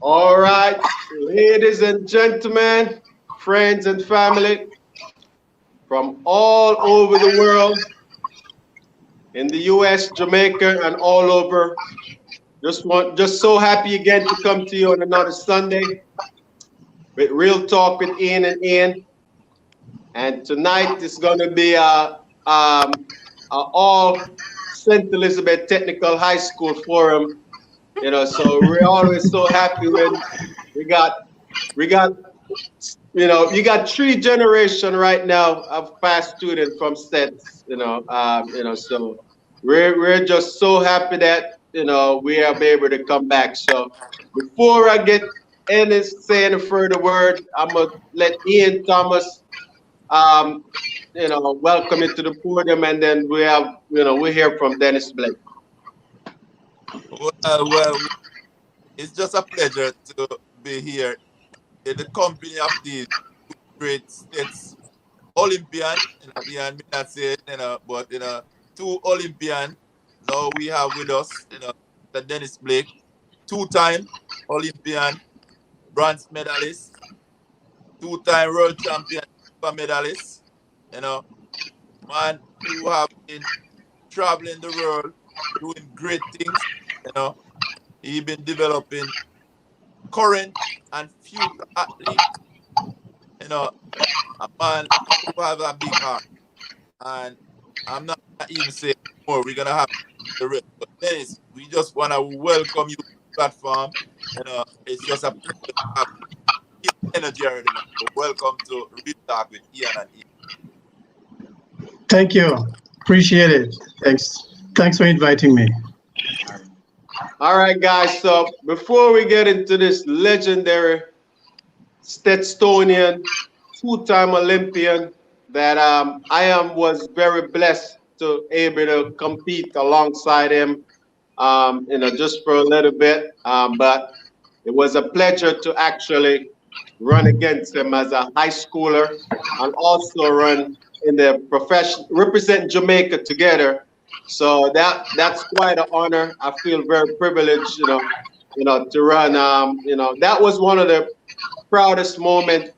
All right, ladies and gentlemen, friends and family from all over the world, in the US, Jamaica, and all over. Just so happy again to come to you on another Sunday with Real Talk with Ian and Ian. And tonight is going to be a all St. Elizabeth Technical High School forum. So we're always so happy when we got we got you got three generation right now of past students from Steths. So we're just so happy that we are able to come back. So before I get any say any further word, I'm gonna let Ian Thomas um, welcome into the podium, and then we hear from Dennis Blake. Well, it's just a pleasure to be here in the company of these great states Olympian. And me not say it, but two Olympian. Now we have with us, the Dennis Blake, two-time Olympian bronze medalist, two-time world champion medalist. You know, man who have been traveling the world doing great things. He been developing current and future athletes. A man who have a big heart. And I'm not even saying more. We're gonna have the rest. But Dennis, we just wanna welcome you to the platform. It's just a pleasure to have energy already, man. So welcome to Real Talk with Ian and Ian. Thank you. Appreciate it. Thanks for inviting me. All right, guys. So before we get into this legendary Stethstonian, two-time Olympian that was very blessed to able to compete alongside him, just for a little bit. But it was a pleasure to actually run against him as a high schooler and also run in the profession, represent Jamaica together. So that's quite an honor. I feel very privileged, to run. That was one of the proudest moments.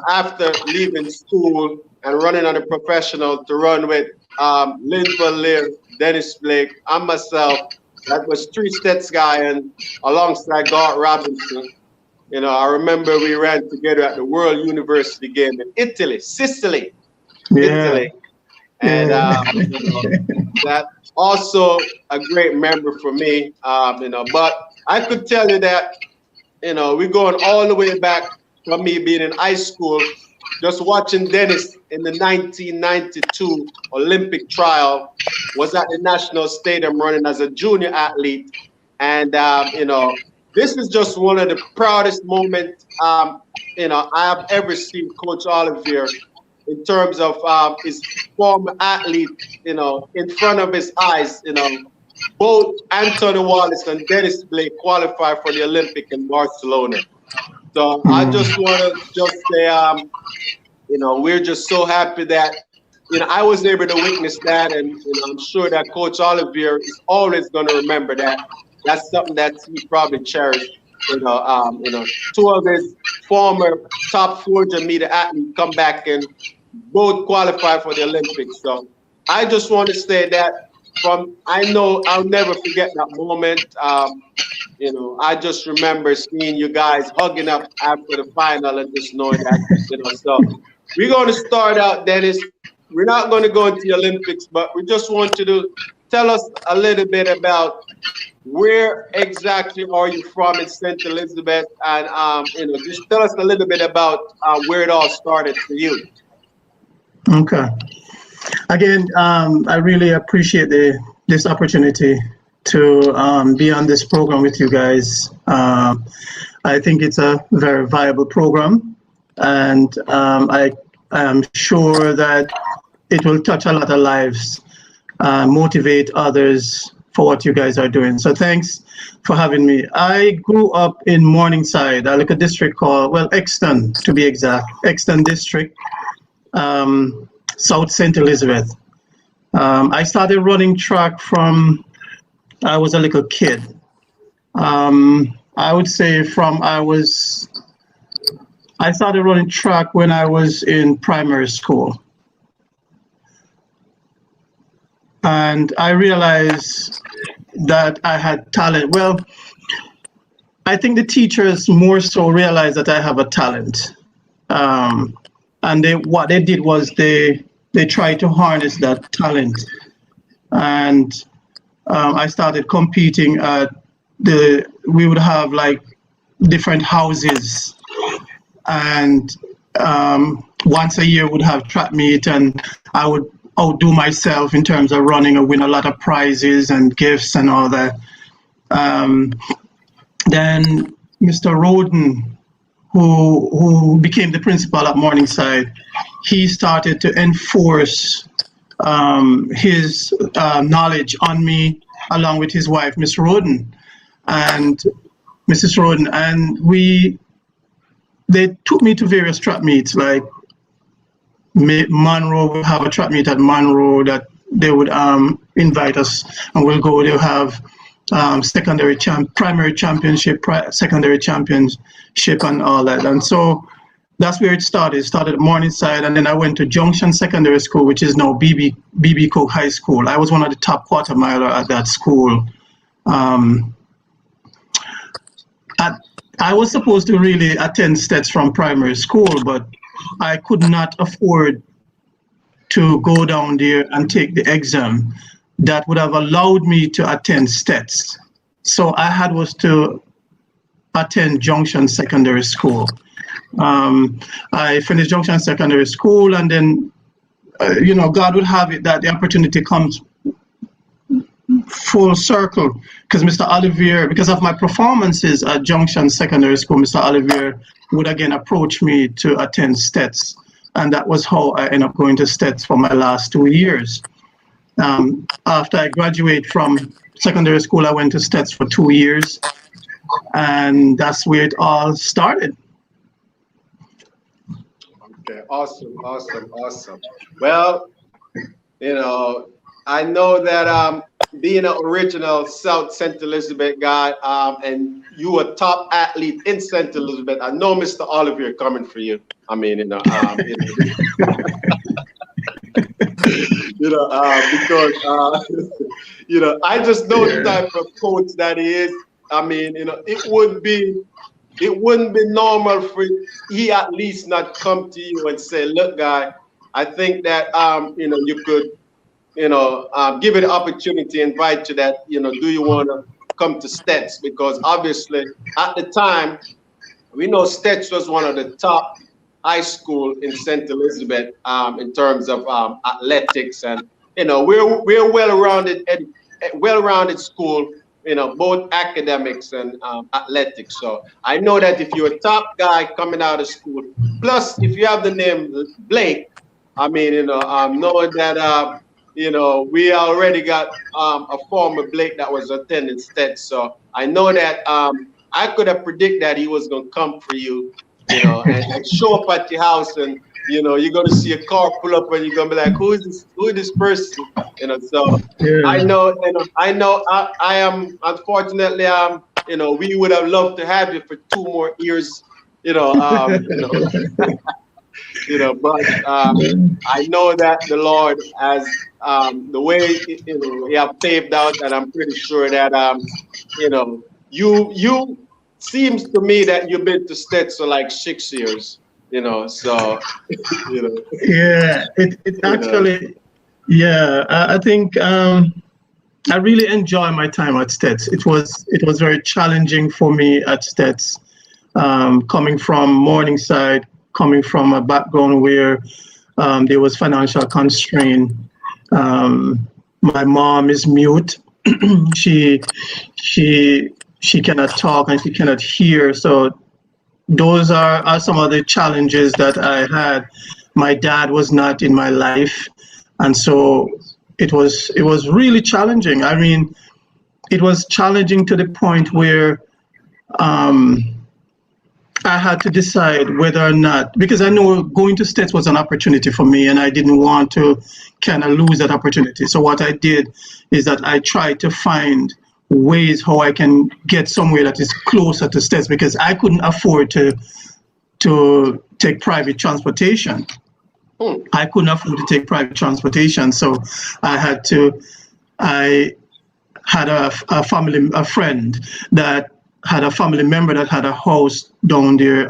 After leaving school and running on a professional to run with Linville Lear, Dennis Blake, and myself. That was three Steths guy and alongside Gart Robinson. I remember we ran together at the World University game in Italy, Sicily, Italy. And that also a great memory for me. But I could tell you that, we're going all the way back from me being in high school, just watching Dennis in the 1992 Olympic trial, was at the National Stadium running as a junior athlete. And, this is just one of the proudest moments, I have ever seen Coach Olivier in terms of his former athlete, in front of his eyes, both Anthony Wallace and Dennis Blake qualified for the Olympic in Barcelona. So I just want to just say, we're just so happy that, I was able to witness that, and I'm sure that Coach Olivier is always going to remember that. That's something that he probably cherished. Two of his former top 400 meter athletes come back and both qualify for the Olympics. So I just want to say that I know I'll never forget that moment. I just remember seeing you guys hugging up after the final and just knowing that, so we're going to start out, Dennis. We're not going to go into the Olympics, but we just want you to tell us a little bit about where exactly are you from in St. Elizabeth, and just tell us a little bit about where it all started for you. Okay. Again, I really appreciate this opportunity to be on this program with you guys. I think it's a very viable program, and I am sure that it will touch a lot of lives, motivate others for what you guys are doing. So thanks for having me. I grew up in Morningside, a little district called, Exton to be exact, Exton District, South St. Elizabeth. I started running track from I was a little kid. I would say I started running track when I was in primary school. And I realized that I had talent. Well, I think the teachers more so realized that I have a talent. And what they did was they tried to harness that talent. And I started competing at we would have like different houses, and once a year would have track meet, and I would outdo myself in terms of running and win a lot of prizes and gifts and all that. Then Mr. Roden, who became the principal at Morningside, he started to enforce his knowledge on me, along with his wife, Miss Roden, and Mrs. Roden, and they took me to various track meets, like Monroe. We'll have a track meet at Monroe that they would invite us, and we'll go. They'll have primary championship, secondary championship, and all that. And so that's where it started. It started at Morningside, and then I went to Junction Secondary School, which is now BB Cook High School. I was one of the top quarter miler at that school. I was supposed to really attend Steths from primary school, but I could not afford to go down there and take the exam that would have allowed me to attend Steths. So I was to attend Junction Secondary School. I finished Junction Secondary School, and then, God would have it that the opportunity comes full circle, because Mr. Olivier, because of my performances at Junction Secondary School, Mr. Olivier would again approach me to attend Steths, and that was how I ended up going to Steths for my last 2 years. After I graduated from secondary school, I went to Steths for 2 years, and that's where it all started. Okay, awesome. Well, I know that being an original South St. Elizabeth guy, and you a top athlete in St. Elizabeth, I know Mr. Olivier coming for you. I mean, because I just know the type of coach that he is. I mean, it wouldn't be normal for he at least not come to you and say, look, guy, I think that you could give it an opportunity, invite you that, do you want to come to Steths? Because obviously at the time, we know Steths was one of the top high school in St. Elizabeth in terms of athletics, and we're well-rounded school, both academics and athletics. So I know that if you're a top guy coming out of school, plus if you have the name Blake, I mean, knowing that we already got a former Blake that was attending Steths, so I know that I could have predicted that he was going to come for you, and show up at your house, and you're going to see a car pull up, and you're going to be like, who is this person? So yeah. I am unfortunately we would have loved to have you for 2 more years, but I know that the Lord has the way He have paved out, and I'm pretty sure that you seems to me that you've been to Steths for like 6 years, so yeah, it actually, yeah, I think I really enjoy my time at Steths. It was very challenging for me at Steths, coming from Morningside, coming from a background where there was financial constraint. My mom is mute. She cannot talk and she cannot hear. So those are some of the challenges that I had. My dad was not in my life, and so it was really challenging. I mean, it was challenging to the point where I had to decide whether or not, because I know going to Steths was an opportunity for me, and I didn't want to kind of lose that opportunity. So what I did is that I tried to find ways how I can get somewhere that is closer to Steths, because I couldn't afford to take private transportation. I couldn't afford to take private transportation, so I had a friend that had a family member that had a house down there,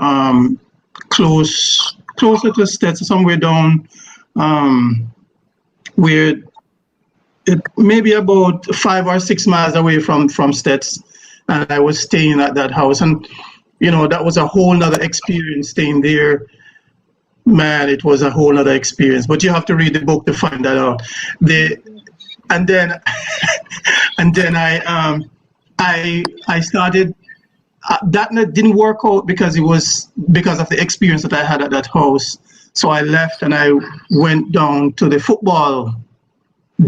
closer to Steths, somewhere down where it maybe about 5 or 6 miles away from Steths, and I was staying at that house, and that was a whole nother experience staying there. Man, it was a whole nother experience. But you have to read the book to find that out. And then I started. That didn't work out because it was because of the experience that I had at that house. So I left and I went down to the football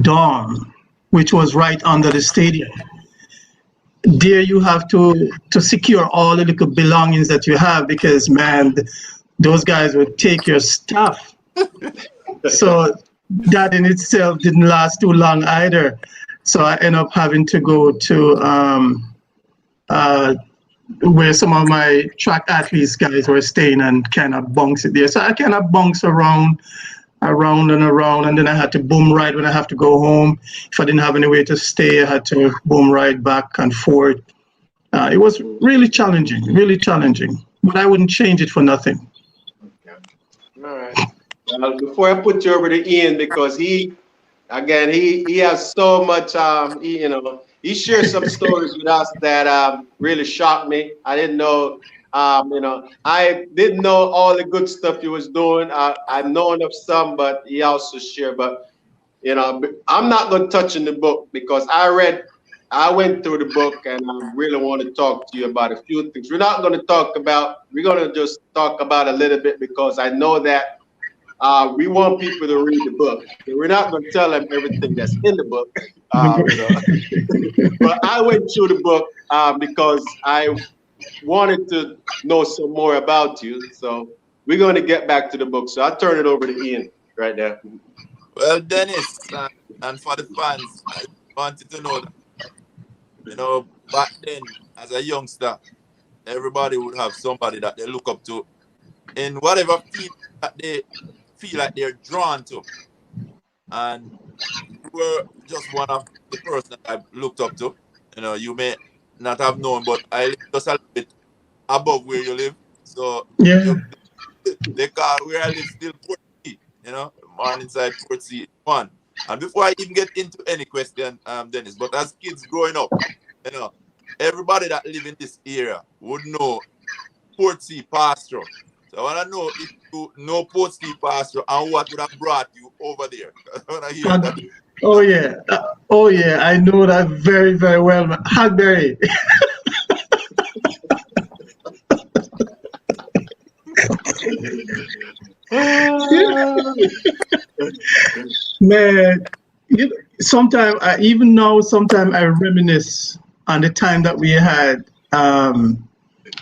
dorm, which was right under the stadium. There you have to secure all the little belongings that you have, because man, those guys would take your stuff. So that in itself didn't last too long either. So I ended up having to go to where some of my track athletes guys were staying and kind of bunks it there. So I kind of bunks around, and then I had to boom ride when I have to go home. If I didn't have anywhere to stay, I had to boom ride back and forth. It was really challenging, but I wouldn't change it for nothing. All right. Well, before I put you over to Ian, because he has so much, he shared some stories with us that really shocked me. I didn't know, I didn't know all the good stuff he was doing. I've known of some, but he also shared. But I'm not going to touch in the book because I went through the book, and I really want to talk to you about a few things. We're going to just talk about a little bit, because I know that we want people to read the book. We're not going to tell them everything that's in the book. But I went through the book because I wanted to know some more about you. So we're going to get back to the book. So I'll turn it over to Ian right now. Well, Dennis, and for the fans, I wanted to know that, back then, as a youngster, everybody would have somebody that they look up to in whatever field that they feel like they're drawn to. And you were just one of the person that I looked up to. You may not have known, but I live just a little bit above where you live. So yeah, they call where I live still Port C, Morningside Port C 1. And before I even get into any question, Dennis, but as kids growing up, everybody that live in this area would know Port C Pastoral. So I want to know if you know Port C Pastoral and what would have brought you over there. I want to hear that. Oh yeah, I know that very, very well. Hagberry. Man, sometimes I reminisce on the time that we had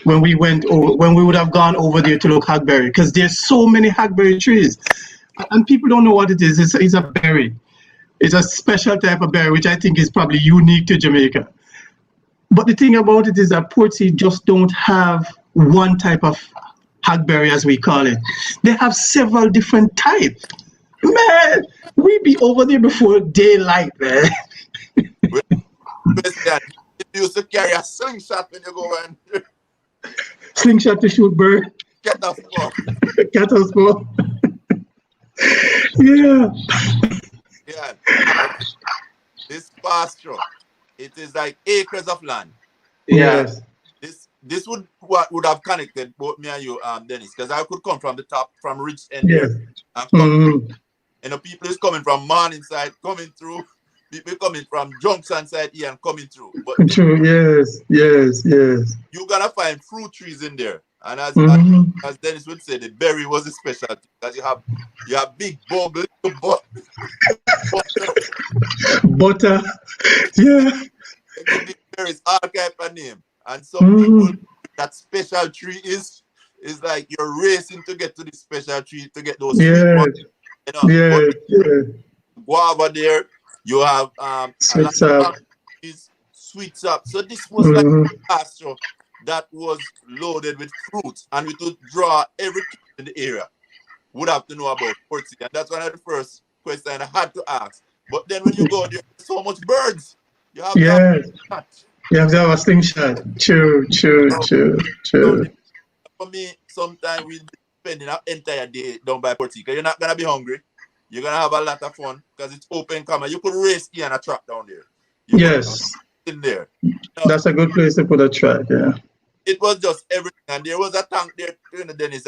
when we would have gone over there to look hackberry, because there's so many hackberry trees, and people don't know what it is. It's a berry. It's a special type of berry, which I think is probably unique to Jamaica. But the thing about it is that Port C just don't have one type of hackberry, as we call it. They have several different types. Man, we be over there before daylight, man. You used to carry a slingshot when you go and slingshot to shoot bird. Get off ball. Get us ball. Yeah. Yeah. This pasture, it is like acres of land. Yes. This would have connected both me and you, Dennis, because I could come from the top, from Ridge End. Yes. And people is coming from Morningside, coming through. People coming from Junction side here and coming through. But true. Yes. You're gonna find fruit trees in there. And as Dennis would say, the berry was a specialty, because you have big bug, little butter. Yeah. The berries all type of name. And some people, that special tree is like you're racing to get to the special tree to get those sweet ones. Guava there, you have a lot of trees, sweet sap. So this was like a pasture that was loaded with fruits, and we could draw every kid in the area would have to know about Portsea. And that's one of the first questions I had to ask. But then when you go there, there's so much birds. You have to have a slingshot. You have to have a slingshot. True. So for me, sometimes we'll be spending an entire day down by Portsea. You're not going to be hungry. You're going to have a lot of fun because it's open camera. You could race here and a track down there. In there. That's a good place to put a track, yeah. It was just everything. And there was a tank there, Dennis.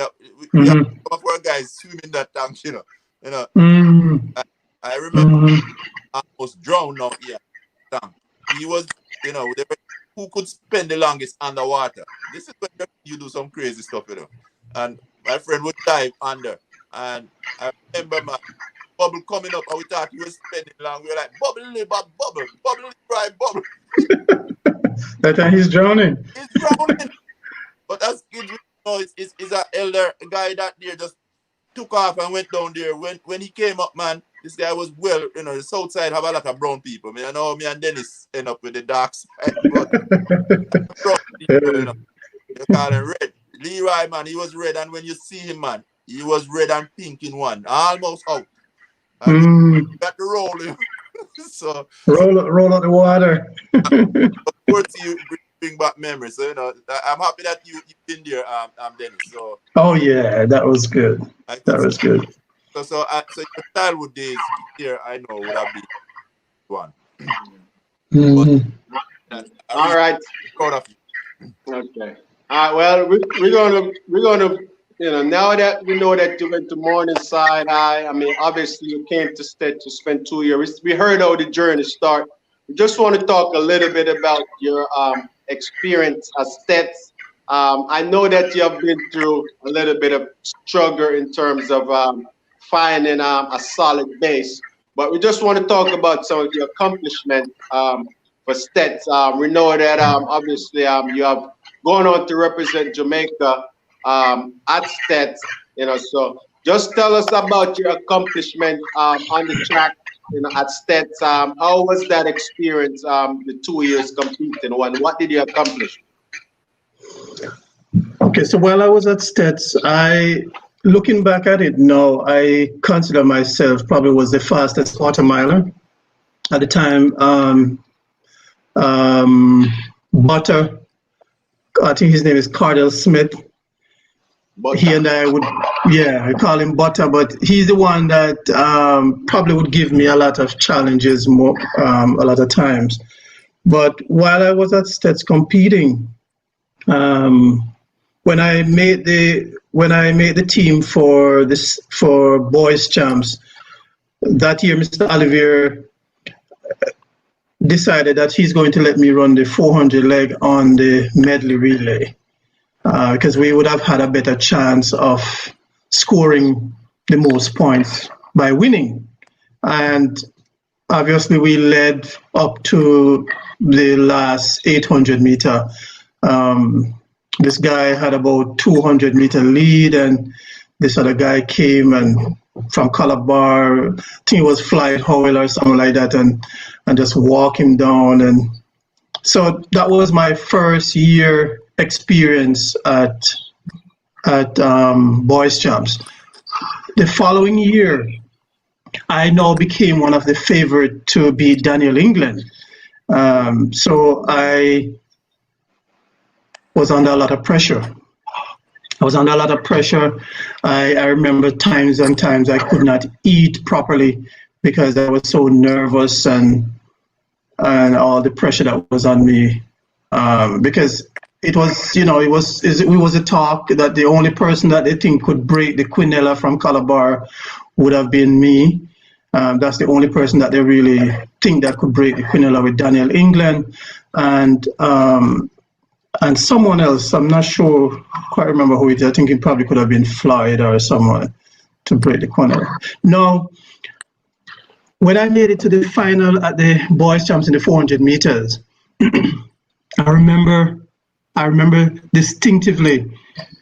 We have some of our guys swimming that tank, I remember I was drowned out here. Tank. He was, who could spend the longest underwater. This is when you do some crazy stuff, And my friend would dive under. And I remember my bubble coming up, and we thought he was spending long. We were like, bubble, right, bubble. That time he's drowning. He's drowning. But as kids, it's an elder guy that there just took off and went down there. When he came up, man, this guy was the south side have a lot of brown people. I know me and Dennis end up with the dark side. But brown people, they call him red. Leroy, man, he was red, and when you see him, man, he was red and pink in one, almost out. And got to roll him. So roll out the water. Of course, you bring back memories. So I'm happy that you've been there, Dennis. So. Oh yeah, that was good. That was good. So your childhood days here, I know, would have been one. All right. Proud of you. Okay. Well, we're gonna now that we know that you went to Morningside High, I mean, obviously you came to Steths to spend 2 years. We heard how the journey started. We just want to talk a little bit about your experience at Steths. I know that you have been through a little bit of struggle in terms of finding a solid base, but we just want to talk about some of your accomplishments for Steths. We know that obviously you have gone on to represent Jamaica at Steths, so just tell us about your accomplishment on the track, at Steths. How was that experience, the 2 years competing? What did you accomplish? Okay, so while I was at Steths, looking back at it now, I consider myself probably was the fastest quarter miler. At the time, Butter, I think his name is Cardell Smith. Butter. He and I I call him Butter, but he's the one that probably would give me a lot of challenges a lot of times. But while I was at Steths competing, when I made the team for boys champs that year, Mr. Olivier decided that he's going to let me run the 400 leg on the medley relay because we would have had a better chance of scoring the most points by winning. And obviously we led up to the last 800 meter. This guy had about 200 meter lead, and this other guy came and from Calabar, I think it was Flight Howell or something like that, and just walk him down. And so that was my first year experience at boys champs. The following year, I now became one of the favorite to beat Daniel England. So I was under a lot of pressure. I remember times and times I could not eat properly because I was so nervous and all the pressure that was on me. Because it was a talk that the only person that they think could break the Quinella from Calabar would have been me. That's the only person that they really think that could break the Quinella with Daniel England and someone else. I'm not sure, quite remember who it is. I think it probably could have been Floyd or someone to break the Quinella. Now, when I made it to the final at the boys champs in the 400 meters, I remember distinctively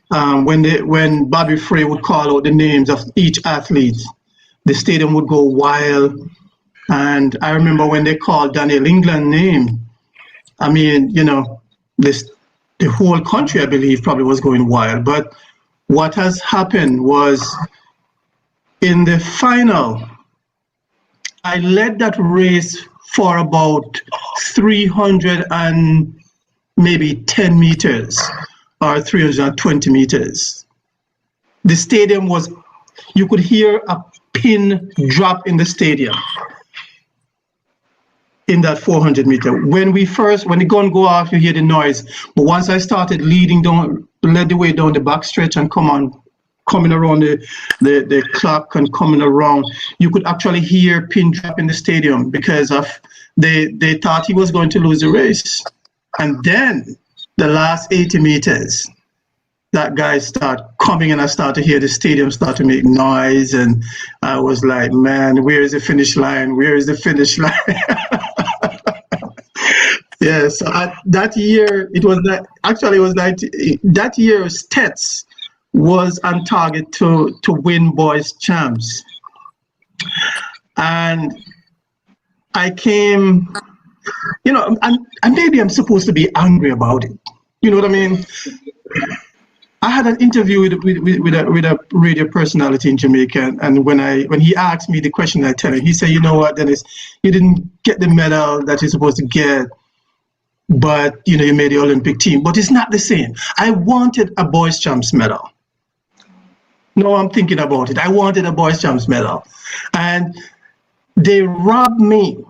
when Bobby Frey would call out the names of each athlete, the stadium would go wild. And I remember when they called Daniel England's name, I mean, the whole country, I believe, probably was going wild. But what has happened was in the final, I led that race for about 300 and maybe 10 meters or 320 meters. The stadium was, you could hear a pin drop in the stadium in that 400 meter. When the gun go off, you hear the noise. But once I started led the way down the back stretch and coming around the clock and coming around, you could actually hear pin drop in the stadium because of they thought he was going to lose the race. And then the last 80 meters, that guy start coming and I start to hear the stadium start to make noise. And I was like, man, where is the finish line? Where is the finish line? Yeah, so that year, that year Steths was on target to win boys champs. And I came, and maybe I'm supposed to be angry about it. You know what I mean? I had an interview with a radio personality in Jamaica, and when he asked me the question, I tell him, he said, you know what, Dennis, you didn't get the medal that you're supposed to get, but you made the Olympic team, but it's not the same. I wanted a boys champs medal. No, I'm thinking about it. I wanted a boys champs medal, and they robbed me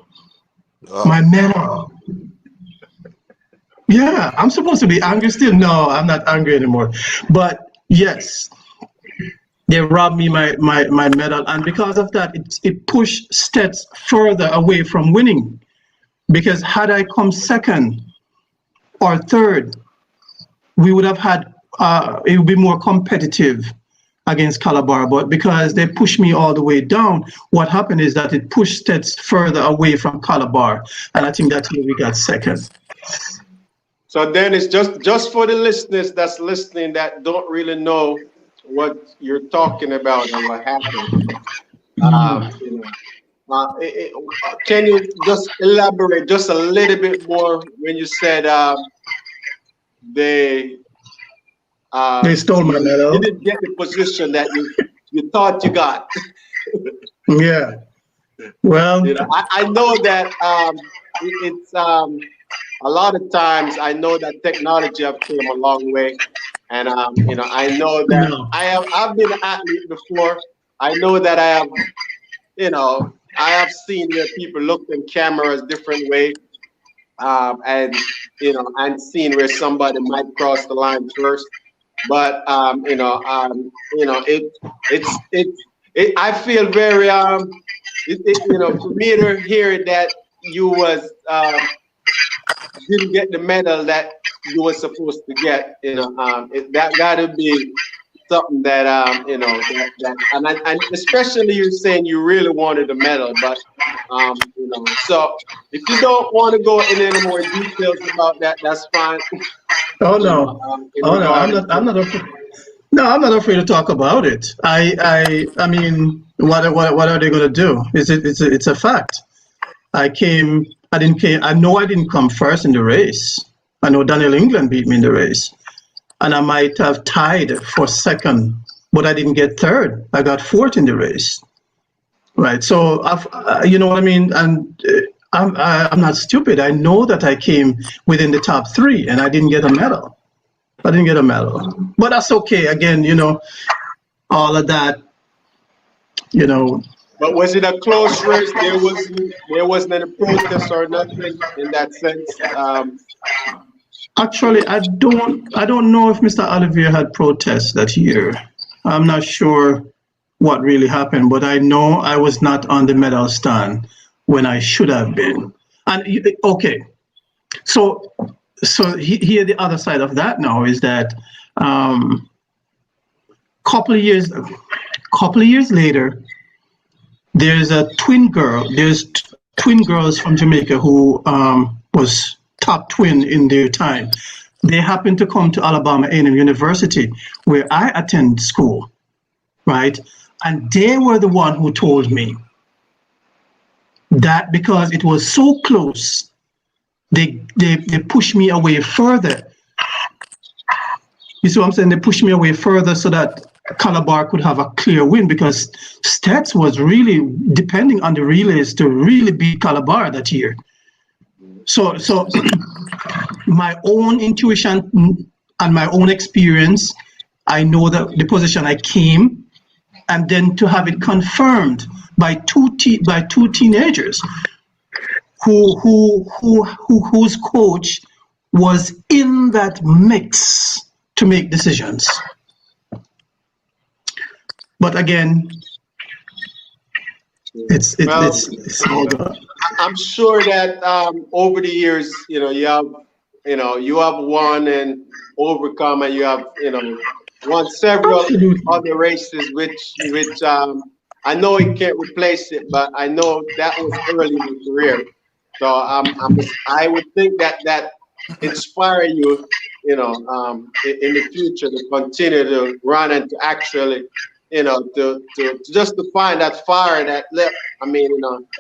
my medal. Yeah, I'm supposed to be angry still. No, I'm not angry anymore. But yes, they robbed me my medal, and because of that, it pushed Steths further away from winning. Because had I come second or third, we would have had it would be more competitive against Calabar. But because they pushed me all the way down, what happened is that it pushed Steths further away from Calabar, and I think that's where we got second. So Dennis, just for the listeners that's listening that don't really know what you're talking about and what happened, can you just elaborate just a little bit more when you said they stole my medal? You didn't get the position that you thought you got. Yeah. Well, I know that it's a lot of times I know that technology have came a long way, and I know that I've been an athlete before. I know that I have seen where people look in cameras different way, and seen where somebody might cross the line first, but I feel very for me to hear that you was didn't get the medal that you were supposed to get. That got to be something that and especially you're saying you really wanted a medal, but so if you don't want to go in any more details about that, that's fine. Oh no, I'm not afraid. No, I'm not afraid to talk about it. I mean, what are they going to do? It's a fact. I know I didn't come first in the race. I know Daniel England beat me in the race, and I might have tied for second, but I didn't get third. I got fourth in the race, right? So you know what I mean. And I'm not stupid. I know that I came within the top three, and I didn't get a medal. But that's okay. Again, all of that, But was it a close race? There wasn't any protest or nothing in that sense. Actually, I don't know if Mr. Olivier had protests that year. I'm not sure what really happened, but I know I was not on the medal stand when I should have been. And okay, so here the other side of that now is that couple of years later, there's twin girls from Jamaica who was top twin in their time. They happened to come to Alabama A&M University, where I attend school, right? And they were the one who told me that because it was so close, they push me away further. You see what I'm saying? They pushed me away further so that Calabar could have a clear win, because Steths was really depending on the relays to really beat Calabar that year. So my own intuition and my own experience, I know that the position I came, and then to have it confirmed by two teenagers whose coach was in that mix to make decisions. But again, it's all good. I'm sure that over the years, you have won and overcome, and you have won several other races, which I know it can't replace it, but I know that was early in your career. So I would think that inspire you, in the future to continue to run and to actually, to just to find that fire that left. I mean,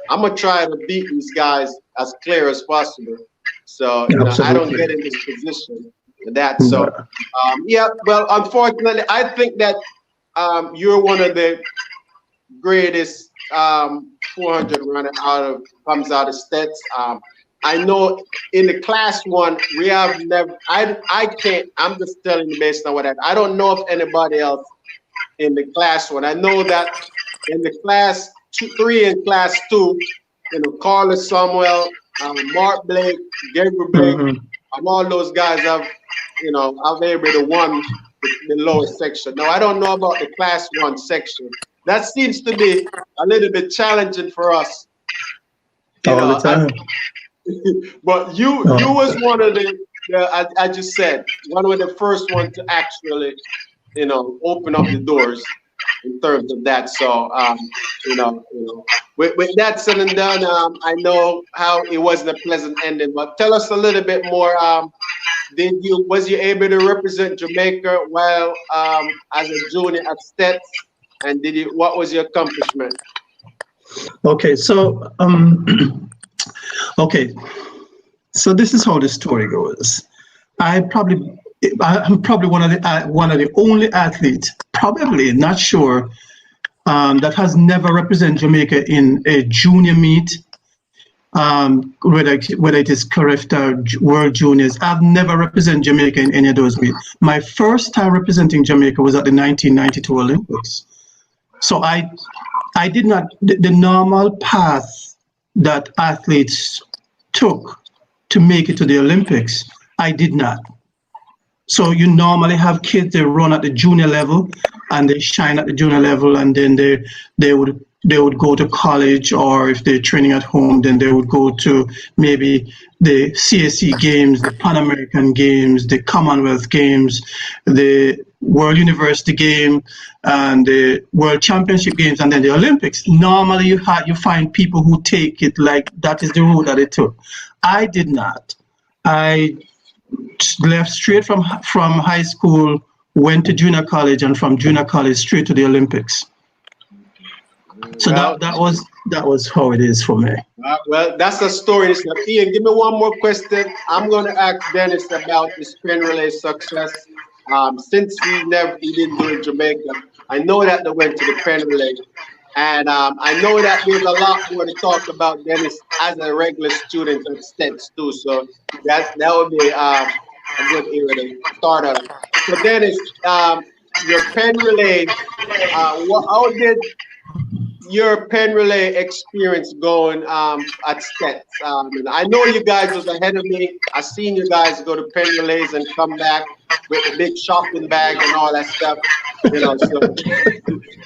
I'm gonna try to beat these guys as clear as possible. So I don't get in this position with that. So yeah, well, unfortunately, I think that you're one of the greatest 400 runner comes out of Steths. I know in the class 1 we have never. I can't. I'm just telling you based on what I don't know of anybody else in the class 1. I know that in the class 3 and class 2, Carlos Samuel, Mark Blake, Gabriel Blake, and all those guys have able to won the lower section. Now I don't know about the class 1 section. That seems to be a little bit challenging for us. All the time. But you was one of the I just said, one of the first ones to actually, open up the doors in terms of that. So, with that said and done, I know how it wasn't a pleasant ending. But tell us a little bit more. Was you able to represent Jamaica while as a junior at Steths? And what was your accomplishment? Okay, so so this is how the story goes. I'm probably one of the only athletes, probably not sure, that has never represented Jamaica in a junior meet. Whether it is Carifta World Juniors, I've never represented Jamaica in any of those meets. My first time representing Jamaica was at the 1992 Olympics. So I did not, the normal path that athletes took to make it to the Olympics, I did not. So you normally have kids that run at the junior level and they shine at the junior level, and then they would go to college, or if they're training at home, then they would go to maybe the CSC Games, the Pan American Games, the Commonwealth Games, the World University Game, and the World Championship Games, and then the Olympics. Normally you find people who take it like that is the route that they took. I did not. I left straight from high school, went to junior college, and from junior college straight to the Olympics. So that was how it is for me. Well, that's a story. Ian, give me one more question. I'm going to ask Dennis about the sprint relay success. Since he didn't do it in Jamaica, I know that they went to the pen relay, and I know that there's a lot more to talk about Dennis as a regular student at Steths too. So that would be a good area to start on. So Dennis, your pen relay, how did your pen relay experience going at Steths? I know you guys was ahead of me. I seen you guys go to pen relays and come back with a big shopping bag and all that stuff. So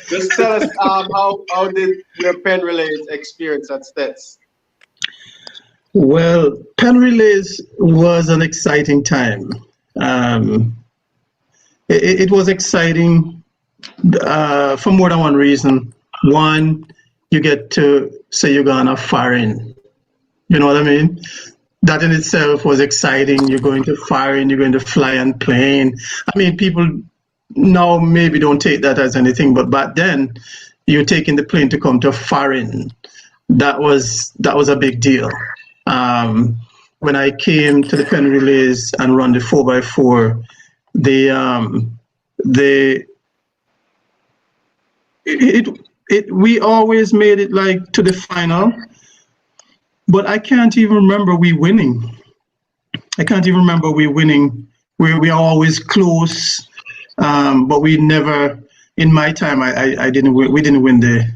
just tell us how did your pen relays experience at Steths? Well, pen relays was an exciting time. It was exciting for more than one reason. One, you get to say you're gonna foreign. You know what I mean? That in itself was exciting. You're going to foreign, you're going to fly and plane. I mean, people now maybe don't take that as anything, but back then, you're taking the plane to come to foreign. That was a big deal. when I came to the pen relays and run the 4x4, we always made it like to the final, but I can't even remember we winning. I can't even remember we winning. We are always close, but we never. In my time, I didn't win. We didn't win the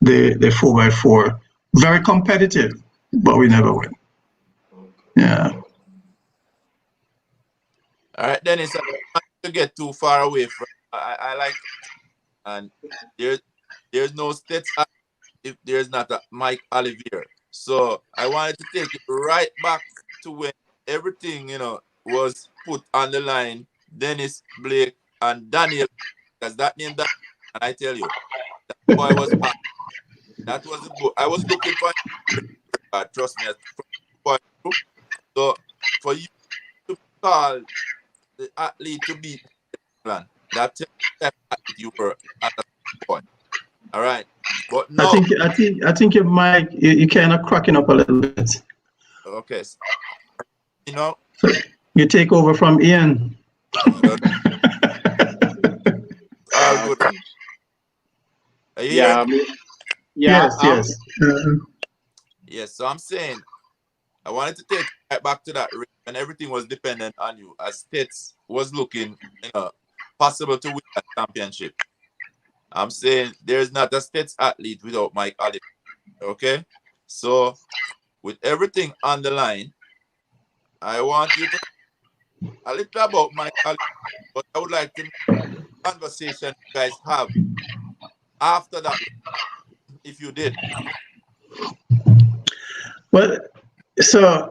4x4. Very competitive, but we never win. Yeah. All right, Dennis. I don't want to get too far away from. I like, and there's no Steths if there's not a Mike Olivier. So I wanted to take it right back to when everything was put on the line. Dennis Blake and Daniel, because that name that, and I tell you, that boy was hot. That was the boy. I was looking for. Trust me, so for you to call the athlete to beat England, that you were at that point. All right, but no. I think you might you kind of cracking up a little bit. Okay, so, So you take over from Ian. All good. Are you Yeah, hearing? Yes. Yes. So I'm saying, I wanted to take right back to that race when everything was dependent on you, as Steths was looking, possible to win that championship. I'm saying there's not a Steths athlete without Mike Oliver. Okay, so with everything on the line, I want you to a little about Mike Oliver, but I would like to know the conversation you guys have after that, if you did. Well, so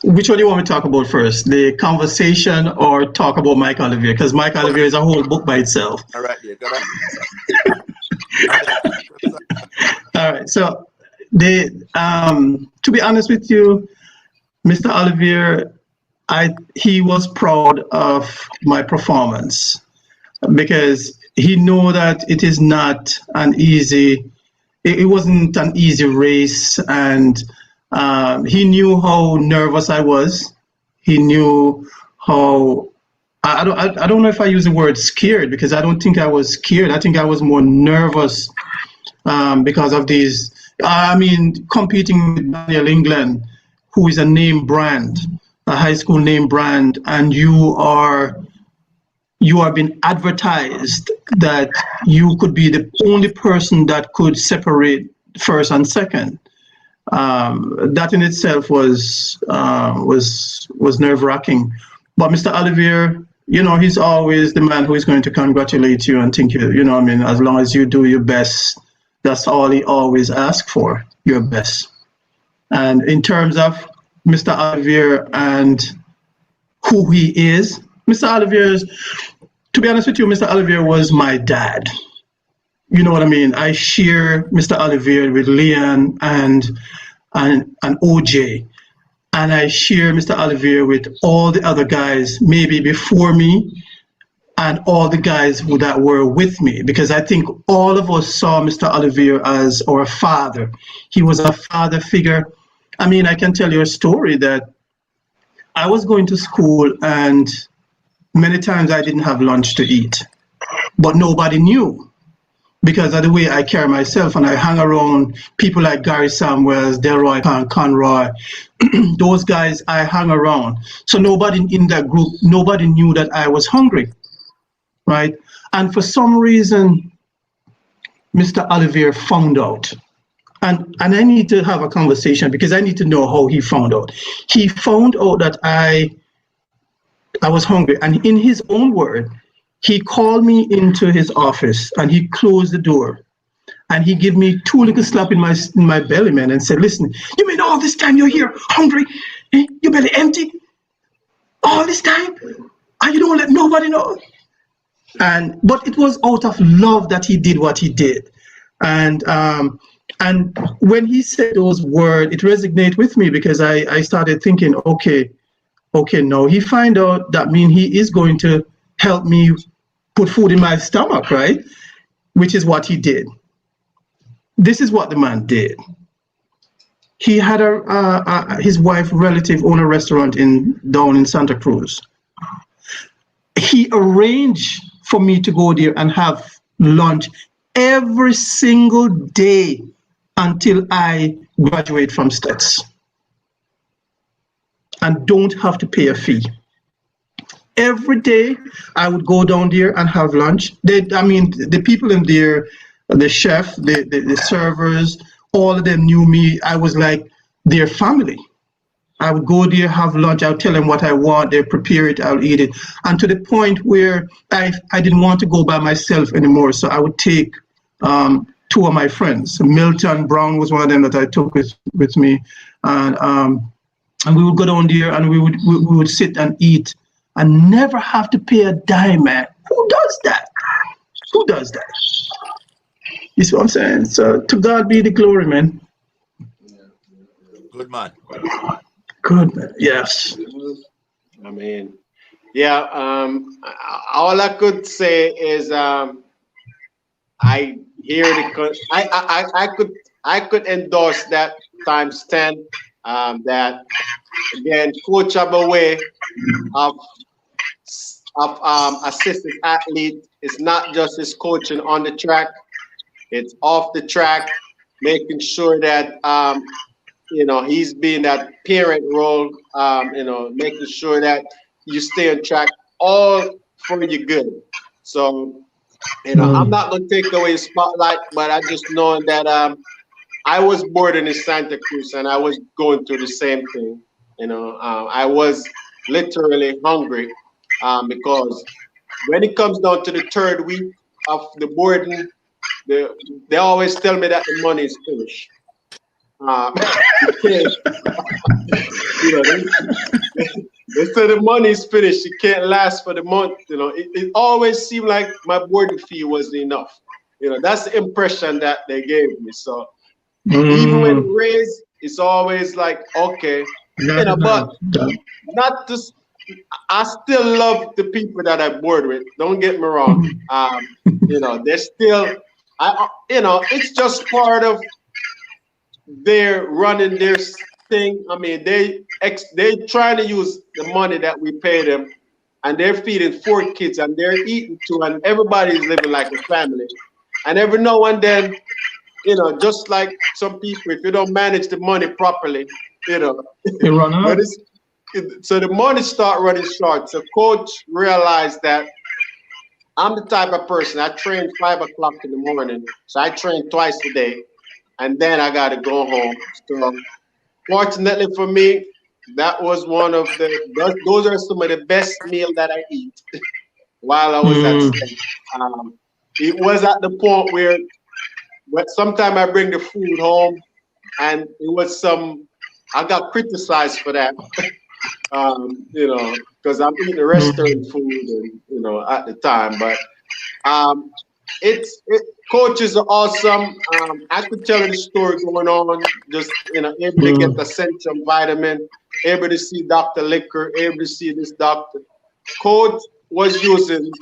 which one do you want me to talk about first? The conversation or talk about Mike Olivier? Because Mike Olivier is a whole book by itself. All right, yeah, All right. So to be honest with you, Mr. Olivier, he was proud of my performance because he knew that it is not an easy. It wasn't an easy race, and he knew how nervous I was. He knew how I don't know if I use the word scared, because I don't think I was scared. I think I was more nervous because of these. Competing with Daniel England, who is a name brand, a high school name brand, and you are being advertised that you could be the only person that could separate first and second. That in itself was nerve-wracking. But Mr. Olivier, he's always the man who is going to congratulate you and think as long as you do your best, that's all he always asks for, your best. And in terms of Mr. Olivier and who he is, to be honest with you, Mr. Olivier was my dad. You know what I mean? I share Mr. Olivier with Leon and OJ. And I share Mr. Olivier with all the other guys, maybe before me, and all the guys that were with me, because I think all of us saw Mr. Olivier as our father. He was a father figure. I can tell you a story that I was going to school and many times I didn't have lunch to eat, but nobody knew because of the way I carry myself, and I hang around people like Gary Samuels, Delroy Conroy, those guys I hang around. So nobody in that group, nobody knew that I was hungry, right? And for some reason, Mr. Olivier found out. And I need to have a conversation because I need to know how he found out. He found out that I was hungry, and in his own word, he called me into his office and he closed the door and he gave me 2 little slap in my belly, man, and said, "Listen, you mean all this time you're here hungry? Your belly empty? All this time? And you don't let nobody know?" But it was out of love that he did what he did. And when he said those words, it resonated with me because I started thinking, okay, no, he find out that means he is going to help me put food in my stomach, right? Which is what he did. This is what the man did. he had his wife relative own a restaurant down in Santa Cruz. He arranged for me to go there and have lunch every single day until I graduate from Steths and don't have to pay a fee. Every day I would go down there and have lunch. The people in there, the chef, the servers, all of them knew me. I was like their family. I would go there, have lunch. I'll tell them what I want. They prepare it. I'll eat it. And to the point where I didn't want to go by myself anymore. So I would take two of my friends. Milton Brown was one of them that I took with me. And we would go down there and we would sit and eat and never have to pay a dime, man. Who does that? Who does that? You see what I'm saying? So to God be the glory, man. Good man. Good man. Yes. I mean, yeah. All I could say is I hear I could endorse that times 10. That again, coach have a way of assistant athlete. It's not just his coaching on the track; it's off the track, making sure that he's being that parent role. Making sure that you stay on track, all for your good. So, I'm not gonna take away the spotlight, but I just know that I was born in Santa Cruz and I was going through the same thing. I was literally hungry because when it comes down to the third week of the boarding, they always tell me that the money is finished. They say the money is finished. It can't last for the month. It always seemed like my boarding fee wasn't enough. That's the impression that they gave me. So even when it raised, it's always like, okay, but not just. I still love the people that I board with. Don't get me wrong. They're still. It's just part of their running their thing. I mean, they trying to use the money that we pay them, and they're feeding 4 kids, and they're eating too, and everybody's living like a family. And every now and then, just like some people, if you don't manage the money properly, you run out. So the money start running short. So coach realized that I'm the type of person, I train 5 o'clock in the morning. So I train twice a day. And then I got to go home. So fortunately for me, that was those are some of the best meals that I eat while I was at Steths. It was at the point where sometimes I bring the food home and it was I got criticized for that. Because I'm eating restaurant food and, at the time, but coaches are awesome. I could tell you the story going on, just, able to get the Centrum vitamin, able to see Dr. Liquor, able to see this doctor. Coach was using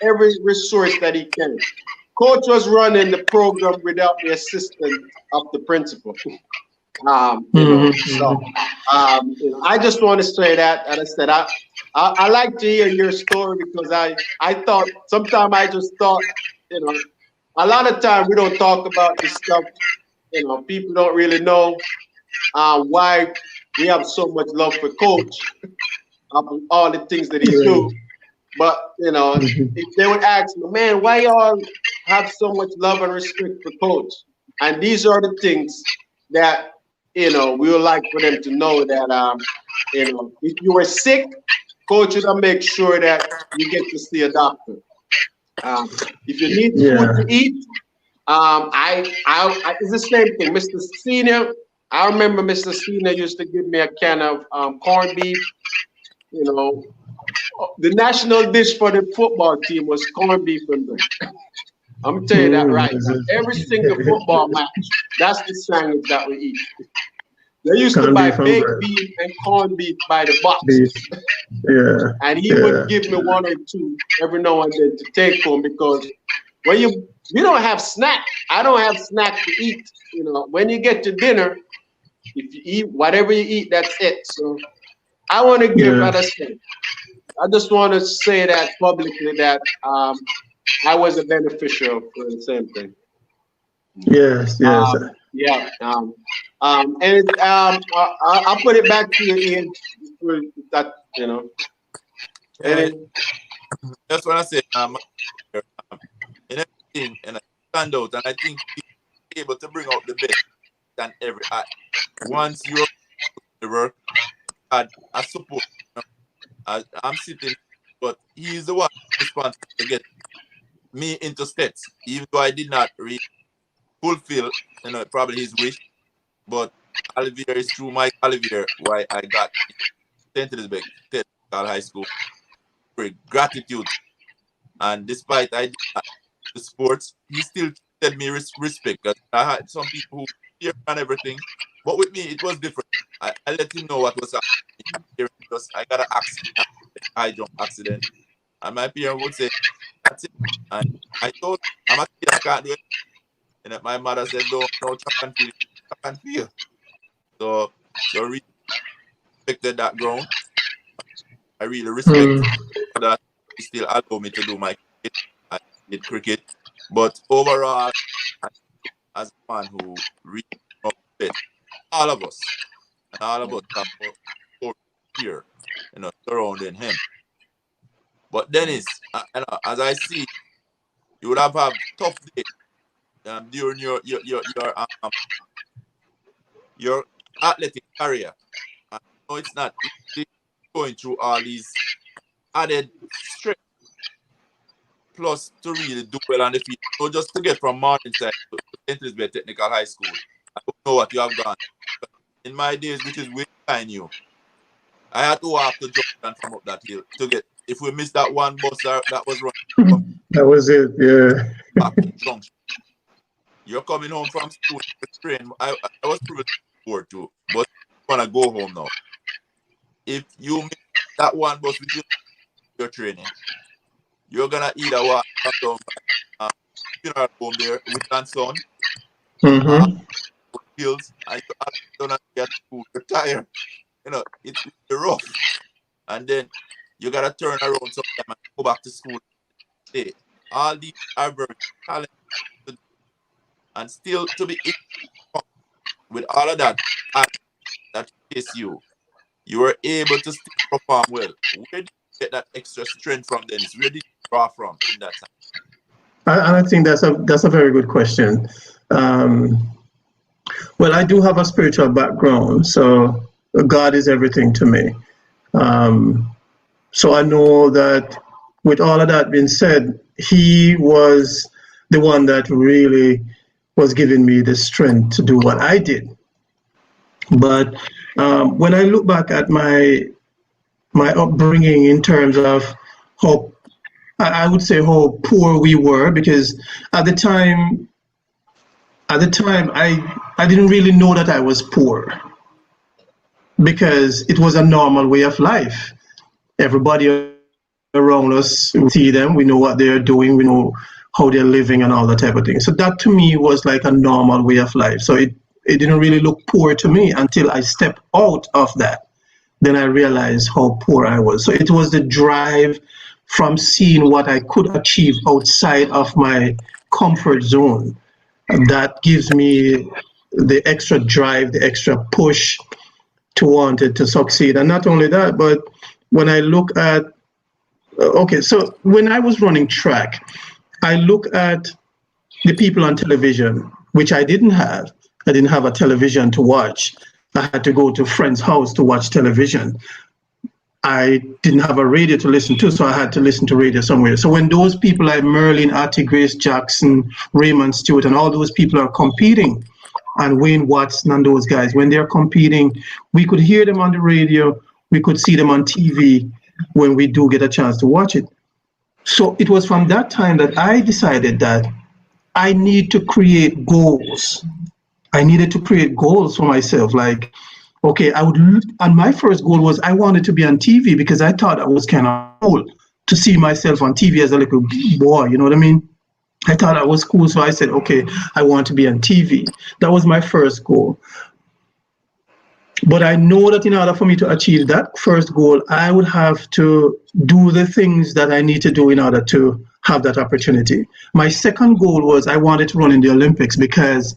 every resource that he can. Coach was running the program without the assistance of the principal. I just want to say that, and I said, I like to hear your story because I thought, sometimes I just thought, a lot of time we don't talk about this stuff. People don't really know why we have so much love for Coach, all the things that he do. But, if they would ask me, man, why y'all have so much love and respect for Coach? And these are the things that, we would like for them to know that, if you were sick, Coach will make sure that you get to see a doctor. If you need food to eat, it's the same thing. Mr. Senior, I remember Mr. Senior used to give me a can of corned beef. The national dish for the football team was corned beef and bread. I'm gonna tell you that right now. Every single football match, that's the sandwich that we eat. They used to buy baked beef and corned beef by the box. Yeah. And he would give me 1 or 2 every now and then to take home, because when we don't have snack. I don't have snack to eat. When you get to dinner, if you eat whatever you eat, that's it. So I want to give Yeah. I just want to say that publicly that I was a beneficiary for the same thing. Yes, yes. Yeah. I'll put it back to you, Ian. For that, you know. Yeah, And that's what I said. In everything, and I stand out, and I think you're able to bring out the best than every eye. Once you're the work, had a support. I'm sitting, but he's the one responsible to get me into Steths, even though I did not really fulfill, probably his wish. But Olivier is through Mike Olivier why I got St. Elizabeth Technical High School. Great gratitude, and despite I did not the sports, he still treated me respect. Cause I had some people who fear and everything, but with me it was different. I let him know what was happening because I got an accident, high jump accident, and my parents would say, "That's it." And I told him, I'm a kid, I can't do it. And my mother said, "No, track and field, track and field." So really respected that ground. I really respect that he still allowed me to do my cricket. I did cricket, but overall, as a man who really knows all of us, and all of us have more here, surrounding him. But Dennis, as I see, you would have tough days during your athletic career. I know it's not easy going through all these added stress, plus to really do well on the field. So just to get from Morningside to St. Elizabeth Technical High School, I don't know what you have gone. In my days, which is way behind you, I had to walk to Junction from up that hill to get. If we missed that one bus that was running, That was it. Yeah. back to Junction. You're coming home from school, train. I was privileged before too, but I want to go home now. If you miss that one bus with your training, you're gonna either walk down funeral home there with grandson, hills, and you're gonna get school. You're tired. It's really rough. And then you gotta turn around sometime and go back to school. All these are very talented, and still to be with all of that face you were able to still perform well. Where did you get that extra strength from, Dennis? Where did you draw from in that time? I think that's a very good question. Well, I do have a spiritual background, so God is everything to me. So I know that with all of that being said, He was the one that really was giving me the strength to do what I did. But when I look back at my upbringing in terms of how I would say how poor we were, because at the time I didn't really know that I was poor, because it was a normal way of life. Everybody around us, we see them, we know what they're doing, we know how they're living and all that type of thing. So that to me was like a normal way of life. So it didn't really look poor to me until I stepped out of that. Then I realized how poor I was. So it was the drive from seeing what I could achieve outside of my comfort zone that gives me the extra drive, the extra push to want it to succeed. And not only that, but when I look at, so when I was running track, I look at the people on television, which I didn't have. I didn't have a television to watch. I had to go to a friend's house to watch television. I didn't have a radio to listen to, so I had to listen to radio somewhere. So when those people like Merlin, Artie, Grace Jackson, Raymond Stewart, and all those people are competing, and Wayne Watson and those guys, when they're competing, we could hear them on the radio, we could see them on TV when we do get a chance to watch it. So it was from that time that I decided that I need to create goals. I needed to create goals for myself. Like, okay, and my first goal was I wanted to be on TV, because I thought that was kind of cool to see myself on TV as a little boy, you know what I mean? I thought that was cool, so I said, okay, I want to be on TV. That was my first goal. But I know that in order for me to achieve that first goal, I would have to do the things that I need to do in order to have that opportunity. My second goal was I wanted to run in the Olympics because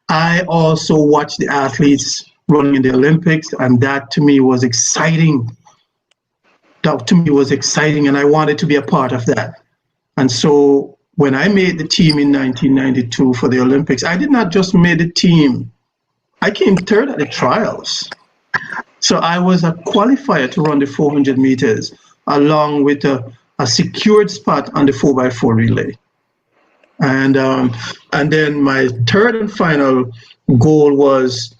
I also watched the athletes running in the Olympics, and that to me was exciting. That to me was exciting, and I wanted to be a part of that. And so when I made the team in 1992 for the Olympics, I did not just make the team. I came third at the trials. So I was a qualifier to run the 400 meters along with a secured spot on the 4x4 relay. And then my third and final goal was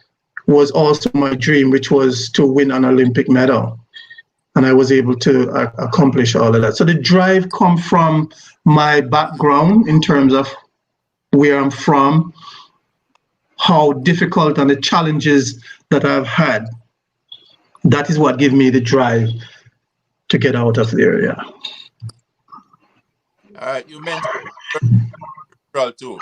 also my dream, which was to win an Olympic medal. And I was able to accomplish all of that. So the drive come from my background in terms of where I'm from, how difficult and the challenges that I've had. That is what gave me the drive to get out of there, yeah. All right, you mentioned too.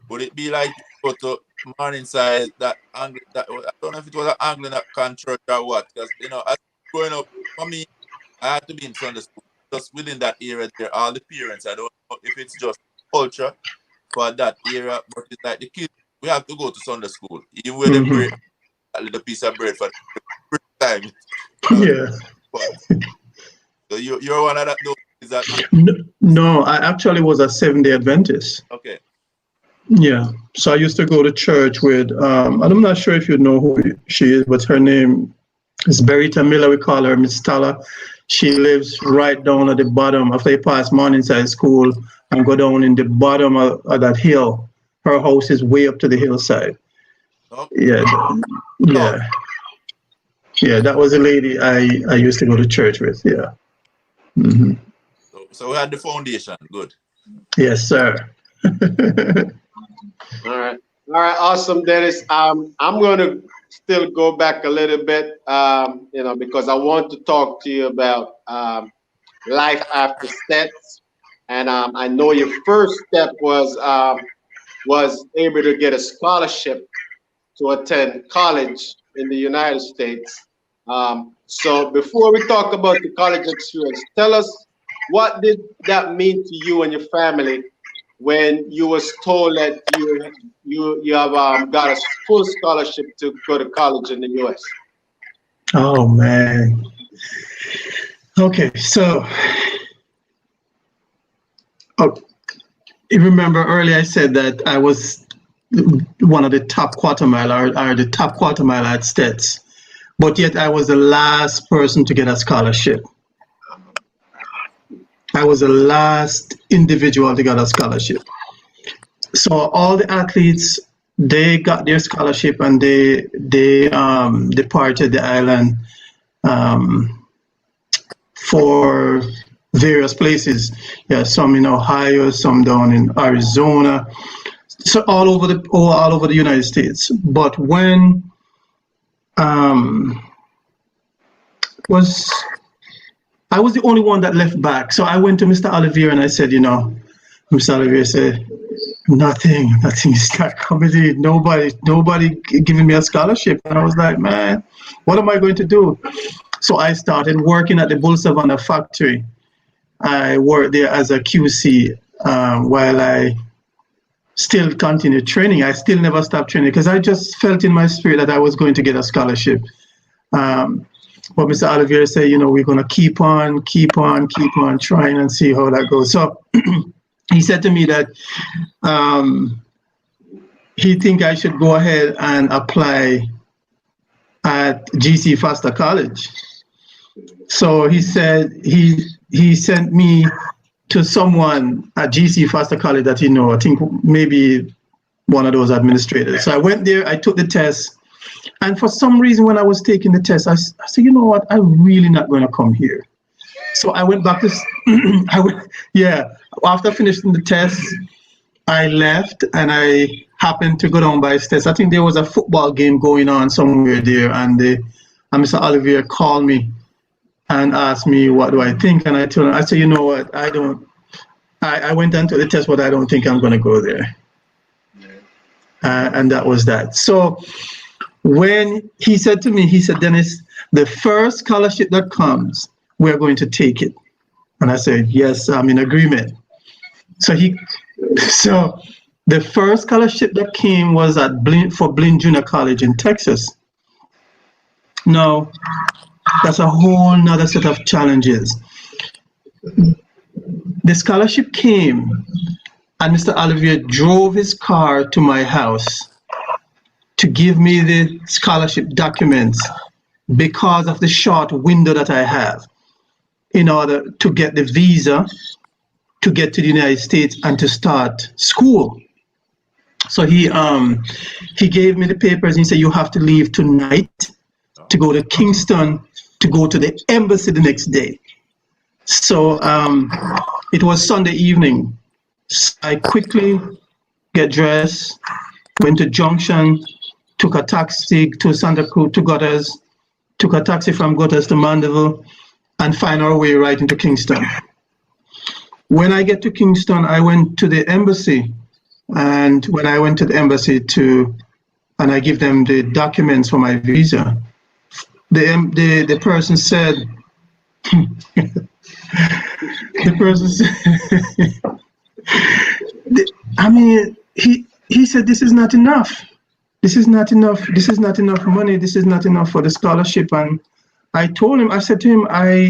Would it be like go to Morningside, that angle, that I don't know if it was an Anglican church or what, because as growing up, for me, I had to be in Sunday school. Just within that area there, all the parents, I don't know if it's just culture for that era, but it's like the kids, we have to go to Sunday school, even when they break a little piece of bread for the time. Yeah. So you're one of that. Is that no, I actually was a Seventh-day Adventist. Okay. Yeah. So I used to go to church with, I'm not sure if you know who she is, but her name is Berita Miller. We call her Miss Stella. She lives right down at the bottom. After you pass Morningside School and go down in the bottom of that hill, her house is way up to the hillside. Oh. Yeah. Yeah. Yeah, that was a lady I used to go to church with. Yeah. Mm-hmm. So we had the foundation. Good. Yes, sir. All right. Awesome, Dennis. I'm going to still go back a little bit, because I want to talk to you about life after Steths. And I know your first step was able to get a scholarship to attend college in the United States. So before we talk about the college experience, tell us, what did that mean to you and your family when you was told that you have got a full scholarship to go to college in the U.S.? Oh man. Okay, so you remember earlier I said that I was one of the top quartermile or the top quartermile at Steths, but yet I was the last person to get a scholarship. I was the last individual to get a scholarship. So all the athletes, they got their scholarship and they departed the island for various places. Yeah, some in Ohio, some down in Arizona, so all over the United States. But when I was the only one that left back. So I went to Mr. Olivier and I said, Mr. Olivier said, nothing is not coming in. Nobody giving me a scholarship. And I was like, man, what am I going to do? So I started working at the Bull Savannah factory. I worked there as a QC while I still continued training. I still never stopped training because I just felt in my spirit that I was going to get a scholarship. But Mr. Olivier said, we're going to keep on trying and see how that goes. So he said to me that he think I should go ahead and apply at GC Foster College. So he said he sent me to someone at GC Foster College that I think maybe one of those administrators. So I went there, I took the test. And for some reason, when I was taking the test, I said, you know what, I'm really not going to come here. So I went back to, after finishing the test, I left and I happened to go down by Steths. I think there was a football game going on somewhere there, and Mr. Olivier called me and asked me, what do I think? And I told him, I said, you know what, I went into the test, but I don't think I'm going to go there. And that was that. So When he said to me, he said, Dennis, the first scholarship that comes, we're going to take it. And I said, yes, I'm in agreement. So the first scholarship that came was for Blinn Junior College in Texas. Now, that's a whole nother set of challenges. The scholarship came, and Mr. Olivier drove his car to my house to give me the scholarship documents because of the short window that I have in order to get the visa to get to the United States and to start school. So he gave me the papers and he said, you have to leave tonight to go to Kingston to go to the embassy the next day. So it was Sunday evening. I quickly get dressed, went to Junction, took a taxi to Santa Cruz, to Gutters, took a taxi from Gutters to Mandeville, and find our way right into Kingston. When I get to Kingston, I went to the embassy. And when I went to the embassy and I give them the documents for my visa, the person said, he said, this is not enough. This is not enough. This is not enough money. This is not enough for the scholarship. And I told him, I said to him,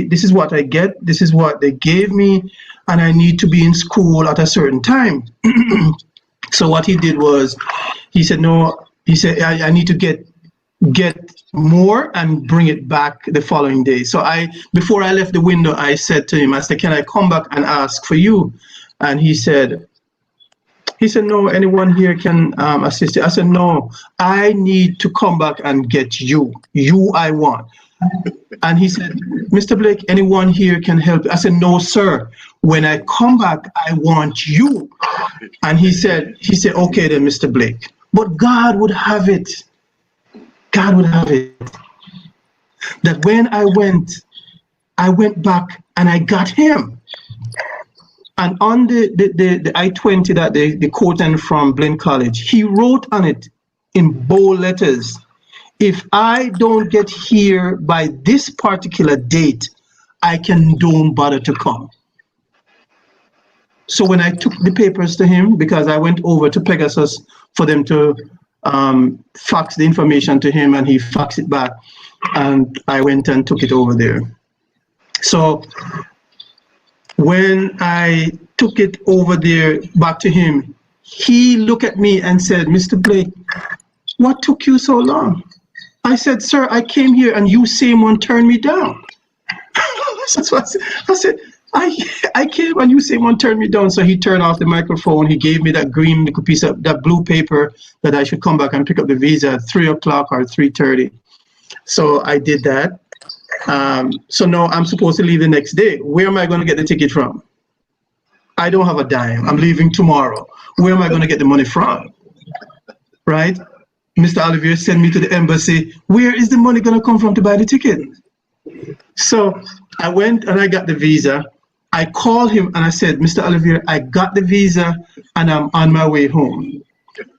this is what I get. This is what they gave me. And I need to be in school at a certain time. So what he did was, he said, no, he said, I need to get more and bring it back the following day. So before I left the window, I said to him, I said, can I come back and ask for you? And he said, no, anyone here can assist you. I said, no, I need to come back and get you. You I want. And he said, Mr. Blake, anyone here can help? I said, no, sir. When I come back, I want you. And he said, okay then, Mr. Blake. But God would have it. God would have it. That when I went back and I got him. And on the I-20 that the quote from Blinn College, he wrote on it in bold letters, if I don't get here by this particular date, I don't bother to come. So when I took the papers to him, because I went over to Pegasus for them to fax the information to him, and he faxed it back, and I went and took it over there. So when I took it over there back to him, he looked at me and said, Mr. Blake, what took you so long? I said, sir, I came here and you same one turned me down. That's what I said. I came and you same one turned me down. So he turned off the microphone. He gave me that green piece of that blue paper that I should come back and pick up the visa at 3 o'clock or 3:30. So I did that. So now I'm supposed to leave the next day. Where am I going to get the ticket from? I don't have a dime. I'm leaving tomorrow. Where am I going to get the money from? Right? Mr. Olivier sent me to the embassy. Where is the money going to come from to buy the ticket? So I went and I got the visa. I called him and I said, Mr. Olivier, I got the visa and I'm on my way home.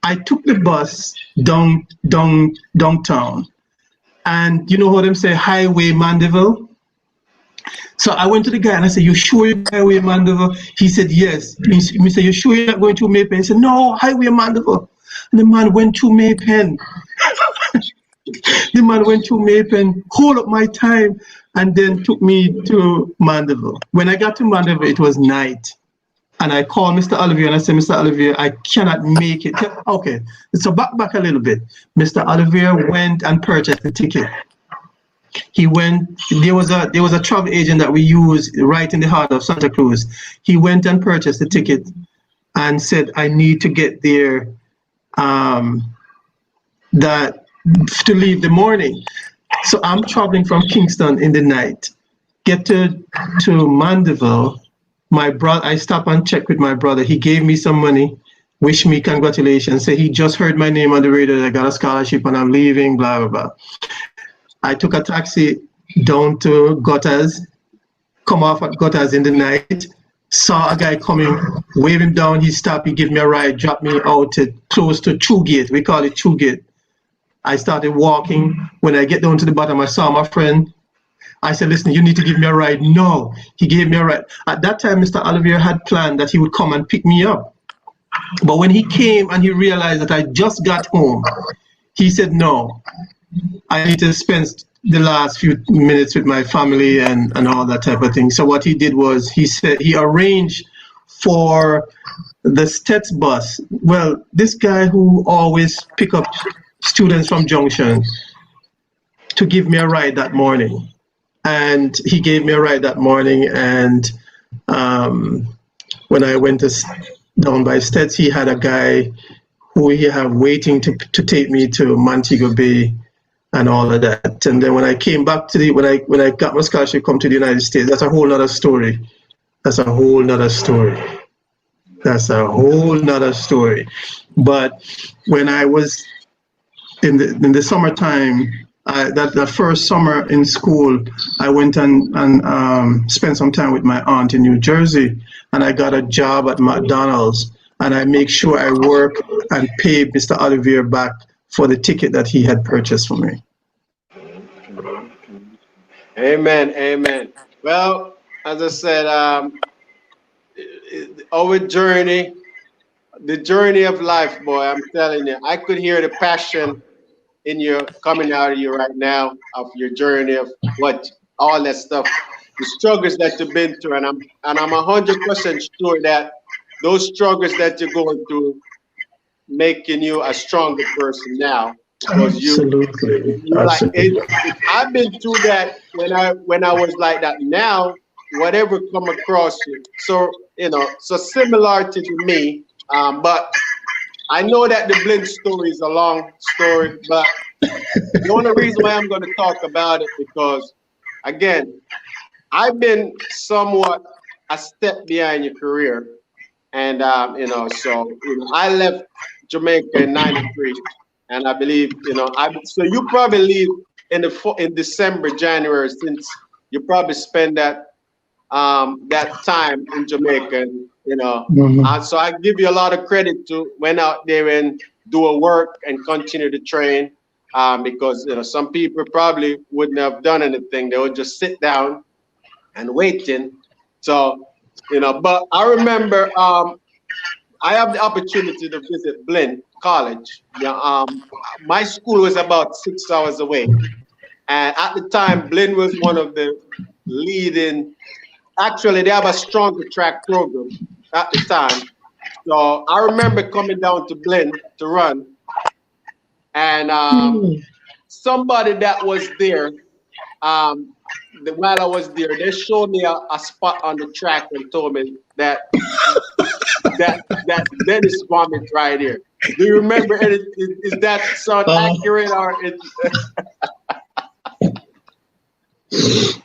I took the bus downtown. And you know how them say Highway Mandeville? So I went to the guy and I said, you sure you're Highway Mandeville? He said, yes. He said, you sure you're not going to Maypen? He said, no, Highway Mandeville. And the man went to Maypen. The man went to Maypen, hold up my time, and then took me to Mandeville. When I got to Mandeville, it was night. And I called Mr. Olivier and I said, Mr. Olivier, I cannot make it. Okay, so back a little bit. Mr. Olivier went and purchased the ticket. He went, there was a travel agent that we used right in the heart of Santa Cruz. He went and purchased the ticket and said, I need to get there to leave the morning. So I'm traveling from Kingston in the night, get to Mandeville. My brother, I stopped and checked with my brother. He gave me some money, wished me congratulations, said he just heard my name on the radio, I got a scholarship and I'm leaving, blah, blah, blah. I took a taxi down to Gutters, come off at Gutters in the night, saw a guy coming, waved him down, he stopped, he gave me a ride, dropped me out close to Chugate, we call it Chugate. I started walking. When I get down to the bottom, I saw my friend. I said, listen, you need to give me a ride. No, he gave me a ride. At that time, Mr. Olivier had planned that he would come and pick me up. But when he came and he realized that I just got home, he said, no, I need to spend the last few minutes with my family and all that type of thing. So what he did was he arranged for the Steths bus. Well, this guy who always pick up students from Junction to give me a ride that morning. And he gave me a ride that morning. And when I went down by Steths, he had a guy who he had waiting to take me to Montego Bay and all of that. And then when I came back to when I got my scholarship, come to the United States, that's a whole nother story. That's a whole nother story. That's a whole nother story. But when I was in the summertime, that first summer in school, I went and spent some time with my aunt in New Jersey, and I got a job at McDonald's, and I make sure I work and pay Mr. Olivier back for the ticket that he had purchased for me. Amen, amen. Well, as I said, our journey, the journey of life, boy, I'm telling you, I could hear the passion in your coming out of you right now of your journey of what all that stuff, the struggles that you've been through, and I'm 100% sure that those struggles that you're going through making you a stronger person now. Because Absolutely. like I've been through that when I was like that. Now, whatever come across you, so so similarity to me, but I know that the Blinn story is a long story, but the only reason why I'm going to talk about it because, again, I've been somewhat a step behind your career, and so I left Jamaica in '93, and I believe so you probably leave in December, January, since you probably spend that time in Jamaica. So I give you a lot of credit to went out there and do a work and continue to train, because some people probably wouldn't have done anything. They would just sit down and waiting. So but I remember I have the opportunity to visit Blinn College. My school was about 6 hours away, and at the time Blinn was one of the leading. Actually, they have a stronger track program at the time. So I remember coming down to Blinn to run, and somebody that was there, while I was there, they showed me a spot on the track and told me that that Dennis vomit right here. Do you remember? Is that sound accurate or?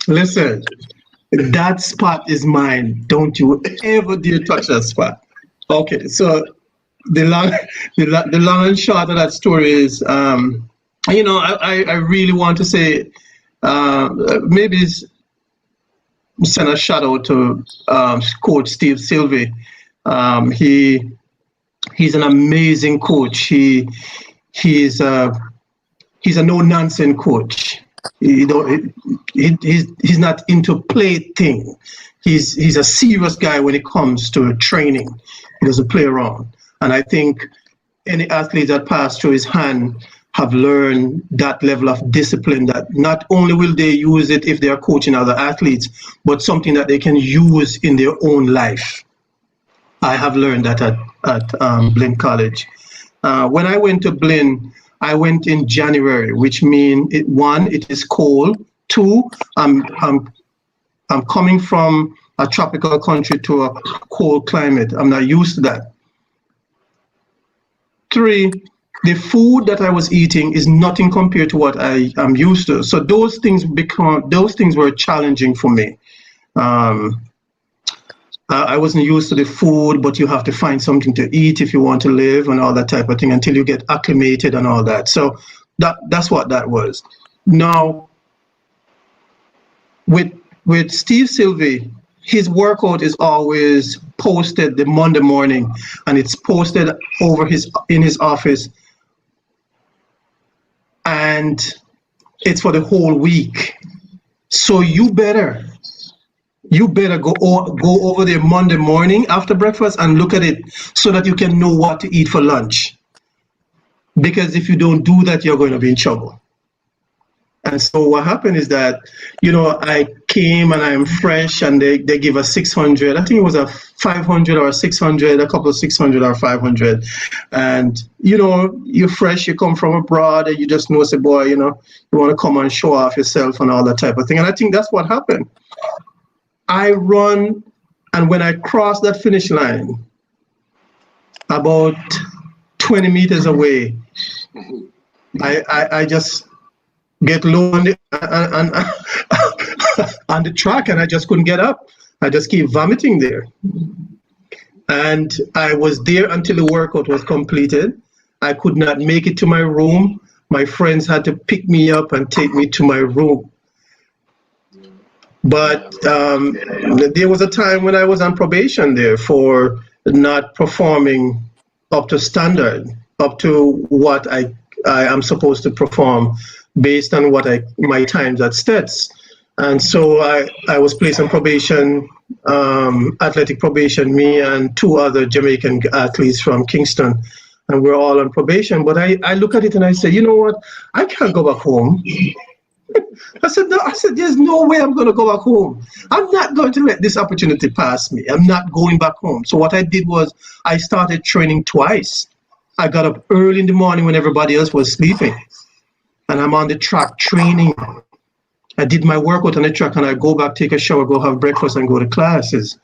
Listen. That spot is mine. Don't you ever dare touch that spot. Okay, so the long and short of that story is, I really want to say, maybe send a shout out to Coach Steve Sylvie. He's an amazing coach. He's a no nonsense coach. He's not into play thing. He's a serious guy when it comes to training. He doesn't play around. And I think any athlete that passed through his hand have learned that level of discipline, that not only will they use it if they are coaching other athletes, but something that they can use in their own life. I have learned that at Blinn College. When I went to Blinn, I went in January, which means it is cold. 2, I'm coming from a tropical country to a cold climate. I'm not used to that. 3, the food that I was eating is nothing compared to what I am used to. So those things were challenging for me. I wasn't used to the food, but you have to find something to eat if you want to live and all that type of thing until you get acclimated and all that. So that's what that was. Now, with Steve Sylvie, his workout is always posted the Monday morning, and it's posted in his office and it's for the whole week. So you better go over there Monday morning after breakfast and look at it so that you can know what to eat for lunch. Because if you don't do that, you're going to be in trouble. And so what happened is that, I came and I'm fresh, and they give us 600. I think it was a 500 or a 600, a couple of 600 or 500. And, you're fresh, you come from abroad, and you just know, say, boy, you want to come and show off yourself and all that type of thing. And I think that's what happened. I run, and when I cross that finish line, about 20 meters away, I just get low on the track, and I just couldn't get up. I just keep vomiting there. And I was there until the workout was completed. I could not make it to my room. My friends had to pick me up and take me to my room. But there was a time when I was on probation there for not performing up to standard, up to what I am supposed to perform based on my times at Steths. And so I was placed on probation, athletic probation, me and two other Jamaican athletes from Kingston, and we're all on probation. But I look at it and I say, you know what, I can't go back home. I said, there's no way I'm going to go back home. I'm not going to let this opportunity pass me. I'm not going back home. So what I did was I started training twice. I got up early in the morning when everybody else was sleeping, and I'm on the track training. I did my workout on the track, and I go back, take a shower, go have breakfast, and go to classes.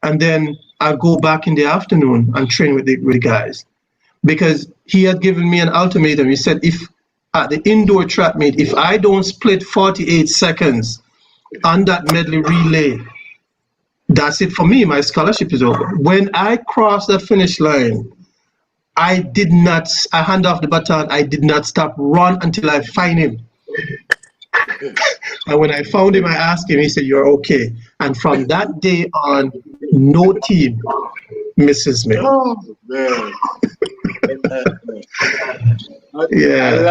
And then I go back in the afternoon and train with the guys, because he had given me an ultimatum. He said, if at the indoor track meet, if I don't split 48 seconds on that medley relay, that's it for me. My scholarship is over. When I crossed that finish line, I hand off the baton. I did not stop run until I find him. And when I found him, I asked him, he said, you're okay. And from that day on, no team misses me. Oh, man. Yeah.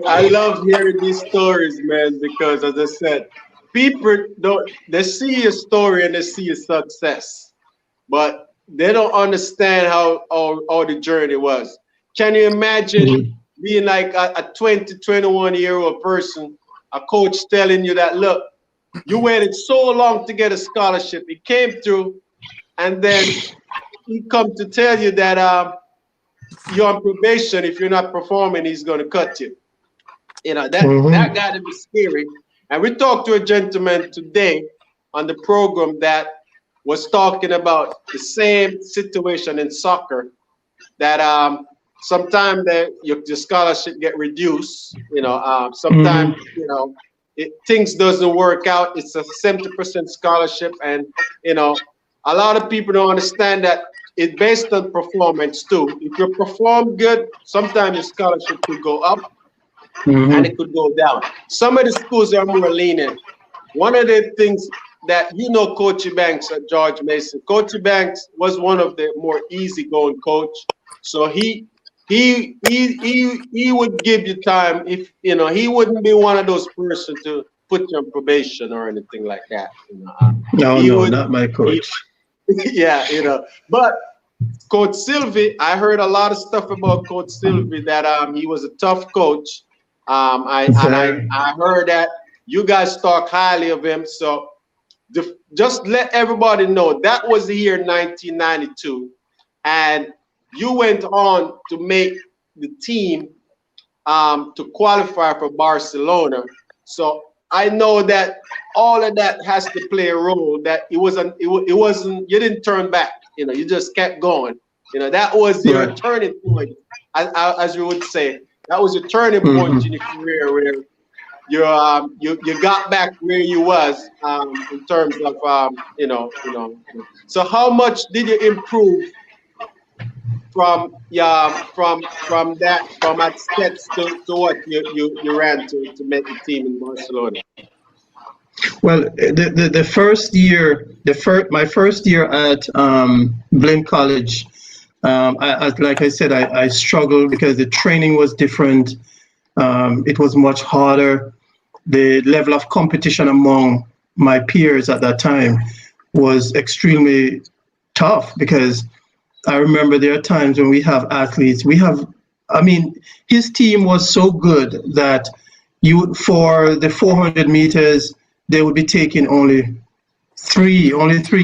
I love hearing these stories, man, because as I said, people they see your story and they see your success, but they don't understand how the journey was. Can you imagine being like a 20, 21-year-old person, a coach telling you that, look, you waited so long to get a scholarship, it came through, and then he come to tell you that you're on probation. If you're not performing, he's going to cut you. That got to be scary. And we talked to a gentleman today on the program that was talking about the same situation in soccer, that sometimes your scholarship get reduced. Sometimes things doesn't work out. It's a 70% scholarship, and a lot of people don't understand that it's based on performance too. If you perform good, sometimes your scholarship could go up and it could go down. Some of the schools are more lenient. One of the things that Coach Banks at George Mason. Coach Banks was one of the more easygoing coach. So he would give you time. If he wouldn't be one of those persons to put you on probation or anything like that. No, not my coach. But Coach Sylvie, I heard a lot of stuff about Coach Sylvie, that he was a tough coach. I heard that you guys talk highly of him. So just let everybody know that was the year 1992, and you went on to make the team to qualify for Barcelona. So I know that all of that has to play a role. That it wasn't. You didn't turn back. You just kept going. That was your turning point, as you would say. That was your turning point in your career, where you got back where you was in terms of So how much did you improve from at Steths to what you ran to make the team in Barcelona? Well, the first year, my first year at Blinn College, like I said, I struggled because the training was different. It was much harder. The level of competition among my peers at that time was extremely tough, because I remember there are times when we have athletes, his team was so good that for the 400 meters, they would be taking only three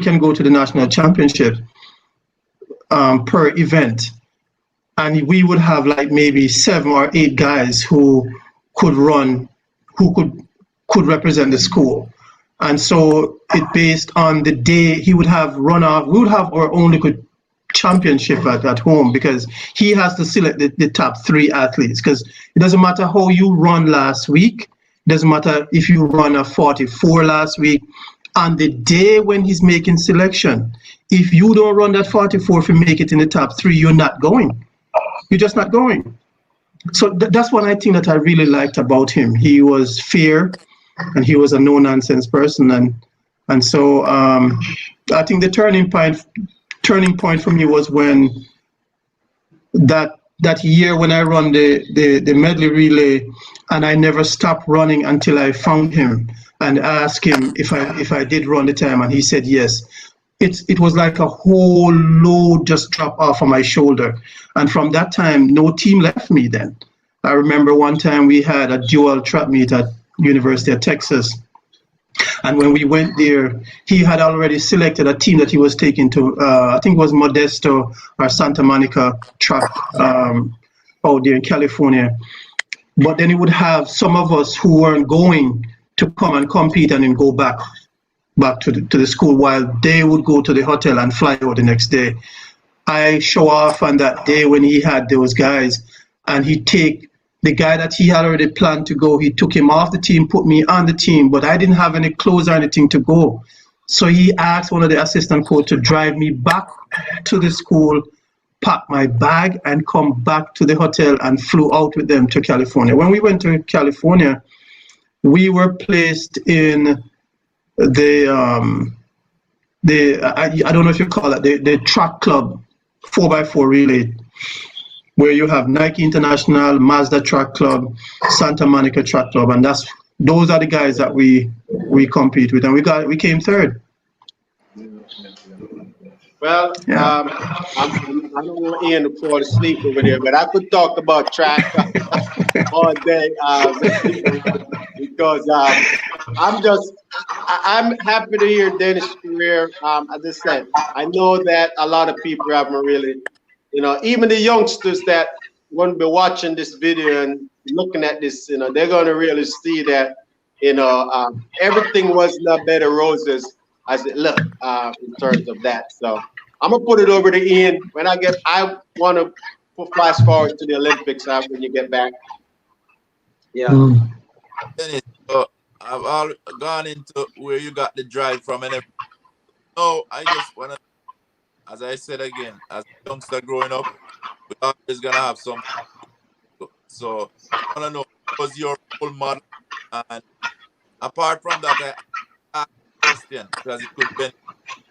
can go to the national championship per event. And we would have like maybe 7 or 8 guys who could run, who could represent the school. And so it based on the day he would have runoff. We would have our own liquid championship at home, because he has to select the top 3 athletes, because it doesn't matter how you run last week. It doesn't matter if you run a 44 last week. On the day when he's making selection, if you don't run that 44, if you make it in the top 3, you're not going. You're just not going. So that's one thing that I really liked about him. He was fair, and he was a no-nonsense person. And so I think the turning point for me was when that year when I run the medley relay, and I never stopped running until I found him and asked him if I did run the time, and he said yes. It was like a whole load just dropped off of my shoulder. And from that time, no team left me then. I remember one time we had a dual track meet at University of Texas. And when we went there, he had already selected a team that he was taking to, I think it was Modesto or Santa Monica track out there in California. But then he would have some of us who weren't going to come and compete and then go back to the school, while they would go to the hotel and fly out the next day. I show off on that day when he had those guys, and he'd take the guy that he had already planned to go, he took him off the team, put me on the team, but I didn't have any clothes or anything to go. So he asked one of the assistant coach to drive me back to the school, pack my bag, and come back to the hotel, and flew out with them to California. When we went to California, we were placed in I don't know if you call it the track club 4x4 relay, where you have Nike International, Mazda Track Club, Santa Monica Track Club, and those are the guys that we compete with, and we came third. Well, Yeah. I don't want Ian to fall asleep over there, but I could talk about track all day because I'm happy to hear Dennis' career. As I said, I know that a lot of people haven't really, even the youngsters that won't be watching this video and looking at this, they're going to really see that, everything was not bed of roses as it looked in terms of that. So I'm gonna put it over to Ian. I want to fast forward to the Olympics when you get back. Yeah. Dennis, I've all gone into where you got the drive from, and no, I just wanna, as I said again, as a youngster growing up, we're always gonna have some. So I wanna know, what was your role model? And apart from that, I ask a question because it could benefit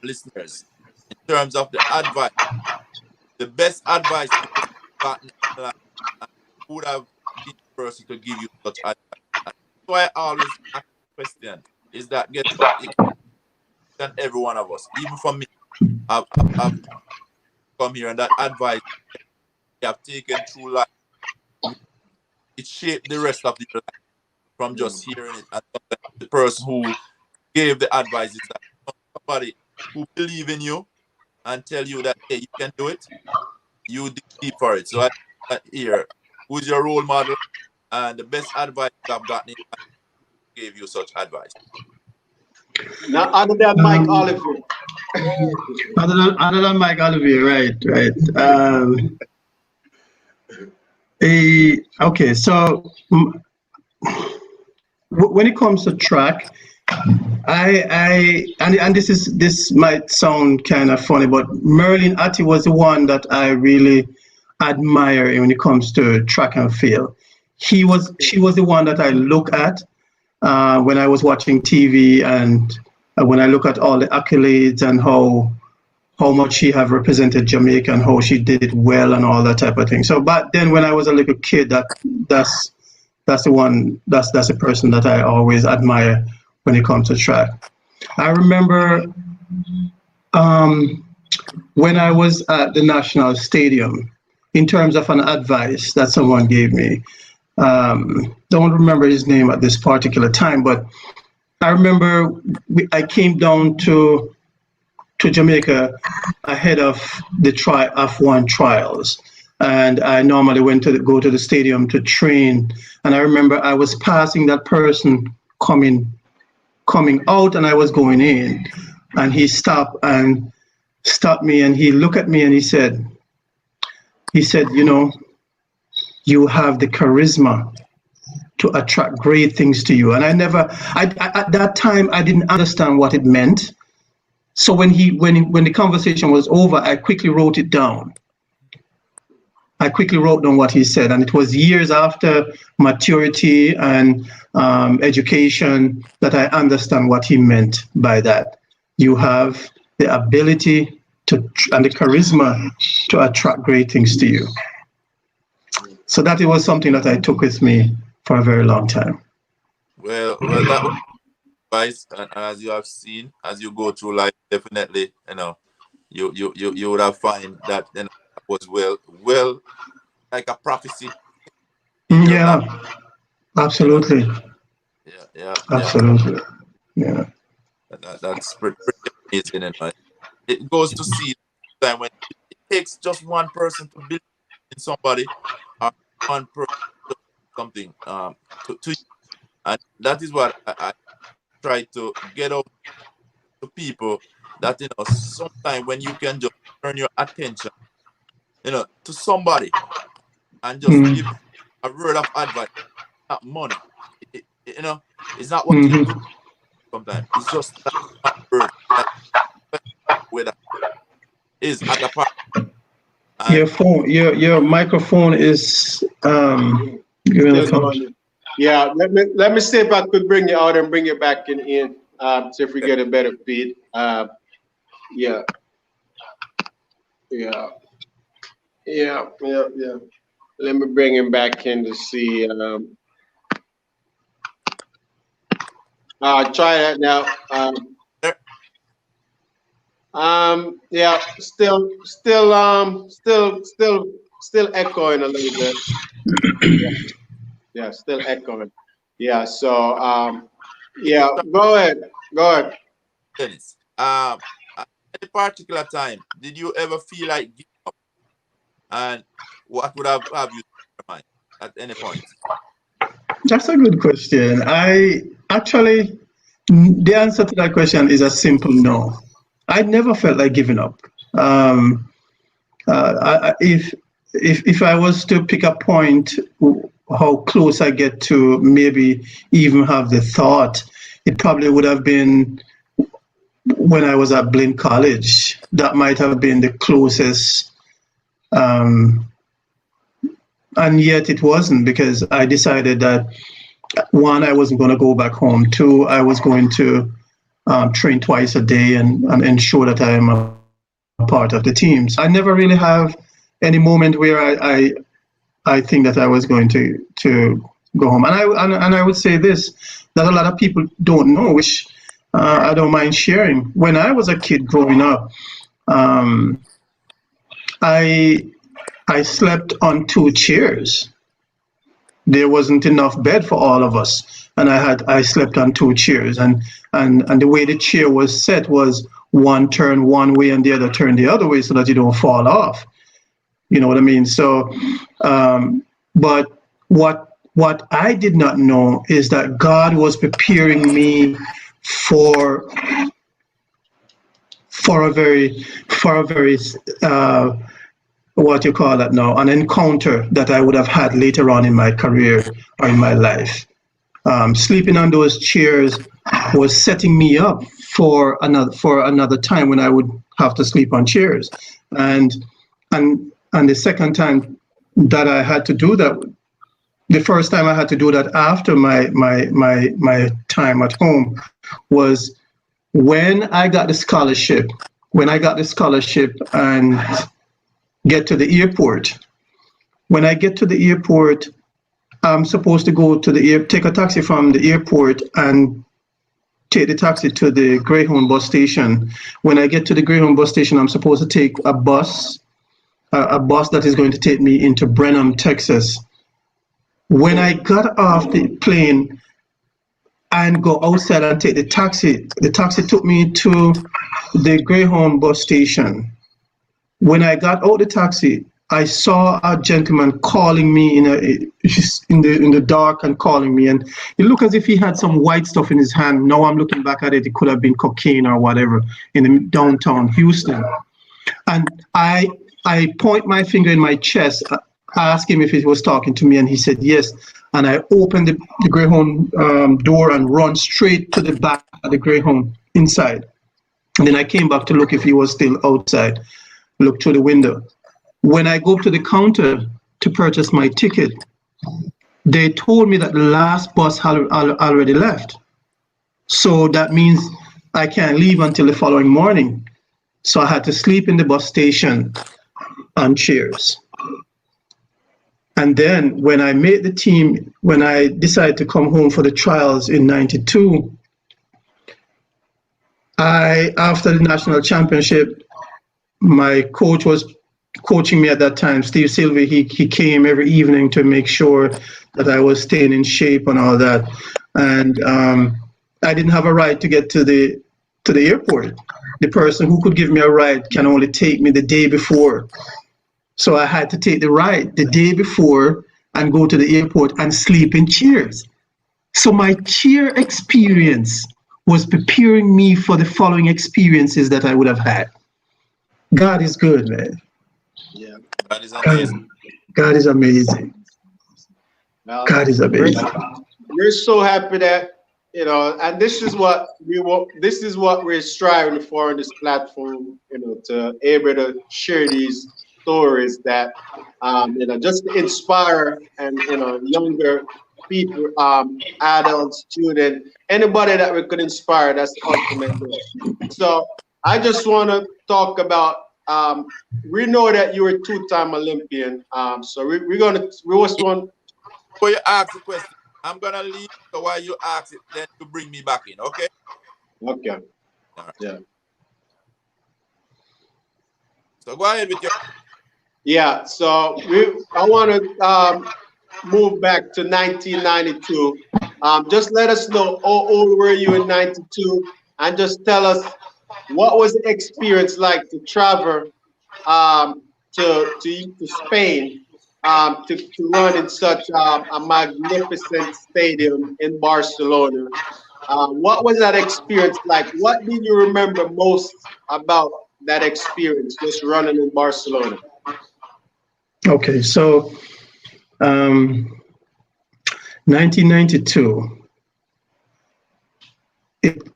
listeners in terms of the advice, the best advice you could have gotten in life, and who would have been the person to give you such advice. And that's why I always ask the question, is that guess what? It can every one of us, even for me, I've come here, and that advice I have taken through life, it shaped the rest of the life from just hearing it. And the person who gave the advice is that somebody who believe in you and tell you that, hey, you can do it, you dig deep for it. So I hear, who's your role model and the best advice I've gotten in life gave you such advice? Now, other than Mike Oliver. Other than Mike Oliver, right. Okay, so when it comes to track, and this might sound kind of funny, but Merlin Atty was the one that I really admire when it comes to track and field. She was the one that I look at when I was watching TV, and when I look at all the accolades and how much she have represented Jamaica and how she did it well and all that type of thing. So back then when I was a little kid, that's That's the one. That's a person that I always admire when it comes to track. I remember when I was at the National Stadium, in terms of an advice that someone gave me. Don't remember his name at this particular time, but I remember I came down to Jamaica ahead of the F1 trials, and I normally went to go to the stadium to train. And I remember I was passing that person coming out, and I was going in, and he stopped me, and he looked at me, and he said, you know, you have the charisma to attract great things to you. And at that time, I didn't understand what it meant. So when the conversation was over, I quickly wrote it down. I quickly wrote down what he said, and it was years after maturity and education that I understand what he meant by that. You have the ability and the charisma to attract great things to you. So that it was something that I took with me for a very long time. Well, that was advice, and as you have seen, as you go through life, definitely, you know, you would have find that, you know, was well like a prophecy. Yeah, absolutely. Yeah, absolutely. Yeah. That's pretty amazing, and it goes to see that when it takes just one person to believe in somebody, or one person to do something to you. And that is what I try to get out to people, that, you know, sometimes when you can just turn your attention, you know, to somebody and just give a word of advice, not money. You know, it's not what you do sometimes. It's just that one word, that where that is at the part. Your microphone is Yeah, let me see if I could bring you out and bring you back in. See if we get a better feed. Yeah. Let me bring him back in to see. Try that now. Yeah, still echoing a little bit. Yeah, still echoing. Yeah, so yeah, go ahead. Dennis, at a particular time, did you ever feel like giving up? And what would have you in your mind at any point? That's a good question. The answer to that question is a simple no. I never felt like giving up. If I was to pick a point, how close I get to maybe even have the thought, it probably would have been when I was at Blinn College. That might have been the closest. And yet it wasn't, because I decided that, one, I wasn't going to go back home. Two, I was going to train twice a day and ensure that I am a part of the team. So I never really have any moment where I think that I was going to go home. And I would say this, that a lot of people don't know, which I don't mind sharing. When I was a kid growing up, I slept on 2 chairs. There wasn't enough bed for all of us, and I slept on 2 chairs, and the way the chair was set was one turn one way and the other turn the other way, so that you don't fall off. You know what I mean? So, but what I did not know is that God was preparing me for a very what you call that now, an encounter that I would have had later on in my career or in my life. Sleeping on those chairs was setting me up for another time when I would have to sleep on chairs. And the second time that I had to do that, the first time I had to do that after my time at home was when I got the scholarship. When I got the scholarship and get to the airport. When I get to the airport, I'm supposed to go to take a taxi from the airport and take the taxi to the Greyhound bus station. When I get to the Greyhound bus station, I'm supposed to take a bus that is going to take me into Brenham, Texas. When I got off the plane and go outside and take the taxi took me to the Greyhound bus station. When I got out the taxi, I saw a gentleman calling me in the dark and calling me, and it looked as if he had some white stuff in his hand. Now I'm looking back at it, it could have been cocaine or whatever in the downtown Houston. And I point my finger in my chest. I asked him if he was talking to me, and he said yes. And I opened the Greyhound door and run straight to the back of the Greyhound inside. And then I came back to look if he was still outside, look through the window. When I go up to the counter to purchase my ticket, they told me that the last bus had already left. So that means I can't leave until the following morning. So I had to sleep in the bus station on chairs. And then when I made the team, when I decided to come home for the trials in '92, after the national championship, my coach was coaching me at that time, Steve Sylvie. He came every evening to make sure that I was staying in shape and all that. And I didn't have a ride to get to the airport. The person who could give me a ride can only take me the day before. So I had to take the ride the day before and go to the airport and sleep in chairs. So my chair experience was preparing me for the following experiences that I would have had. God is good, man. Yeah, God is amazing. God is amazing. Well, God is amazing. We're so happy that, you know, and this is what we're striving for on this platform, you know, to able to share these stories that, you know, just to inspire and, you know, younger people, adults, students, anybody that we could inspire. That's the ultimate goal. So I just want to talk about. We know that you're a two-time Olympian. So we just want. Before you ask the question, I'm gonna leave. So while you ask it, then you bring me back in. Okay. Okay. All right. Yeah. So go ahead with your. Yeah, so I want to move back to 1992. Just let us know how old were you in '92, and just tell us what was the experience like to travel to Spain to run in such a magnificent stadium in Barcelona. What was that experience like? What did you remember most about that experience, just running in Barcelona? Okay, so 1992.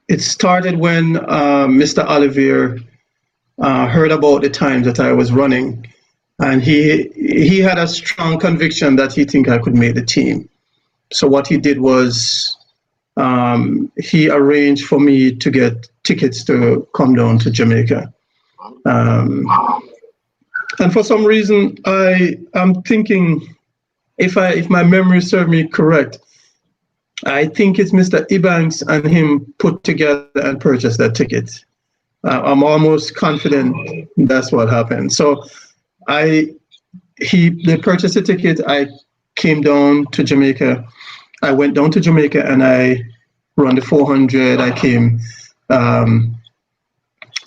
It started when Mr. Olivier heard about the times that I was running, and he had a strong conviction that he think I could make the team. So what he did was he arranged for me to get tickets to come down to Jamaica. And for some reason, I'm thinking, if my memory serves me correct, I think it's Mr. Ebanks and him put together and purchased that ticket. I'm almost confident that's what happened. So they purchased a ticket. I came down to Jamaica. I went down to Jamaica and I ran the 400. I came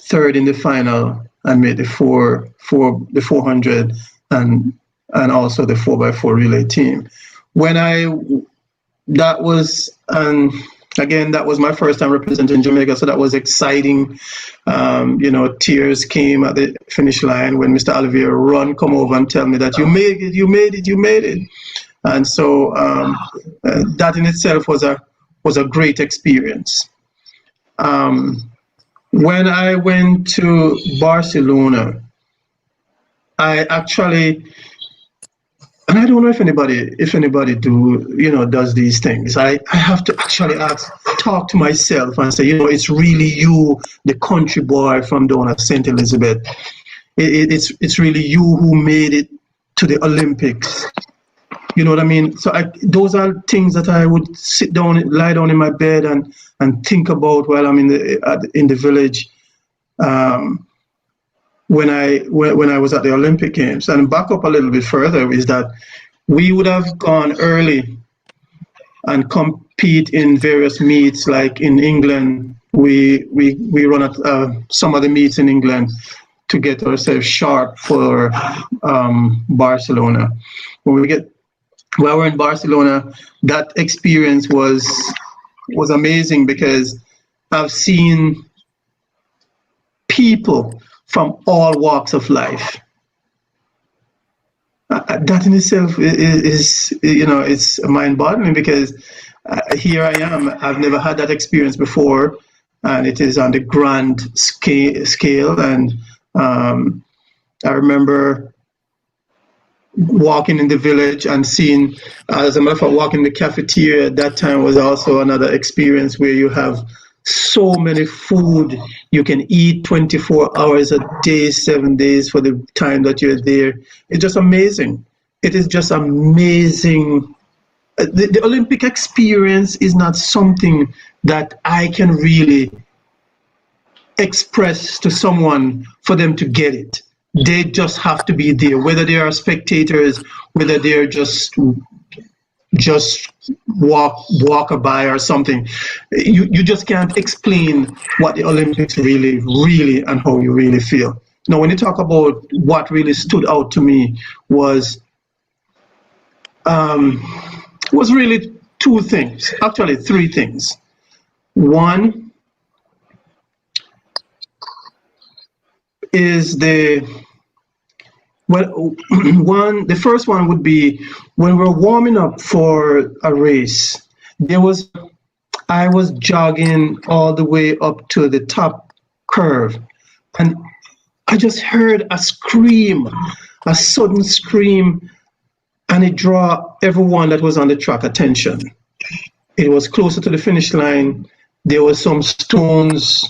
third in the final and made the 400 and also the 4x4 relay team. That was my first time representing Jamaica, so that was exciting. You know, tears came at the finish line when Mr. Olivier come over and tell me that you made it. And so that in itself was a great experience. When I went to Barcelona, I actually, and I don't know if anybody does these things. I have to actually talk to myself and say, you know, it's really you, the country boy from down at St. Elizabeth. It's really you who made it to the Olympics. You know what I mean? So those are things that I would lie down in my bed and think about while I'm in the village. When I was at the Olympic Games. And back up a little bit further is that we would have gone early and compete in various meets, like in England. We run at some of the meets in England to get ourselves sharp for Barcelona. While we're in Barcelona, that experience was amazing because I've seen people from all walks of life. That in itself is it's mind-boggling because here I am. I've never had that experience before, and it is on the grand scale. And I remember walking in the village and seeing, as a matter of fact, walking in the cafeteria at that time was also another experience where you have so many food you can eat 24 hours a day, 7 days for the time that you're there. It's just amazing. It is just amazing. The Olympic experience is not something that I can really express to someone for them to get it. They just have to be there, whether they are spectators, whether they're just walk by or something. You just can't explain what the Olympics really and how you really feel. Now, when you talk about what really stood out to me was really two things, actually three things. One is the first one would be when we're warming up for a race. I was jogging all the way up to the top curve, and I just heard a sudden scream, and it drew everyone that was on the track attention. It was closer to the finish line. There were some stones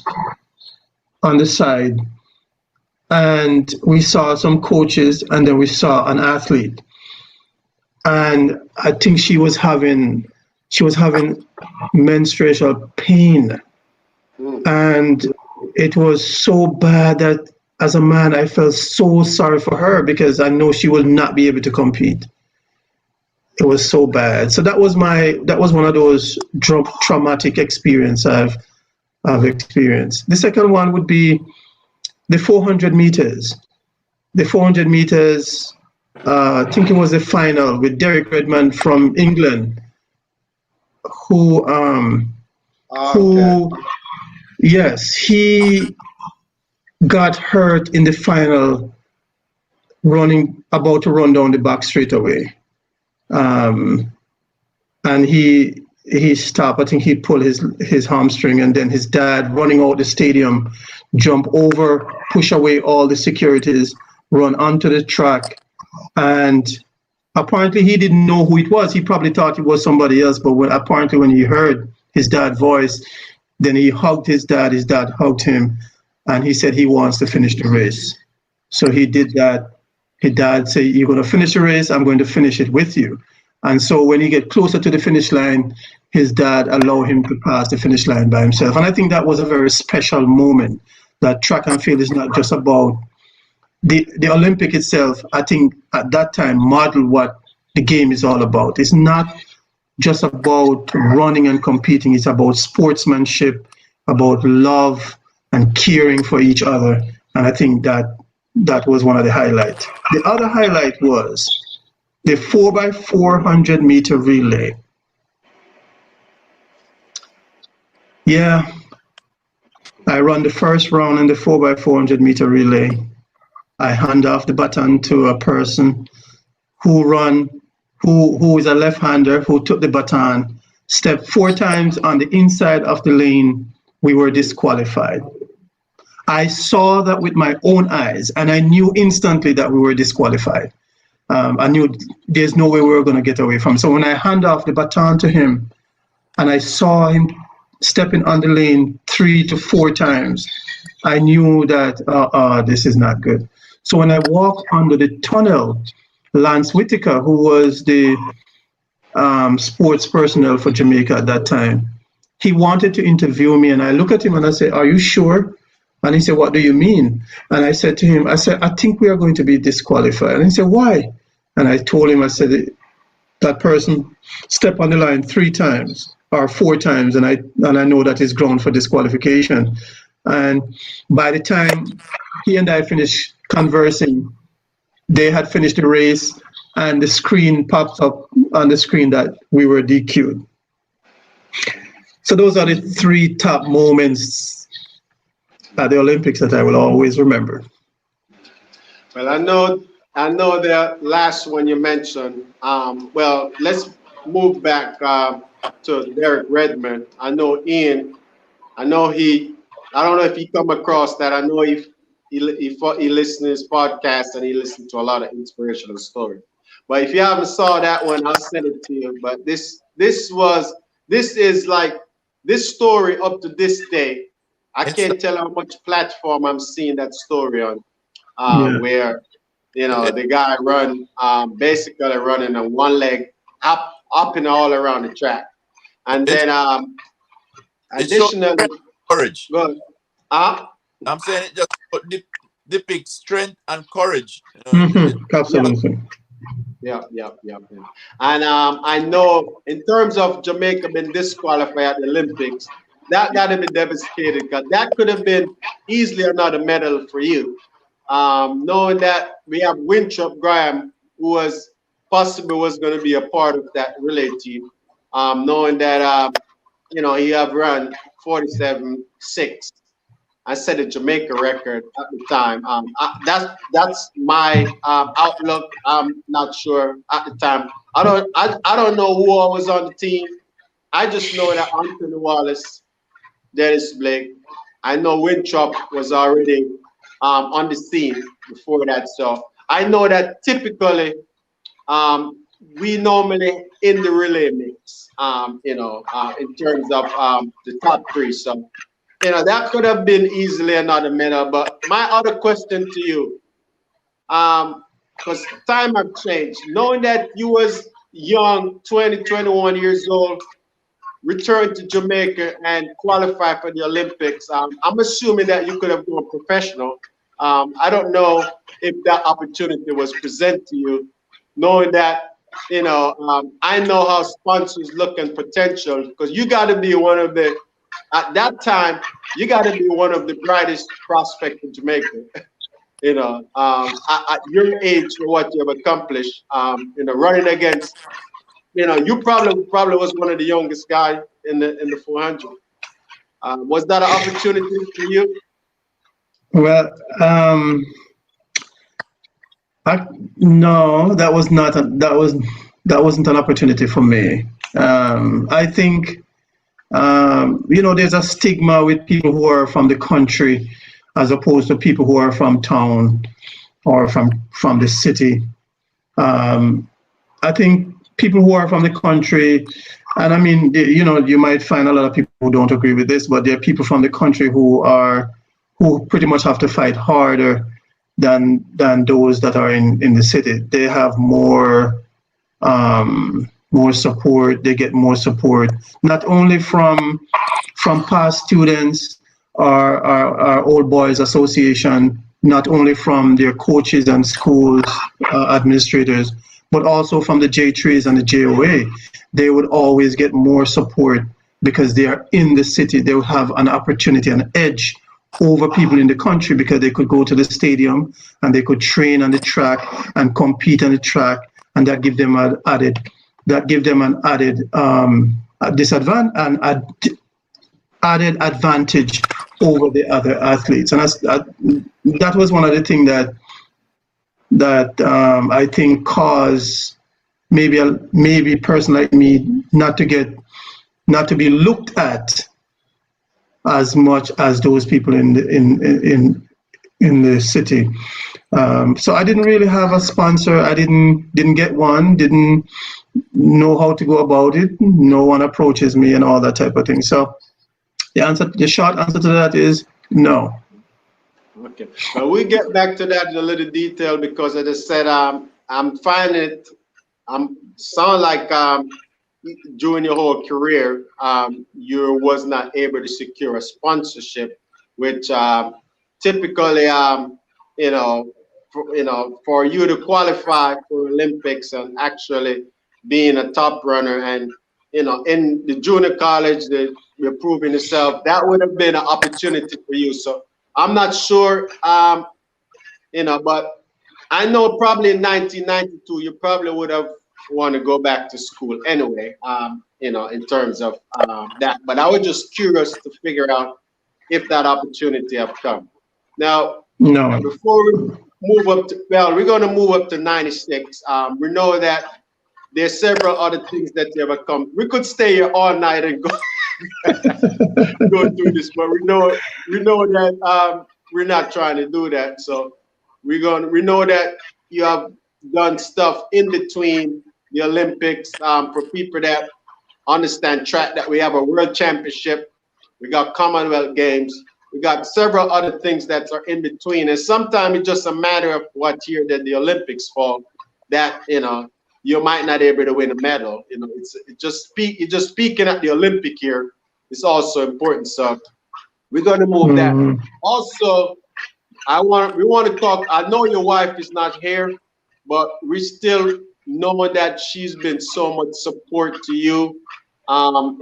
on the side. And we saw some coaches, and then we saw an athlete. And I think she was having menstrual pain. And it was so bad that as a man, I felt so sorry for her because I know she will not be able to compete. It was so bad. So that was one of those traumatic experiences I've experienced. The second one would be the 400 meters. The 400 meters, I think it was the final with Derek Redmond from England, who yes, he got hurt in the final about to run down the back straightaway. And he stopped. I think he pulled his hamstring, and then his dad, running out the stadium, jump over, push away all the securities, run onto the track, and apparently he didn't know who it was. He probably thought it was somebody else, but apparently when he heard his dad's voice, then he hugged his dad. His dad hugged him, and he said he wants to finish the race. So he did that. His dad said, "You're going to finish the race. I'm going to finish it with you." And so when he get closer to the finish line, his dad allowed him to pass the finish line by himself. And I think that was a very special moment, that track and field is not just about the Olympic itself. I think at that time modeled what the game is all about. It's not just about running and competing. It's about sportsmanship, about love and caring for each other. And I think that was one of the highlights. The other highlight was the 4x400 meter relay. Yeah, I ran the first round in the 4x400 meter relay. I hand off the baton to a person who is a left-hander, who took the baton, stepped 4 times on the inside of the lane. We were disqualified. I saw that with my own eyes, and I knew instantly that we were disqualified. I knew there's no way we were going to get away from it. So when I hand off the baton to him, and I saw him stepping on the lane 3 to 4 times, I knew that this is not good. So when I walked under the tunnel, Lance Whitaker, who was the sports personnel for Jamaica at that time. He wanted to interview me, and I look at him and I say, "Are you sure?" And he said, "What do you mean?" And I said to him, "I think we are going to be disqualified." And he said, "Why?" And I told him, I said, "That person stepped on the line 3 times or 4 times, and I know that is ground for disqualification." And by the time he and I finished conversing, they had finished the race, and the screen popped up on the screen that we were DQ'd. So those are the 3 top moments at the Olympics that I will always remember. Well, I know the last one you mentioned. Well, let's move back to Derek Redmond. I know Ian. I don't know if he come across that. I know he listens to his podcast and he listens to a lot of inspirational stories. But if you haven't saw that one, I'll send it to you. But this is like this story up to this day. I can't tell how much platform I'm seeing that story on, where the guy basically running on one leg up and all around the track, and then additionally courage. Good. I'm saying it just depicts strength and courage. Absolutely. Yeah. And I know in terms of Jamaica being disqualified at the Olympics, that got to be devastated because that could have been easily another medal for you. Knowing that we have Winthrop Graham, who was going to be a part of that relay team, knowing that he have run 47.6. I set a Jamaica record at the time. That's my outlook. I'm not sure at the time. I don't know who I was on the team. I just know that Anthony Wallace, Dennis Blake. I know Winthrop was already on the scene before that. So I know that typically we normally in the relay mix, in terms of the top 3. So that could have been easily another medal. But my other question to you, because time have changed, knowing that you was young, 20, 21 years old, returned to Jamaica and qualified for the Olympics, I'm assuming that you could have gone professional. I don't know if that opportunity was presented to you, knowing that, I know how sponsors look and potential, because you got to be one of the, at that time, you got to be one of the brightest prospects in Jamaica. At your age for what you have accomplished, running against, you probably was one of the youngest guys in the 400. Was that an opportunity for you? Well, no, that was not. That wasn't an opportunity for me. I think. There's a stigma with people who are from the country as opposed to people who are from town or from the city. I think people who are from the country, and I mean, you might find a lot of people who don't agree with this, but there are people from the country who pretty much have to fight harder than those that are in the city. They have more support. They get more support, not only from past students or our Old Boys Association, not only from their coaches and schools administrators, but also from the J3s and the JOA. They would always get more support because they are in the city. They would have an opportunity, an edge over people in the country because they could go to the stadium and they could train on the track and compete on the track, and that give them an added added advantage over the other athletes. And that was one of the things that I think caused maybe a person like me not to be looked at as much as those people in the city. So I didn't really have a sponsor. I didn't get one. Didn't know how to go about it. No one approaches me and all that type of thing. So the short answer to that is no. Okay. Well, we get back to that in a little detail because, as I said, I'm finding it. Sound like during your whole career, you was not able to secure a sponsorship, which typically, for you to qualify for Olympics and actually being a top runner, and in the junior college, that you're proving yourself, that would have been an opportunity for you. So I'm not sure, but I know probably in 1992 you probably would have want to go back to school anyway, in terms of that. But I was just curious to figure out if that opportunity have come. Now, No. before we move up to, well, we're going to move up to 96. We know that there's several other things that you have come. We could stay here all night and go go through this, but we know that we're not trying to do that. So we know that you have done stuff in between the Olympics. For people that understand track, that we have a world championship, we got Commonwealth Games, we got several other things that are in between, and sometimes it's just a matter of what year that the Olympics fall, that you might not be able to win a medal. You're just speaking at the Olympic year. It's also important. So we're going to move that. Also, we want to talk. I know your wife is not here, but we still know that she's been so much support to you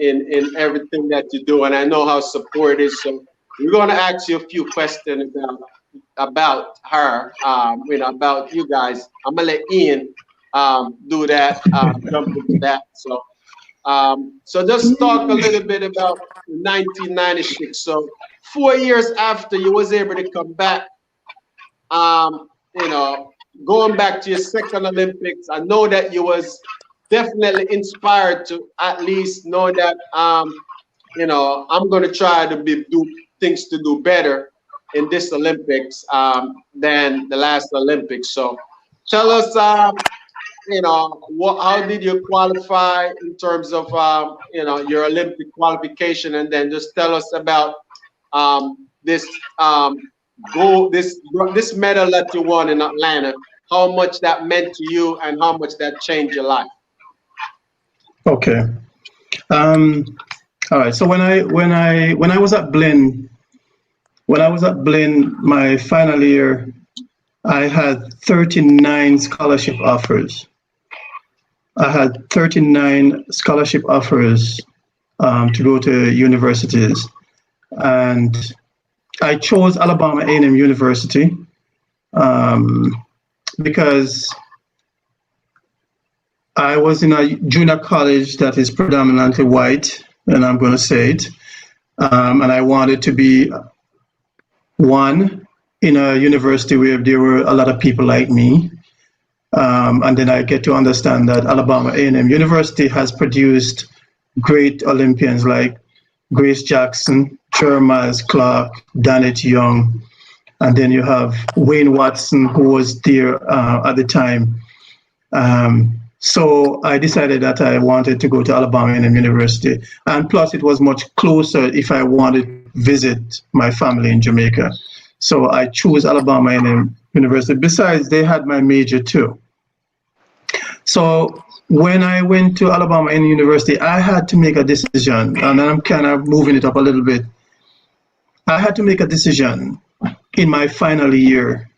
in everything that you do, and I know how support is. So we're going to ask you a few questions about her, about you guys. I'm gonna let Ian do that, jump into that. So just talk a little bit about 1996. So 4 years after you was able to come back, going back to your second Olympics, I know that you was definitely inspired to at least know that, I'm going to try to do things to do better in this Olympics than the last Olympics. So tell us, how did you qualify in terms of, your Olympic qualification, and then just tell us about this this medal that you won in Atlanta, how much that meant to you and how much that changed your life. Okay. All right. So when I was at Blinn, my final year, I had 39 scholarship offers. To go to universities, and I chose Alabama A&M University because I was in a junior college that is predominantly white, and I'm going to say it, and I wanted to be one in a university where there were a lot of people like me. And then I get to understand that Alabama A&M University has produced great Olympians like Grace Jackson, Miles Clark, Danette Young, and then you have Wayne Watson, who was there at the time. So I decided that I wanted to go to Alabama A&M University, and plus it was much closer if I wanted to visit my family in Jamaica. So I chose Alabama A&M University. Besides, they had my major too. So when I went to Alabama A&M University, I had to make a decision, and I'm kind of moving it up a little bit. I had to make a decision in my final year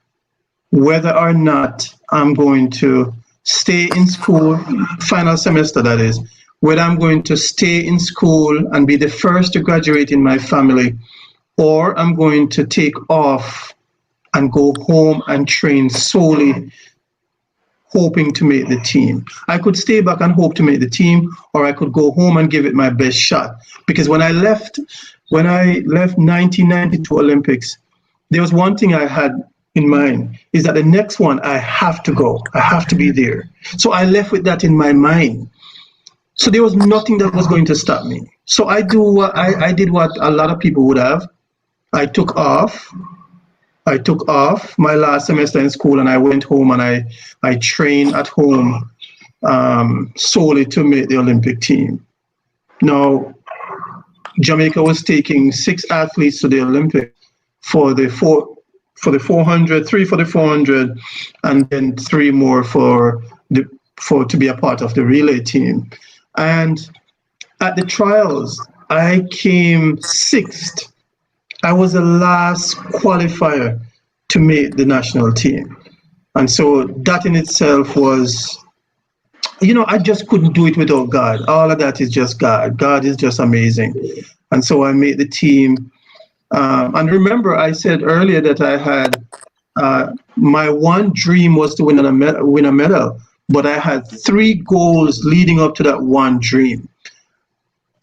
whether or not I'm going to stay in school, final semester that is, whether I'm going to stay in school and be the first to graduate in my family, or I'm going to take off and go home and train solely hoping to make the team. I could stay back and hope to make the team, or I could go home and give it my best shot. Because when I left 1992 Olympics, there was one thing I had in mind, is that the next one I have to go. I have to be there. So I left with that in my mind. So there was nothing that was going to stop me. So I did what a lot of people would have. I took off my last semester in school, and I went home and I trained at home solely to make the Olympic team. Now, Jamaica was taking 6 athletes to the Olympics for the for the 400, 3 for the 400, and then 3 more to be a part of the relay team. And at the trials, I came 6th. I was the last qualifier to make the national team. And so that in itself was, I just couldn't do it without God. All of that is just God. God is just amazing. And so I made the team. And remember, I said earlier that I had, my one dream was to win a medal, but I had 3 goals leading up to that one dream.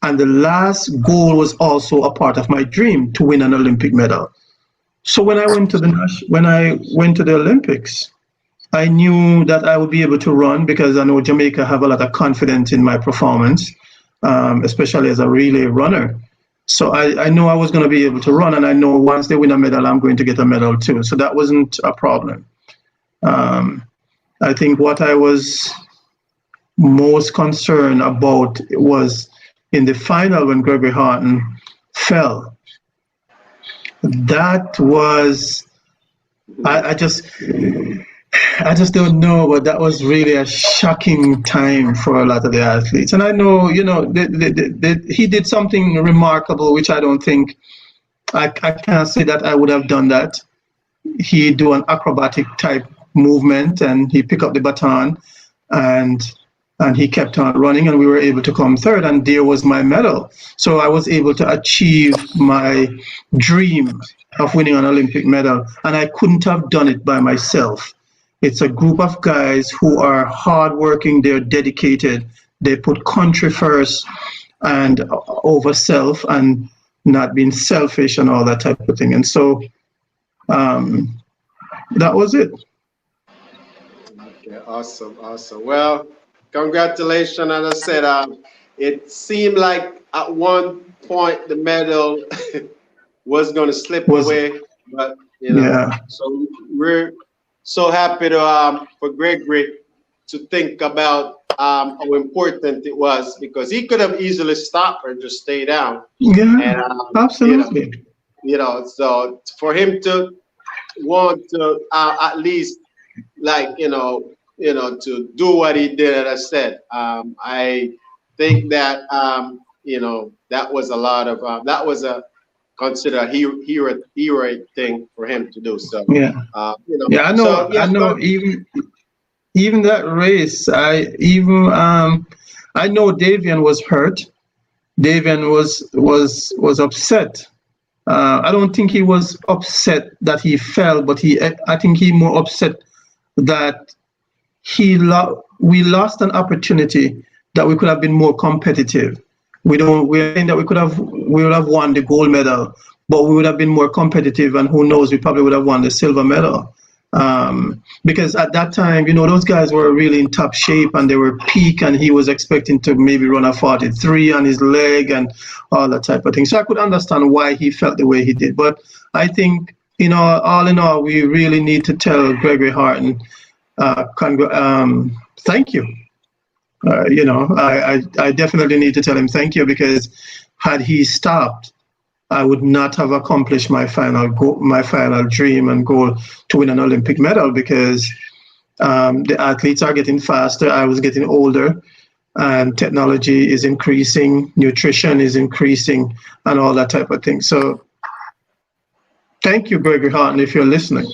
And the last goal was also a part of my dream, to win an Olympic medal. So when I went to the Olympics, I knew that I would be able to run, because I know Jamaica have a lot of confidence in my performance, especially as a relay runner. So I know I was going to be able to run, and I know once they win a medal, I'm going to get a medal too. So that wasn't a problem. I think what I was most concerned about was in the final when Gregory Horton fell. That was, I just don't know, but that was really a shocking time for a lot of the athletes. And I know, he did something remarkable, which I don't think, I can't say that I would have done that. He do an acrobatic type movement, and he picked up the baton, and he kept on running, and we were able to come 3rd, and there was my medal. So I was able to achieve my dream of winning an Olympic medal, and I couldn't have done it by myself. It's a group of guys who are hardworking, they're dedicated, they put country first and over self, and not being selfish and all that type of thing. And so that was it. Okay, awesome. Well, congratulations. As I said, it seemed like at one point the medal was going to slip away, but so we're so happy to for Gregory to think about how important it was, because he could have easily stopped or just stay down. Yeah, and, absolutely. So for him to want to at least to do what he did, as I said, I think that that was a lot of that was a consider a hero thing for him to do. So I know. I know. Even that race, I know Davian was hurt. Davian was upset. I don't think he was upset that he fell, but I think he more upset that we lost an opportunity that we could have been more competitive. We're saying that we would have won the gold medal, but we would have been more competitive, and who knows, we probably would have won the silver medal. Because at that time, those guys were really in top shape, and they were peak, and he was expecting to maybe run a 43 on his leg and all that type of thing. So I could understand why he felt the way he did. But I think, all in all, we really need to tell Gregory Horton, thank you. I definitely need to tell him thank you, because had he stopped, I would not have accomplished my final dream and goal to win an Olympic medal, because the athletes are getting faster. I was getting older, and technology is increasing, nutrition is increasing, and all that type of thing. So thank you, Gregory Horton, if you're listening.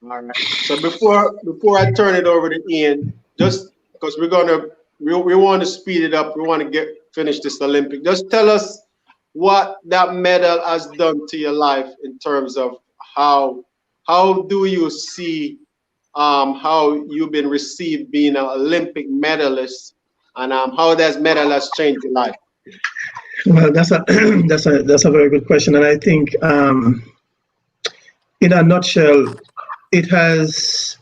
All right. So before I turn it over to Ian, just because we want to speed it up, we want to finish this Olympic. Just tell us what that medal has done to your life in terms of how do you see how you've been received being an Olympic medalist, and how that medal has changed your life. Well, that's a very good question, and I think in a nutshell, it has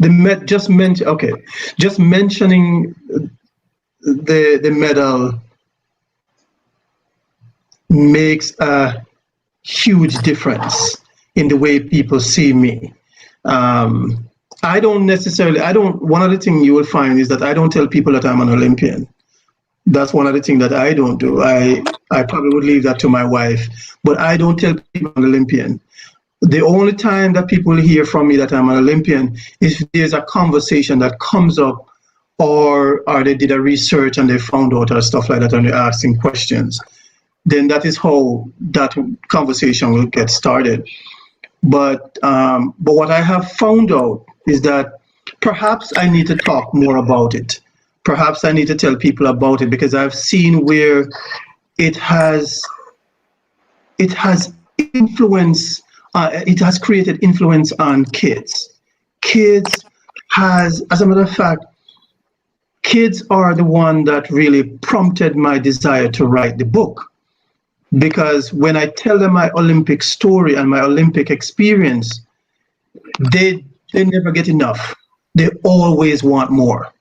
just mentioning the medal makes a huge difference in the way people see me. One of the things you will find is that I don't tell people that I'm an Olympian. That's one of the things that I don't do. I probably would leave that to my wife, but I don't tell people I'm an Olympian. The only time that people hear from me that I'm an Olympian is if there's a conversation that comes up, or they did a research and they found out or stuff like that, and they're asking questions. Then that is how that conversation will get started. But what I have found out is that perhaps I need to talk more about it. Perhaps I need to tell people about it, because I've seen where it has influence. It has created influence on kids. Kids as a matter of fact, kids are the one that really prompted my desire to write the book. Because when I tell them my Olympic story and my Olympic experience, they never get enough. They always want more.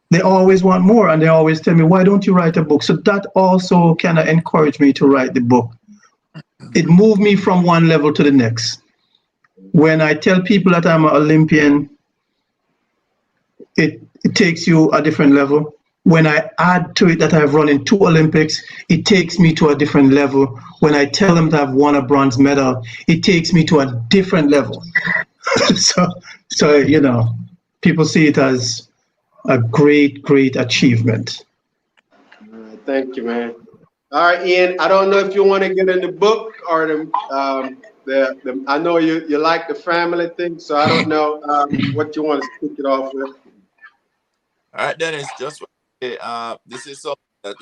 They always want more, and they always tell me, why don't you write a book? So that also kind of encouraged me to write the book. It moved me from one level to the next. When I tell people that I'm an Olympian, it takes you a different level. When I add to it that I've run in 2 Olympics, it takes me to a different level. When I tell them that I've won a bronze medal, it takes me to a different level. so you know, people see it as a great, great achievement. All right, thank you, man. All right, Ian. I don't know if you want to get in the book or the I know you like the family thing, so I don't know what you want to kick it off with. All right, Dennis, just this is something that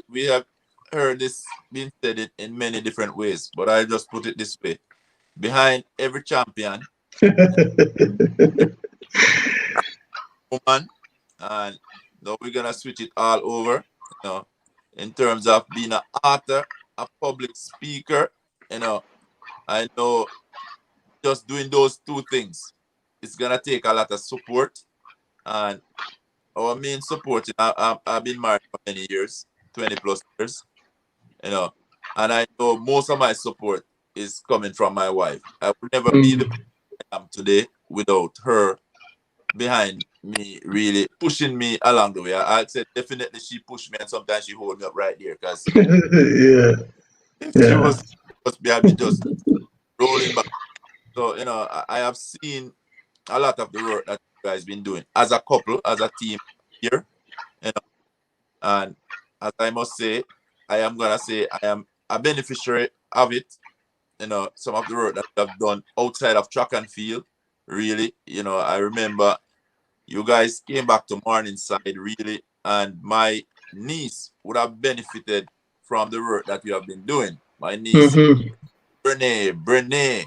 we have heard this being said in many different ways, but I just put it this way: behind every champion, woman, and now we're gonna switch it all over. In terms of being an author, a public speaker, I know just doing those 2 things, it's gonna take a lot of support. And our main support, I've been married for many years, 20 plus years, and I know most of my support is coming from my wife. I would never be the person I am today without her behind me, really pushing me along the way. I'd say definitely she pushed me, and sometimes she hold me up right there, because Yeah. if she was me, I'd be just rolling back. So I have seen a lot of the work that you guys been doing as a couple, as a team here, and as I must say, I am gonna say I am a beneficiary of it. Some of the work that I've done outside of track and field, really. I remember you guys came back to Morningside, really, and my niece would have benefited from the work that you have been doing. My niece, Brene,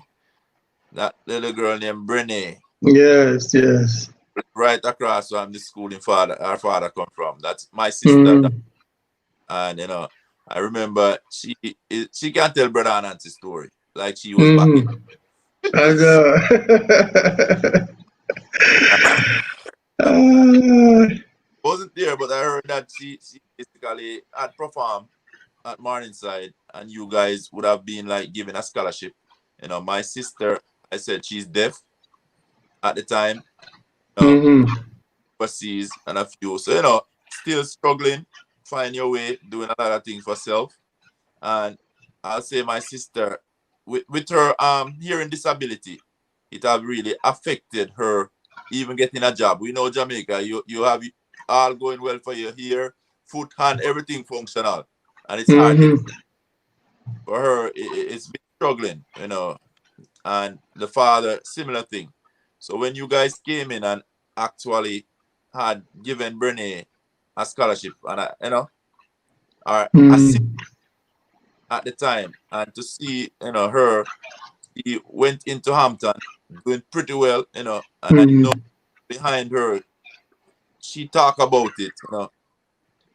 that little girl named Brene. Yes, yes. Right across from the school our father come from. That's my sister. And I remember she can tell Brother Nancy's story like she was back in. I know. Wasn't there, but I heard that she basically had performed at Morningside, and you guys would have been like given a scholarship. My sister, I said she's deaf at the time. Overseas and a few. So, still struggling, find your way, doing a lot of things for self. And I'll say my sister, with her hearing disability, it have really affected her even getting a job. We know Jamaica, you have all going well for you here, foot, hand, everything functional. And it's hard for her, it's been struggling, and the father, similar thing. So when you guys came in and actually had given Brene a scholarship, and I see at the time, and to see her, she went into Hampton doing pretty well, and I know behind her, she talk about it,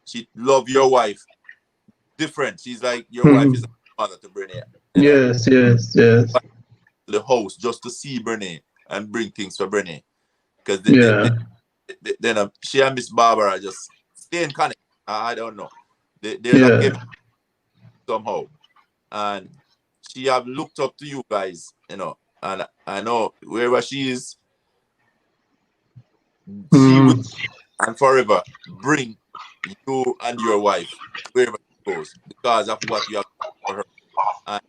she love your wife different. She's like your wife is a mother to Brene. Yes. The house just to see Brene and bring things for Brene, because then she and Miss Barbara just stay in connect. I don't know. They're not giving somehow, and she have looked up to you guys, and I know wherever she is, she would and forever bring you and your wife wherever she goes because of what you have done for her. And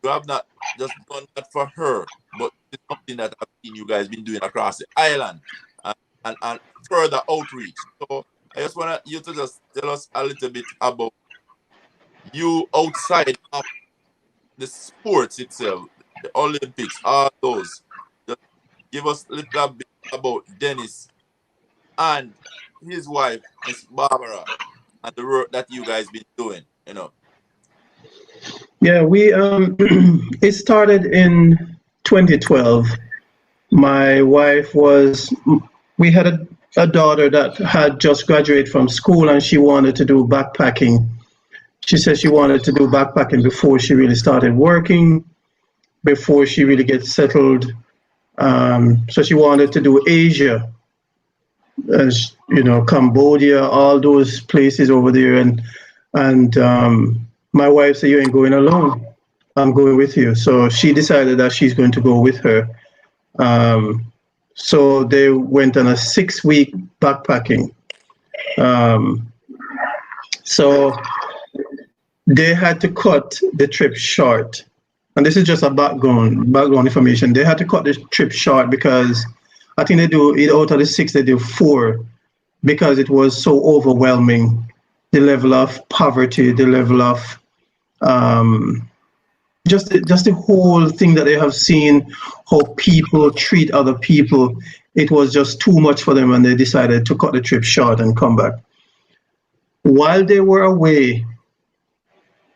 you have not just done that for her, but it's something that I've seen you guys been doing across the island and further outreach. So I just want you to just tell us a little bit about you outside of the sports itself, the Olympics, all those. Just give us a little bit about Dennis and his wife, Miss Barbara, and the work that you guys been doing, you know. Yeah, we it started in 2012. My wife we had a daughter that had just graduated from school and she wanted to do backpacking. She said she wanted to do backpacking before she really started working, before she really gets settled. So she wanted to do Asia, as you know, Cambodia, all those places over there. And my wife said, "You ain't going alone. I'm going with you." So she decided that she's going to go with her. So they went on a 6-week backpacking. So they had to cut the trip short. And this is just a background information. They had to cut the trip short because I think they do it out of the 6, they do 4 because it was so overwhelming. The level of poverty, the level of just the whole thing that they have seen, how people treat other people. It was just too much for them and they decided to cut the trip short and come back. While they were away,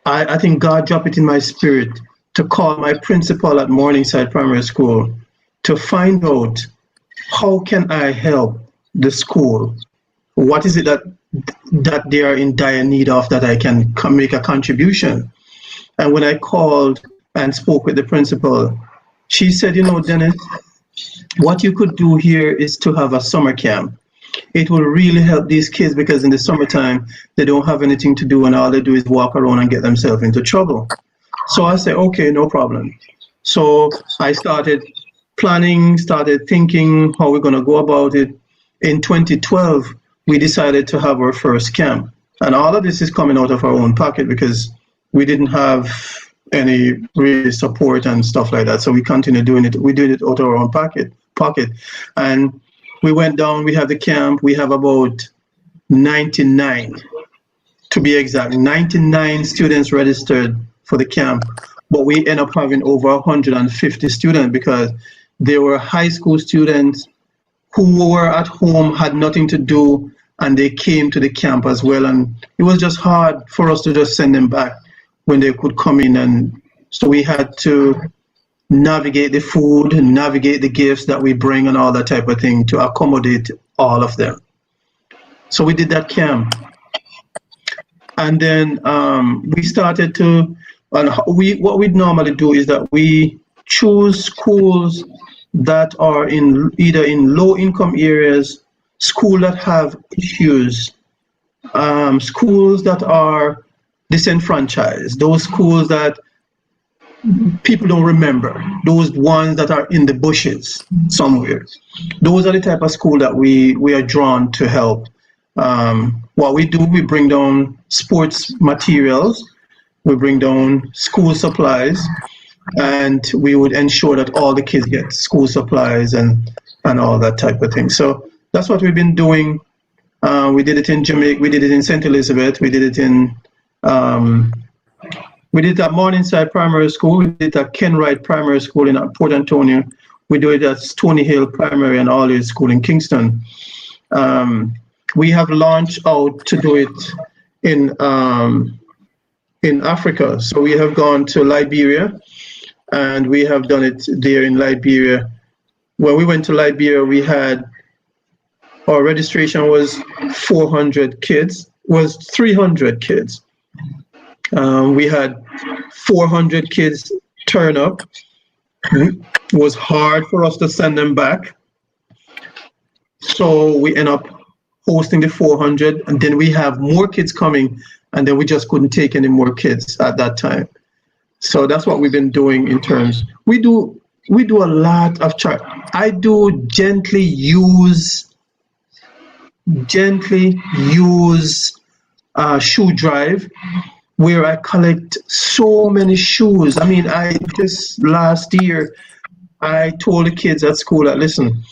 I think God dropped it in my spirit to call my principal at Morningside Primary School to find out how can I help the school? What is it that they are in dire need of that I can make a contribution? And when I called and spoke with the principal, she said, "You know, Dennis, what you could do here is to have a summer camp. It will really help these kids because in the summertime, they don't have anything to do and all they do is walk around and get themselves into trouble." So I said, okay, no problem. So I started planning, started thinking how we're going to go about it. In 2012, we decided to have our first camp. And all of this is coming out of our own pocket because we didn't have any really support and stuff like that. So we continue doing it. We did it out of our own pocket. And we went down, we have the camp, we have about 99, to be exact, 99 students registered for the camp, but we end up having over 150 students because there were high school students who were at home, had nothing to do, and they came to the camp as well. And it was just hard for us to just send them back when they could come in. And so we had to navigate the food and navigate the gifts that we bring and all that type of thing to accommodate all of them. So we did that camp. And then we started to, what we normally do is that we choose schools that are either in low income areas, schools that have issues, schools that are disenfranchised, those schools that people don't remember, those ones that are in the bushes somewhere. Those are the type of school that we are drawn to help. What we do, we bring down sports materials, we bring down school supplies, and we would ensure that all the kids get school supplies and all that type of thing. So that's what we've been doing. We did it in Jamaica, we did it in St. Elizabeth, we did it at Morningside Primary School, we did it at Kenwright Primary School in Port Antonio, we do it at Stony Hill Primary and All Age School in Kingston. We have launched out to do it in Africa. So we have gone to Liberia, and we have done it there in Liberia. When we went to Liberia, we had, our registration was 400 kids, was 300 kids. We had 400 kids turn up. It was hard for us to send them back. So we end up hosting the 400, and then we have more kids coming, and then we just couldn't take any more kids at that time. So that's what we've been doing in terms. We do a lot of I do gently use shoe drive. where I collect so many shoes. I mean, I just last year, I told the kids at school that, listen,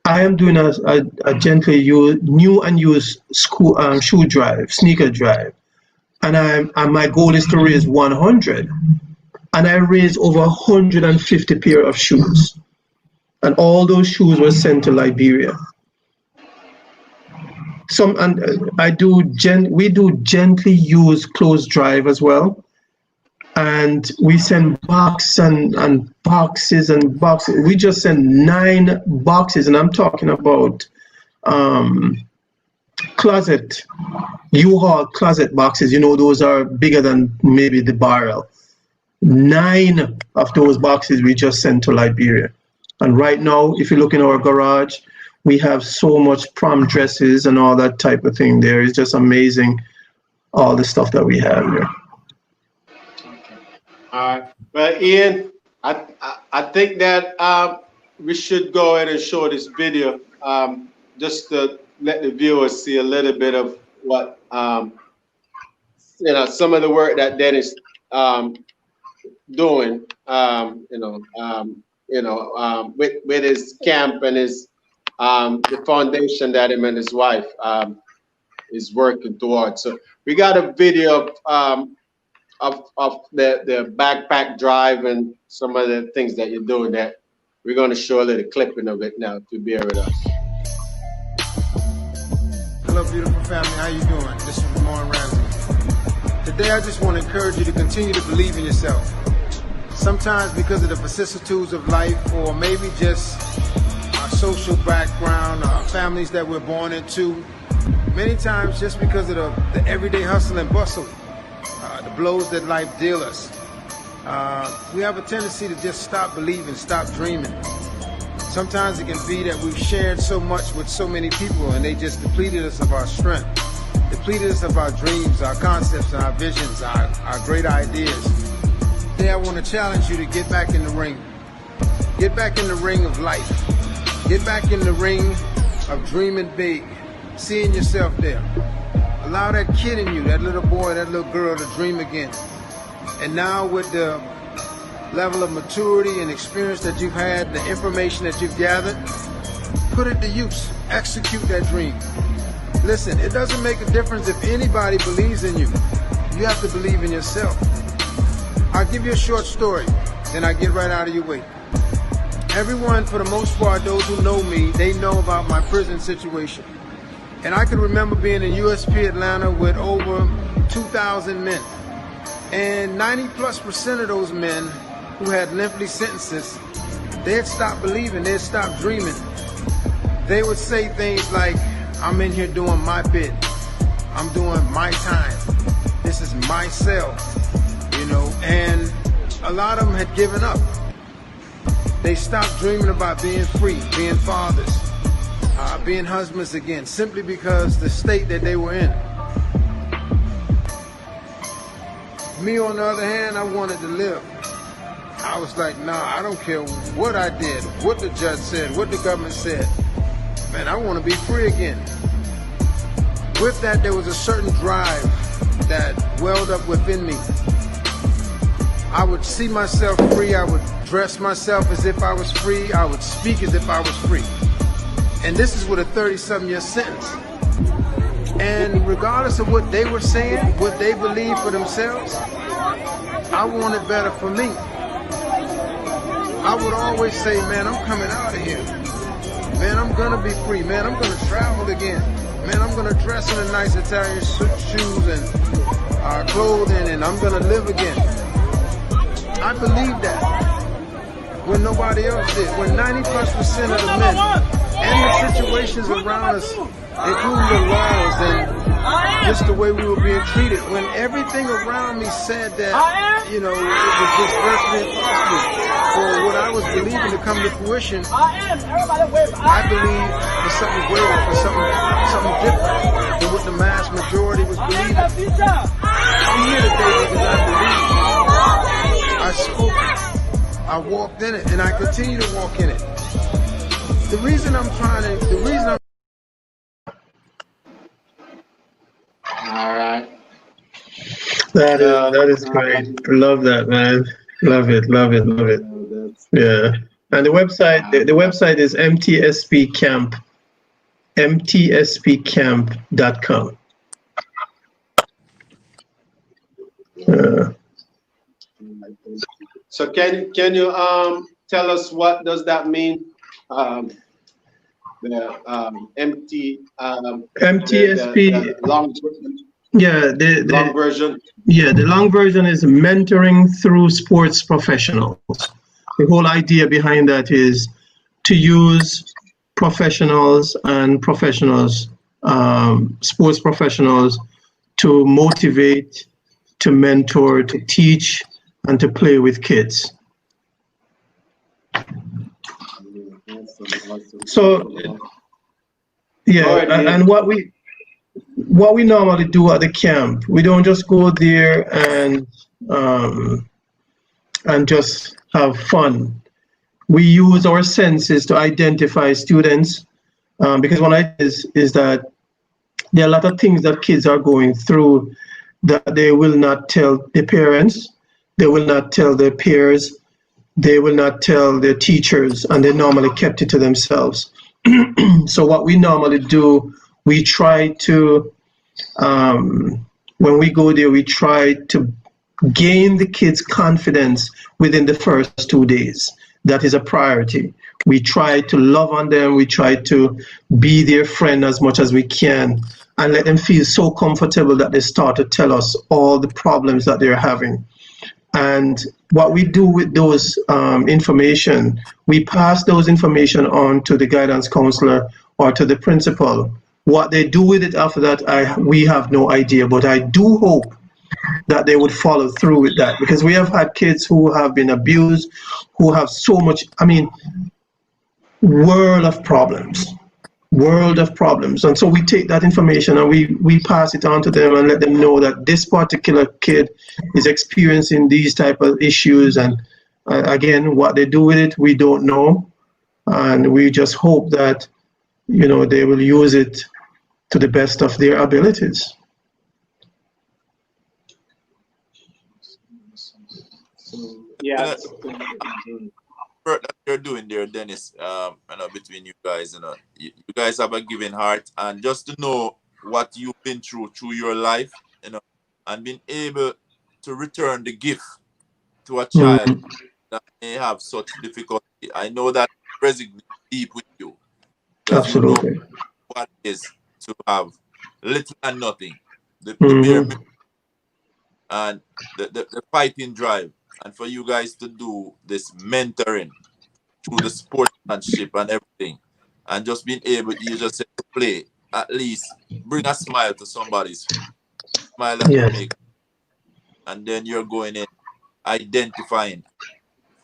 I am doing a gently new and used school shoe drive, sneaker drive, and my goal is to raise 100, and I raised over 150 pair of shoes, and all those shoes were sent to Liberia. We do gently used clothes drive as well, and we send boxes and boxes and boxes. We just sent 9 boxes, and I'm talking about closet, U-Haul closet boxes. You know, those are bigger than maybe the barrel. 9 of those boxes we just sent to Liberia. And right now, if you look in our garage, we have so much prom dresses and all that type of thing there. It's just amazing, all the stuff that we have here. All right. Well, Ian, I think that we should go ahead and show this video just to let the viewers see a little bit of what, some of the work that Dennis doing, with his camp and his the foundation that him and his wife is working towards. So we got a video of the backpack drive and some of the things that you're doing that we're going to show a little clipping of it now to bear with us. Hello, beautiful family. How you doing? This is Ramon Ramsey. Today, I just want to encourage you to continue to believe in yourself. Sometimes because of the vicissitudes of life, or maybe just our social background, our families that we're born into, many times just because of the everyday hustle and bustle, the blows that life deals us, we have a tendency to just stop believing, stop dreaming. Sometimes it can be that we've shared so much with so many people and they just depleted us of our strength, depleted us of our dreams, our concepts, and our visions, our great ideas. Today I want to challenge you to get back in the ring. Get back in the ring of life. Get back in the ring of dreaming big, seeing yourself there. Allow that kid in you, that little boy, that little girl to dream again. And now with the level of maturity and experience that you've had, the information that you've gathered, put it to use. Execute that dream. Listen, it doesn't make a difference if anybody believes in you. You have to believe in yourself. I'll give you a short story, then I get right out of your way. Everyone, for the most part, those who know me, they know about my prison situation. And I can remember being in USP Atlanta with over 2,000 men. And 90+% of those men who had lengthy sentences, they had stopped believing, they had stopped dreaming. They would say things like, I'm in here doing my bit. I'm doing my time. This is my cell, and a lot of them had given up. They stopped dreaming about being free, being fathers, being husbands again, simply because the state that they were in. Me, on the other hand, I wanted to live. I was like, nah, I don't care what I did, what the judge said, what the government said. Man, I want to be free again. With that, there was a certain drive that welled up within me. I would see myself free. I would dress myself as if I was free. I would speak as if I was free. And this is with a 30-something-year sentence. And regardless of what they were saying, what they believed for themselves, I wanted better for me. I would always say, man, I'm coming out of here. Man, I'm gonna be free. Man, I'm gonna travel again. Man, I'm gonna dress in a nice Italian shoes and clothing, and I'm gonna live again. I believe that when nobody else did. When 90+% of the men and the situations around us, including the laws and just the way we were being treated, when everything around me said that, it was just virtually impossible for what I was believing to come to fruition, I believed for something greater, for something different than what the mass majority was believing. I'm here today because I believe. I spoke it, I walked in it, and I continue to walk in it. The reason I'm All right. That is great. Love that, man. Love it, love it, love it. Yeah. And the website is mtspcamp.com. So can you tell us what does that mean? The MTSP. the long Yeah, long version. yeah, the long version is mentoring through sports professionals. The whole idea behind that is to use professionals and sports professionals, to motivate, to mentor, to teach, and to play with kids. So, yeah, and what we normally do at the camp, we don't just go there and just have fun. We use our senses to identify students, because one idea is that there are a lot of things that kids are going through that they will not tell their parents, they will not tell their peers, they will not tell their teachers, and they normally kept it to themselves. So what we normally do, we try to, when we go there, we try to gain the kids' confidence within the first 2 days. That is a priority. We try to love on them. We try to be their friend as much as we can and let them feel so comfortable that they start to tell us all the problems that they're having. And what we do with those information, we pass those information on to the guidance counselor or to the principal. What they do with it after that, we have no idea, but I do hope that they would follow through with that, because we have had kids who have been abused, who have so much, world of problems. And so we take that information and we pass it on to them and let them know that this particular kid is experiencing these type of issues. And again, what they do with it, we don't know. And we just hope that, they will use it to the best of their abilities. Yeah. Work that you're doing there, Dennis, between you guys, you guys have a giving heart, and just to know what you've been through your life, and being able to return the gift to a child that may have such difficulty. I know that resonates deep with you, because Absolutely. you know what it is to have little and nothing, the bare minimum, and the fighting drive. And for you guys to do this mentoring through the sportsmanship and everything, and just being able, you just said, to play, at least bring a smile to somebody's face, smile that you make, and then you're going in, identifying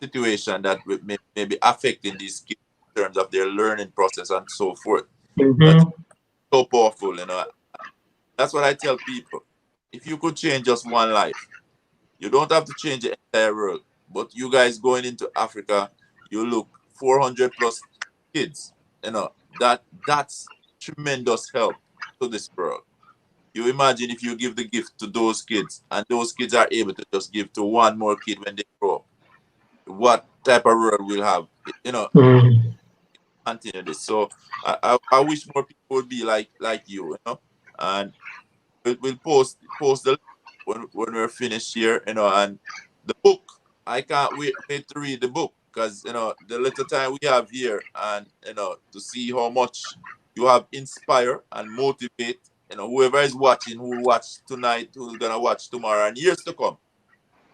situation that may be affecting these kids in terms of their learning process and so forth. That's so powerful, That's what I tell people. If you could change just one life, you don't have to change the entire world. But you guys going into Africa, you look 400 plus kids. That's tremendous help to this world. You imagine if you give the gift to those kids, and those kids are able to just give to one more kid when they grow up. What type of world we'll have? Continue this. So I wish more people would be like you, And we'll post the link when we're finished here, and the book. I can't wait to read the book, because the little time we have here, and to see how much you have inspire and motivate whoever is watching, who watched tonight, who's gonna watch tomorrow and years to come.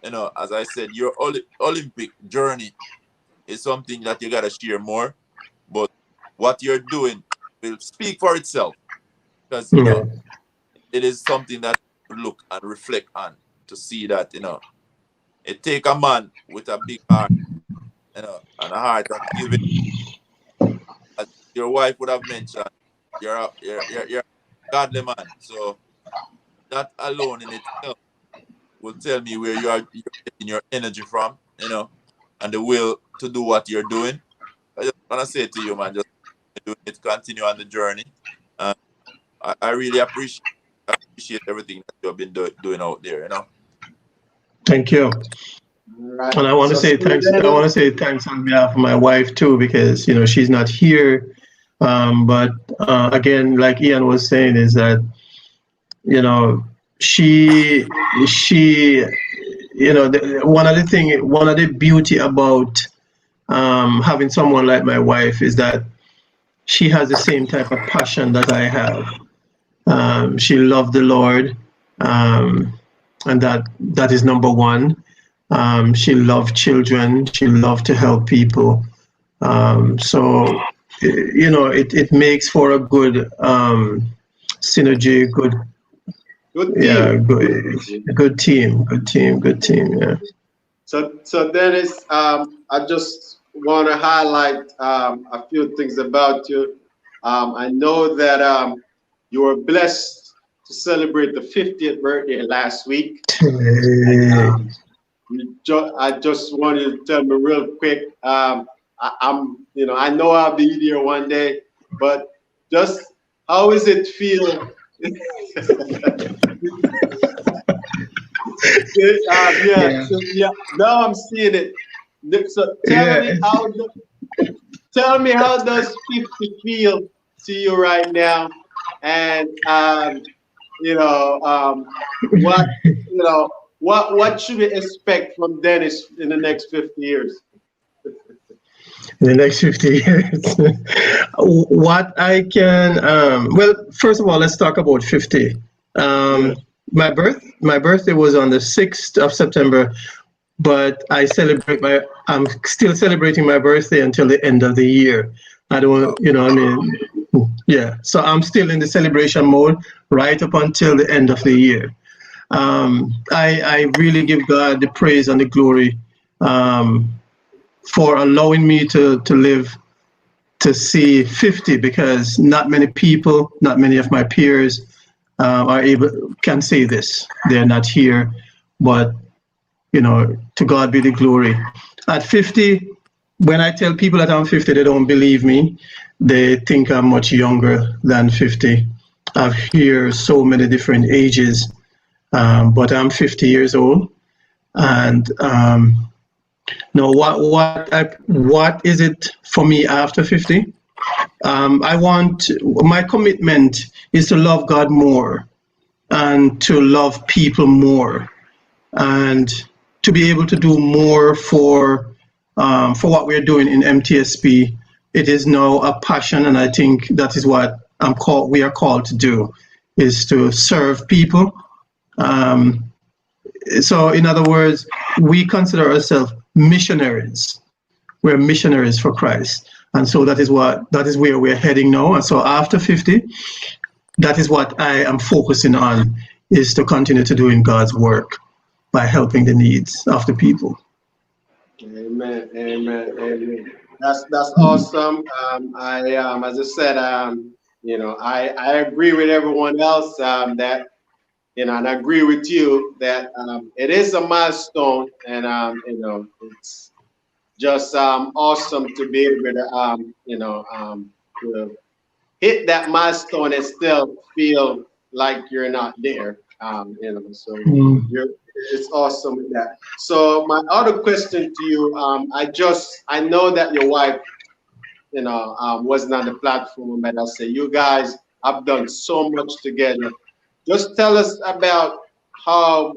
As I said, your Olympic journey is something that you gotta share more, but what you're doing will speak for itself, because it is something that you look and reflect on, to see that it take a man with a big heart, and a heart of giving. As your wife would have mentioned, you're a godly man. So that alone in itself will tell me where you're getting your energy from, and the will to do what you're doing. I just want to say to you, man, just do it, continue on the journey. I really appreciate everything that you've been doing out there, Thank you. All right. And I want to So say see you thanks. I want to say thanks on behalf of my wife too, because she's not here. But again, like Ian was saying, is that she one of the beauty about having someone like my wife is that she has the same type of passion that I have. She loved the Lord, and that is number one. She loved children. She loved to help people. So, it makes for a good synergy, good, Good yeah, team. good team. Yeah. So Dennis, I just want to highlight a few things about you. I know that you were blessed to celebrate the 50th birthday last week. And I just wanted to tell me real quick. I know I'll be there one day, but just how does it feel? Yeah. So now I'm seeing it. So Yeah. tell me how does 50 feel to you right now, and what should we expect from Dennis in the next 50 years? In the next 50 years. What I can, well, first of all, let's talk about 50. Yeah. My birthday was on the 6th of September, but I'm still celebrating my birthday until the end of the year. I don't, yeah. So I'm still in the celebration mode right up until the end of the year. I really give God the praise and the glory for allowing me to live to see 50, because not many people, not many of my peers can say this. They're not here, but to God be the glory. At 50, when I tell people that I'm 50, they don't believe me. They think I'm much younger than 50. I've heard so many different ages, but I'm 50 years old. And now, what is it for me after 50? My commitment is to love God more and to love people more, and to be able to do more for what we're doing in MTSP. It is now a passion, and I think that is what we are called to do, is to serve people. So in other words, we consider ourselves missionaries. We're missionaries for Christ. And so that is where we're heading now. And so after 50, that is what I am focusing on, is to continue to doing God's work by helping the needs of the people. Amen. That's awesome. As I said, I agree with everyone else that and I agree with you that it is a milestone, and it's just awesome to be able to to hit that milestone and still feel like you're not there. So it's awesome with that. So my other question to you, I know that your wife, wasn't on the platform, but I say you guys have done so much together. Just tell us about how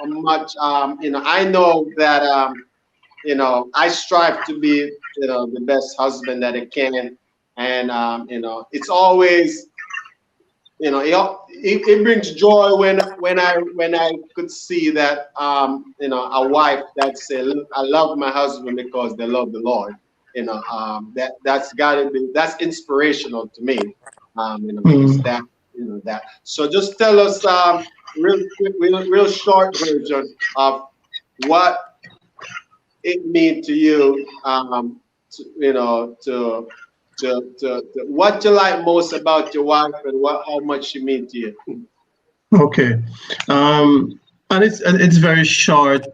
much, I know that, I strive to be, the best husband that I can. And, it's always, it brings joy when I could see that, a wife that say, look, I love my husband because they love the Lord. That's inspirational to me. Because that. So just tell us real quick, real short version of what it means to you, to what you like most about your wife, and how much she means to you. Okay. And it's very short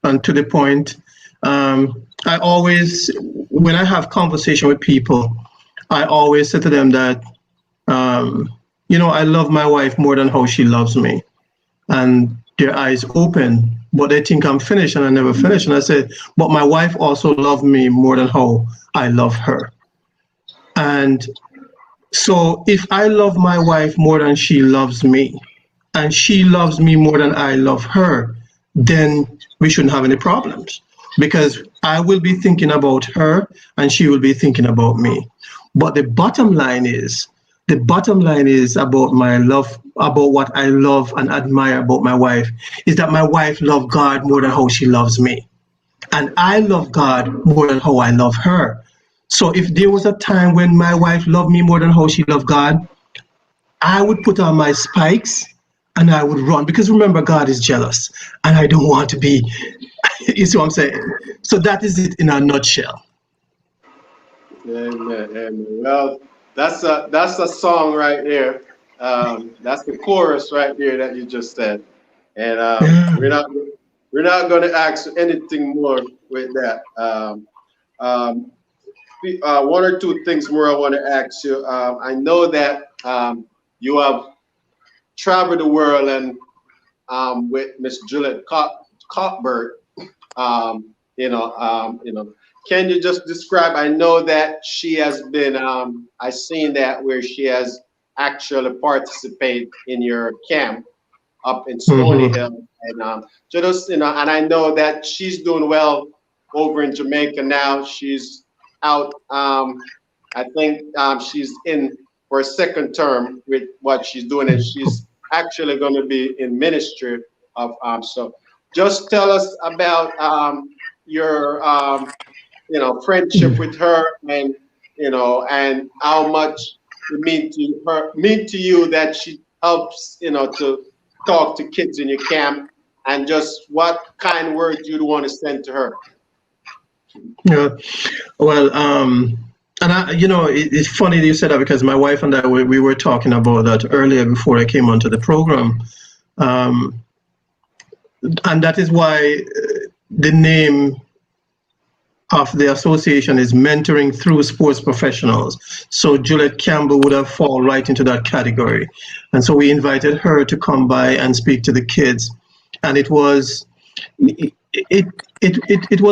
and to the point. I always, when I have conversation with people, I always say to them that, I love my wife more than how she loves me. And their eyes open, but they think I'm finished and I never finish. And I said, but my wife also loved me more than how I love her. And so if I love my wife more than she loves me, and she loves me more than I love her, then we shouldn't have any problems, because I will be thinking about her and she will be thinking about me. But the bottom line is about my love, about what I love and admire about my wife, is that my wife loves God more than how she loves me. And I love God more than how I love her. So if there was a time when my wife loved me more than how she loved God, I would put on my spikes and I would run, because remember, God is jealous and I don't want to be, you see what I'm saying? So that is it in a nutshell. Amen. Amen. Well, that's a song right there. That's the chorus right there that you just said, and Yeah. we're not going to ask anything more with that. One or two things more I want to ask you. I know that you have traveled the world and with Miss Juliet Cockbert. Can you just describe? I know that she has been. I seen that where she has actually participated in your camp up in Stony Hill, and and I know that she's doing well over in Jamaica now. She's out. I think she's in for a second term with what she's doing, and she's actually going to be in ministry of. So, just tell us about your friendship with her, and and how much it mean to you that she helps to talk to kids in your camp, and just what kind words you'd want to send to her. Yeah. Well, and it's funny that you said that, because my wife and I, we were talking about that earlier before I came onto the program. And that is why the name of the association is Mentoring Through Sports Professionals. So Juliet Campbell would have fallen right into that category. And so we invited her to come by and speak to the kids. And it was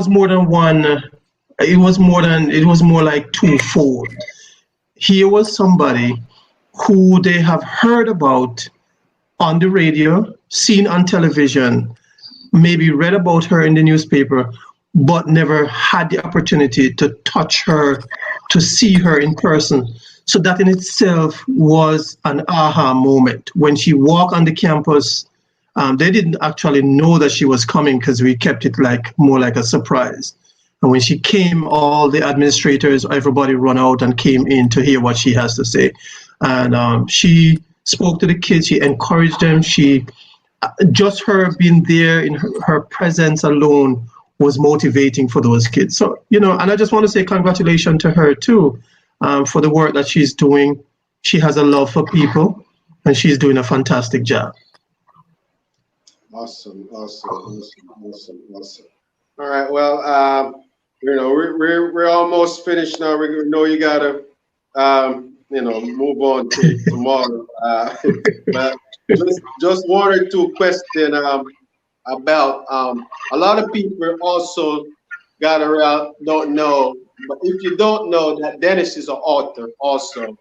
more than one. It was more like twofold. Here was somebody who they have heard about on the radio, seen on television, maybe read about her in the newspaper, but never had the opportunity to touch her, to see her in person. So that in itself was an aha moment. When she walked on the campus, they didn't actually know that she was coming, because we kept it more like a surprise. And when she came, all the administrators, everybody run out and came in to hear what she has to say. And she spoke to the kids, she encouraged them. Just her being there in her presence alone was motivating for those kids. So, and I just want to say congratulations to her too, for the work that she's doing. She has a love for people and she's doing a fantastic job. Awesome. All right. Well, we're almost finished now. We know you gotta, move on to tomorrow. But just one or two questions about a lot of people also don't know, but if you don't know that Dennis is an author also.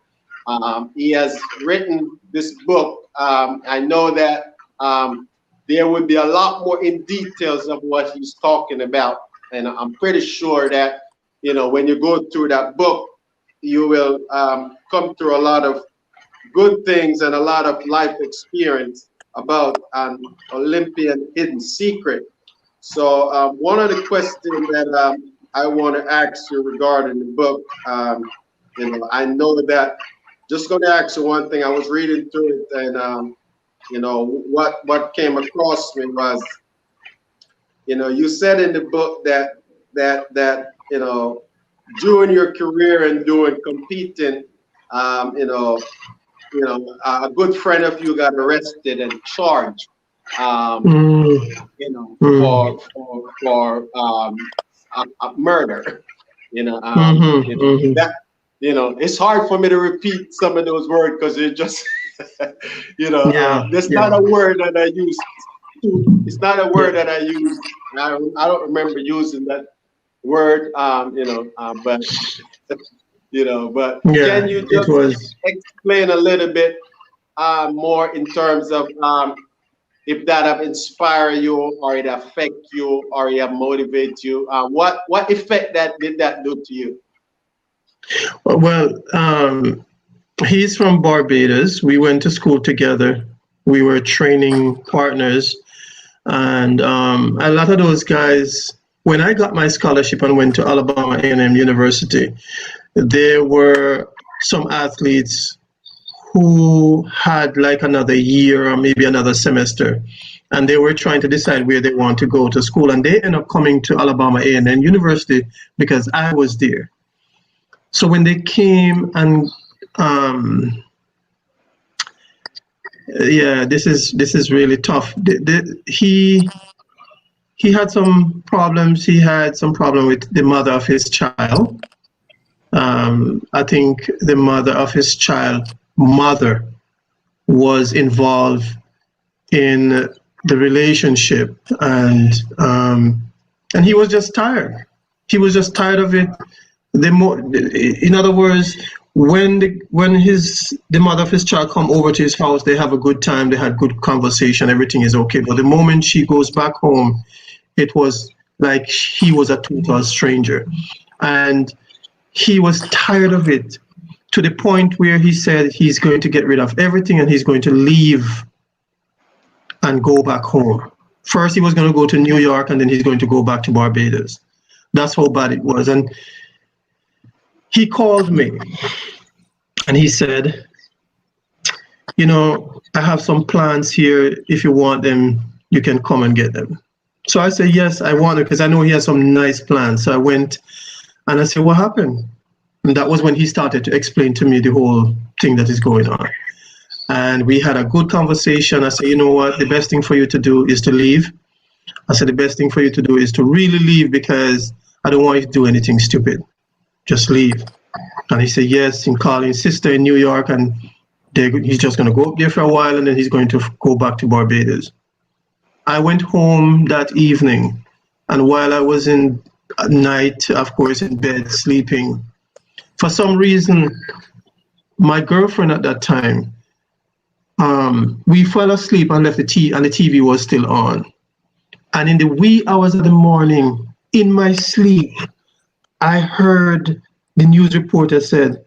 He has written this book. I know that there would be a lot more in details of what he's talking about, and I'm pretty sure that when you go through that book, you will come through a lot of good things and a lot of life experience about An Olympian Hidden Secret. So one of the questions that I want to ask you regarding the book, I know that, just going to ask you one thing. I was reading through it, and what came across me was, you said in the book that during your career and during competing, a good friend of you got arrested and charged, for a murder. That it's hard for me to repeat some of those words because it just, that's not a word that I use It's not a word that I use. I don't remember using that word. But but Yeah, can you it just was. explain a little bit more in terms of if that have inspired you or it affect you or it have motivate you? What effect that did that do to you? Well, he's from Barbados. We went to school together. We were training partners, and a lot of those guys. When I got my scholarship and went to Alabama A&M University, there were some athletes who had like another year or maybe another semester, and they were trying to decide where they want to go to school, and they ended up coming to Alabama A&M University because I was there. So when they came and yeah, this is really tough. He had some problems. He had some problem with the mother of his child. I think the mother of his child mother was involved in the relationship, and he was just tired. He was just tired of it. In other words, when the mother of his child come over to his house, they have a good time. They had good conversation. Everything is okay. But the moment she goes back home, it was like he was a total stranger, and he was tired of it to the point where he said he's going to get rid of everything and he's going to leave and go back home. First, he was going to go to New York and then he's going to go back to Barbados. That's how bad it was. And he called me and he said, I have some plans here. If you want them, you can come and get them. So I said, yes, I want it because I know he has some nice plans. So I went and I said, what happened? And that was when he started to explain to me the whole thing that is going on. And we had a good conversation. I said, you know what? The best thing for you to do is to leave. I said, the best thing for you to do is to really leave because I don't want you to do anything stupid. Just leave. And he said, yes, and calling his sister in New York. And he's just going to go up there for a while and then he's going to go back to Barbados. I went home that evening. And while I was in at night, of course, in bed sleeping, for some reason, my girlfriend at that time, we fell asleep and left the TV, and the TV was still on. And in the wee hours of the morning, in my sleep, I heard the news reporter said,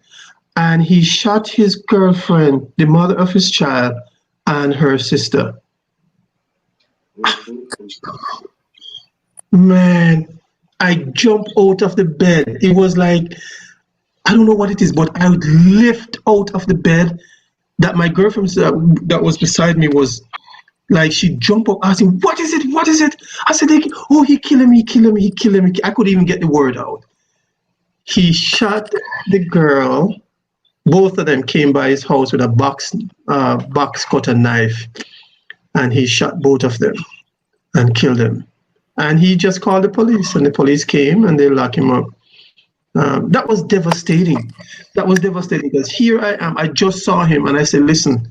and he shot his girlfriend, the mother of his child, and her sister. Man, I jumped out of the bed. It was like, I don't know what it is, but I would lift out of the bed. That my girlfriend that was beside me was like, she jumped up asking, what is it? What is it? I said, oh, he killing me, killing me, he killing me. I couldn't even get the word out. He shot the girl. Both of them came by his house with a box cutter knife, and he shot both of them and killed them. And he just called the police, and the police came and they locked him up. That was devastating. That was devastating because here I am. I just saw him and I said, listen,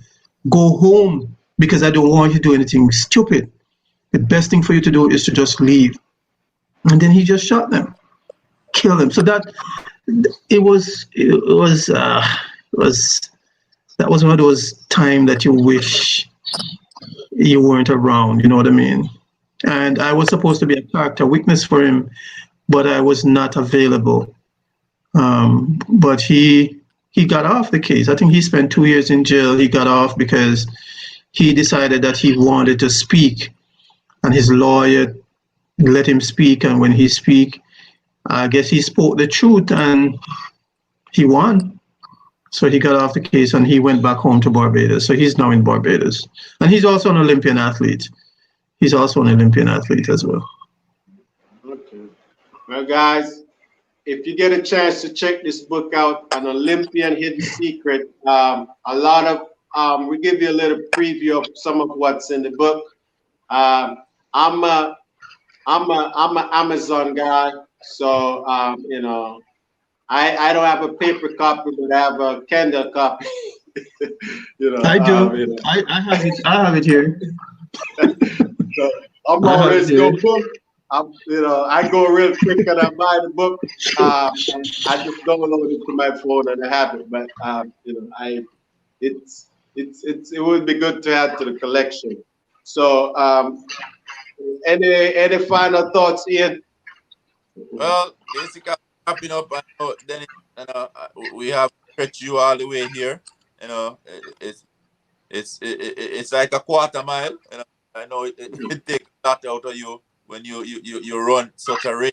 go home because I don't want you to do anything stupid. The best thing for you to do is to just leave. And then he just shot them, killed them. So that was one of those times that you wish you weren't around. You know what I mean? And I was supposed to be a character witness for him, but I was not available. But he got off the case. I think he spent 2 years in jail. He got off because he decided that he wanted to speak, and his lawyer let him speak. And when he speak, I guess he spoke the truth, and he won. So he got off the case, and he went back home to Barbados. So he's now in Barbados, and he's also an Olympian athlete. He's also an Olympian athlete as well. Okay. Well, guys, if you get a chance to check this book out, An Olympian Hidden Secret, a lot of we give you a little preview of some of what's in the book. I'm a Amazon guy, so I don't have a paper copy, but I have a Kindle copy. I do. I have it. I have it here. So I'm always go book. I go real quick and I buy the book. And I just download it to my phone and I have it. But it would be good to add to the collection. So any final thoughts, Ian? Well, basically wrapping up. I know Dennis, we have stretched you all the way here. You know, it's like a quarter mile. You know, I know it takes a lot out of you when you run such a race.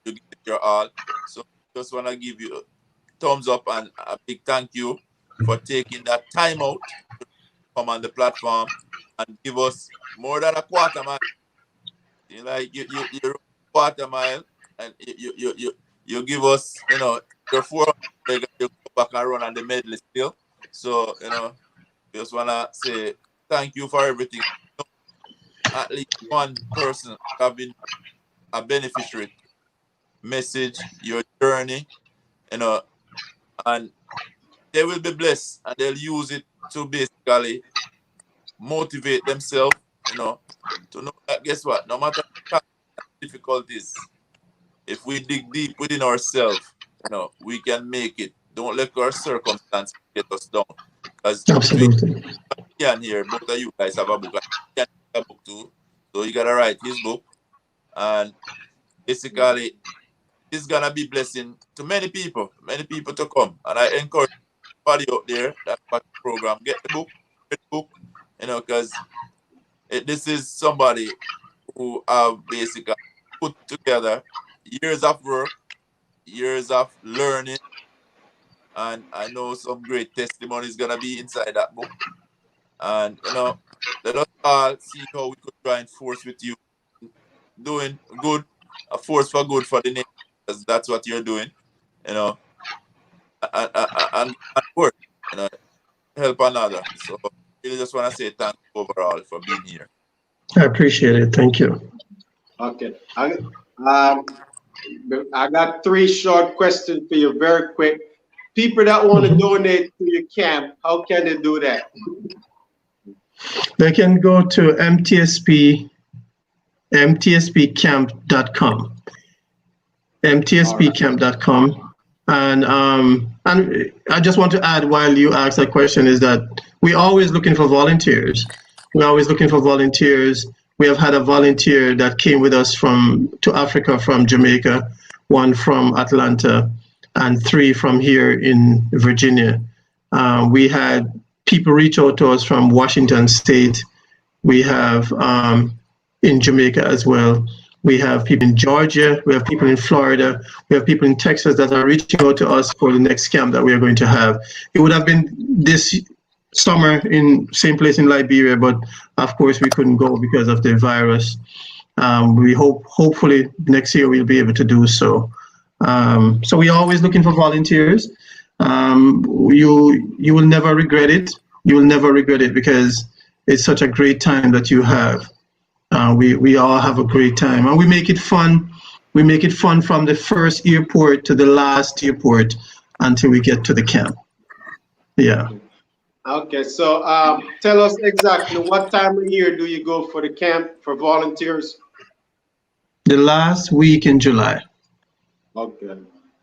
You give it your all. So just want to give you a thumbs up and a big thank you for taking that time out to come on the platform and give us more than a quarter mile. You know, you run a quarter mile and you give us, your 400, you go back and run on the medley still. So, just want to say thank you for everything. At least one person have been a beneficiary. Message your journey, and they will be blessed and they'll use it to basically motivate themselves, to know that guess what, no matter the difficulties, if we dig deep within ourselves, we can make it. Don't let our circumstances get us down. Because Absolutely. here, both of you guys have a book. I have a book too. So you gotta write his book. And basically it's gonna be blessing to many people to come. And I encourage everybody out there that program, get the book, because this is somebody who have basically put together years of work, years of learning, and I know some great testimonies gonna be inside that book. And let us all see how we could join force with you, doing good, a force for good for the nation, because that's what you're doing, and work, help another. So really just want to say thank you overall for being here. I appreciate it. Thank you. Okay. I got 3 short questions for you, very quick. People that want to donate to your camp, how can they do that? They can go to mtspcamp.com. mtspcamp.com. And I just want to add, while you ask that question, is that we're always looking for volunteers. We're always looking for volunteers. We have had a volunteer that came with us to Africa from Jamaica, 1 from Atlanta, and 3 from here in Virginia. We had people reach out to us from Washington State. We have in Jamaica as well. We have people in Georgia. We have people in Florida. We have people in Texas that are reaching out to us for the next camp that we are going to have. It would have been this summer in same place in Liberia, but of course we couldn't go because of the virus. We hopefully next year we'll be able to do so. So we're always looking for volunteers. You will never regret it. You will never regret it, because it's such a great time that you have. We all have a great time, and we make it fun. We make it fun from the first airport to the last airport until we get to the camp. Yeah. Okay, so tell us exactly what time of year do you go for the camp for volunteers? The last week in July. Okay.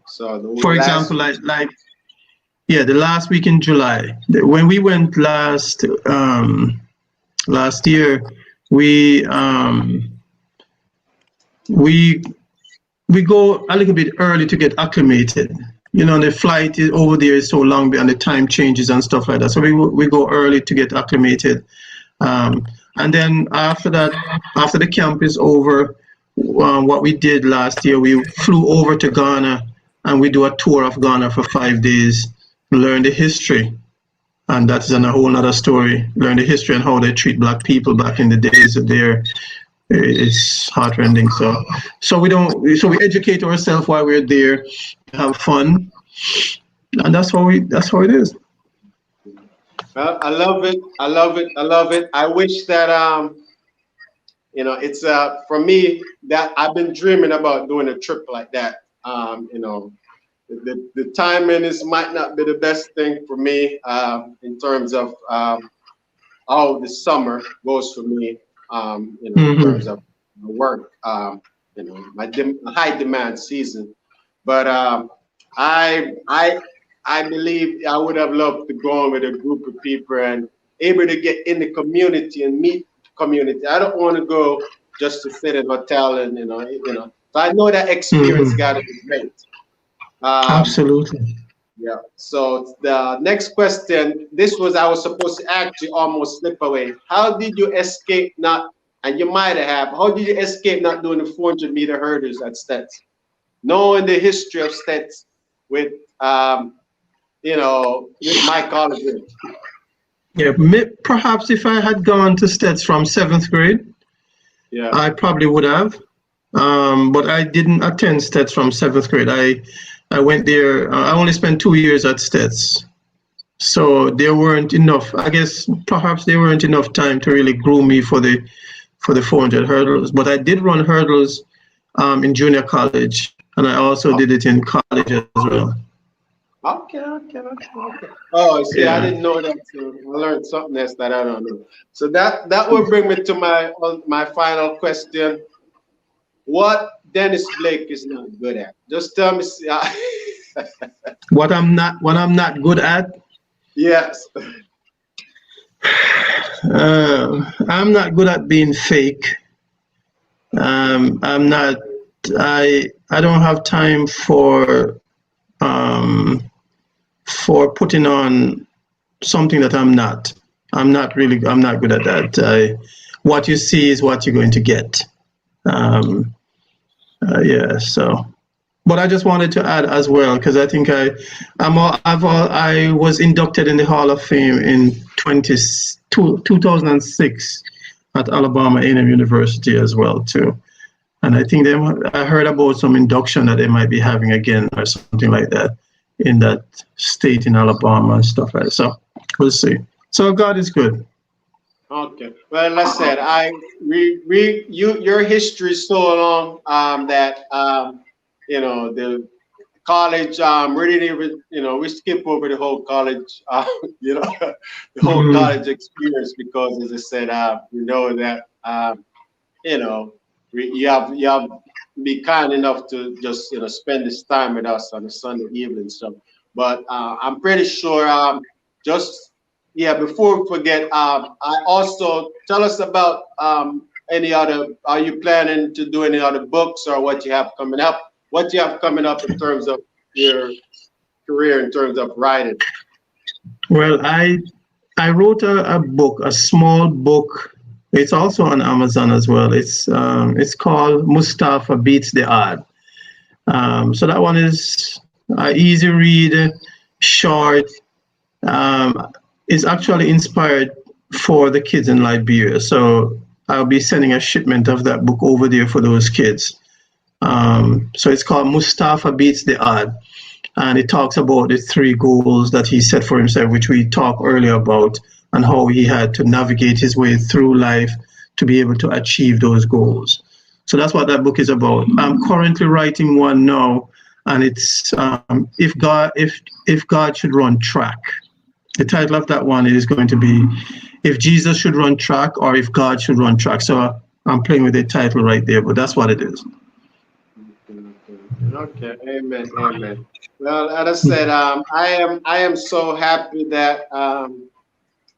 So for example, the last week in July. When we went last year, we go a little bit early to get acclimated. The flight over there is so long and the time changes and stuff like that. So we go early to get acclimated. And then after that, after the camp is over, what we did last year, we flew over to Ghana and we do a tour of Ghana for 5 days, learn the history. And that's a whole other story. Learn the history and how they treat Black people back in the days of there. It's heartrending. So we educate ourselves while we're there, have fun, and that's how it is. Well, I love it. I love it. I love it. I wish that it's for me that I've been dreaming about doing a trip like that. The timing might not be the best thing for me in terms of how the summer goes for me. in terms of work, my high demand season. But I believe I would have loved to go on with a group of people and able to get in the community and meet the community. I don't want to go just to sit in a hotel and So I know that experience got to be great. Absolutely. Yeah. So the next question, I was supposed to actually almost slip away. How did you escape and you might have, how did you escape not doing the 400-meter hurdles at Steths? Knowing the history of Steths with, with my college. Yeah, perhaps if I had gone to Steths from 7th grade, I probably would have. But I didn't attend Steths from 7th grade. I went there, I only spent 2 years at Steths. So there weren't enough, I guess perhaps there weren't enough time to really groom me for the 400 hurdles. But I did run hurdles in junior college, and I also did it in college as well. Okay. Oh, see, I didn't know that too. I learned something else that I don't know. So that will bring me to my final question. What Dennis Blake is not good at? Just tell me. What I'm not good at? Yes. I'm not good at being fake. I'm not. I don't have time for putting on something that I'm not. I'm not good at that. What you see is what you're going to get. So, but I just wanted to add as well, because I think I was inducted in the Hall of Fame in 2006 at Alabama A&M University as well too. And I think I heard about some induction that they might be having again or something like that in that state in Alabama and stuff like that. So we'll see. So God is good. Okay. Well, like I said, your history is so long that the college really we skip over the whole college the whole college experience, because as I said we know that you have be kind enough to just spend this time with us on a Sunday evening. So, but I'm pretty sure before we forget, I also tell us about any other. Are you planning to do any other books, or what you have coming up? What you have coming up in terms of your career, in terms of writing? Well, I wrote a book, a small book. It's also on Amazon as well. It's called Mustafa Beats the Odd. So that one is easy read, short. It's actually inspired for the kids in Liberia. So I'll be sending a shipment of that book over there for those kids. So it's called Mustafa Beats the Odd. And it talks about the 3 goals that he set for himself, which we talked earlier about, and how he had to navigate his way through life to be able to achieve those goals. So that's what that book is about. I'm currently writing one now, and it's if God should run track. The title of that one is going to be If Jesus Should Run Track, or If God Should Run Track. So I'm playing with the title right there, but that's what it is. Okay, amen. Well, as I said, I am so happy that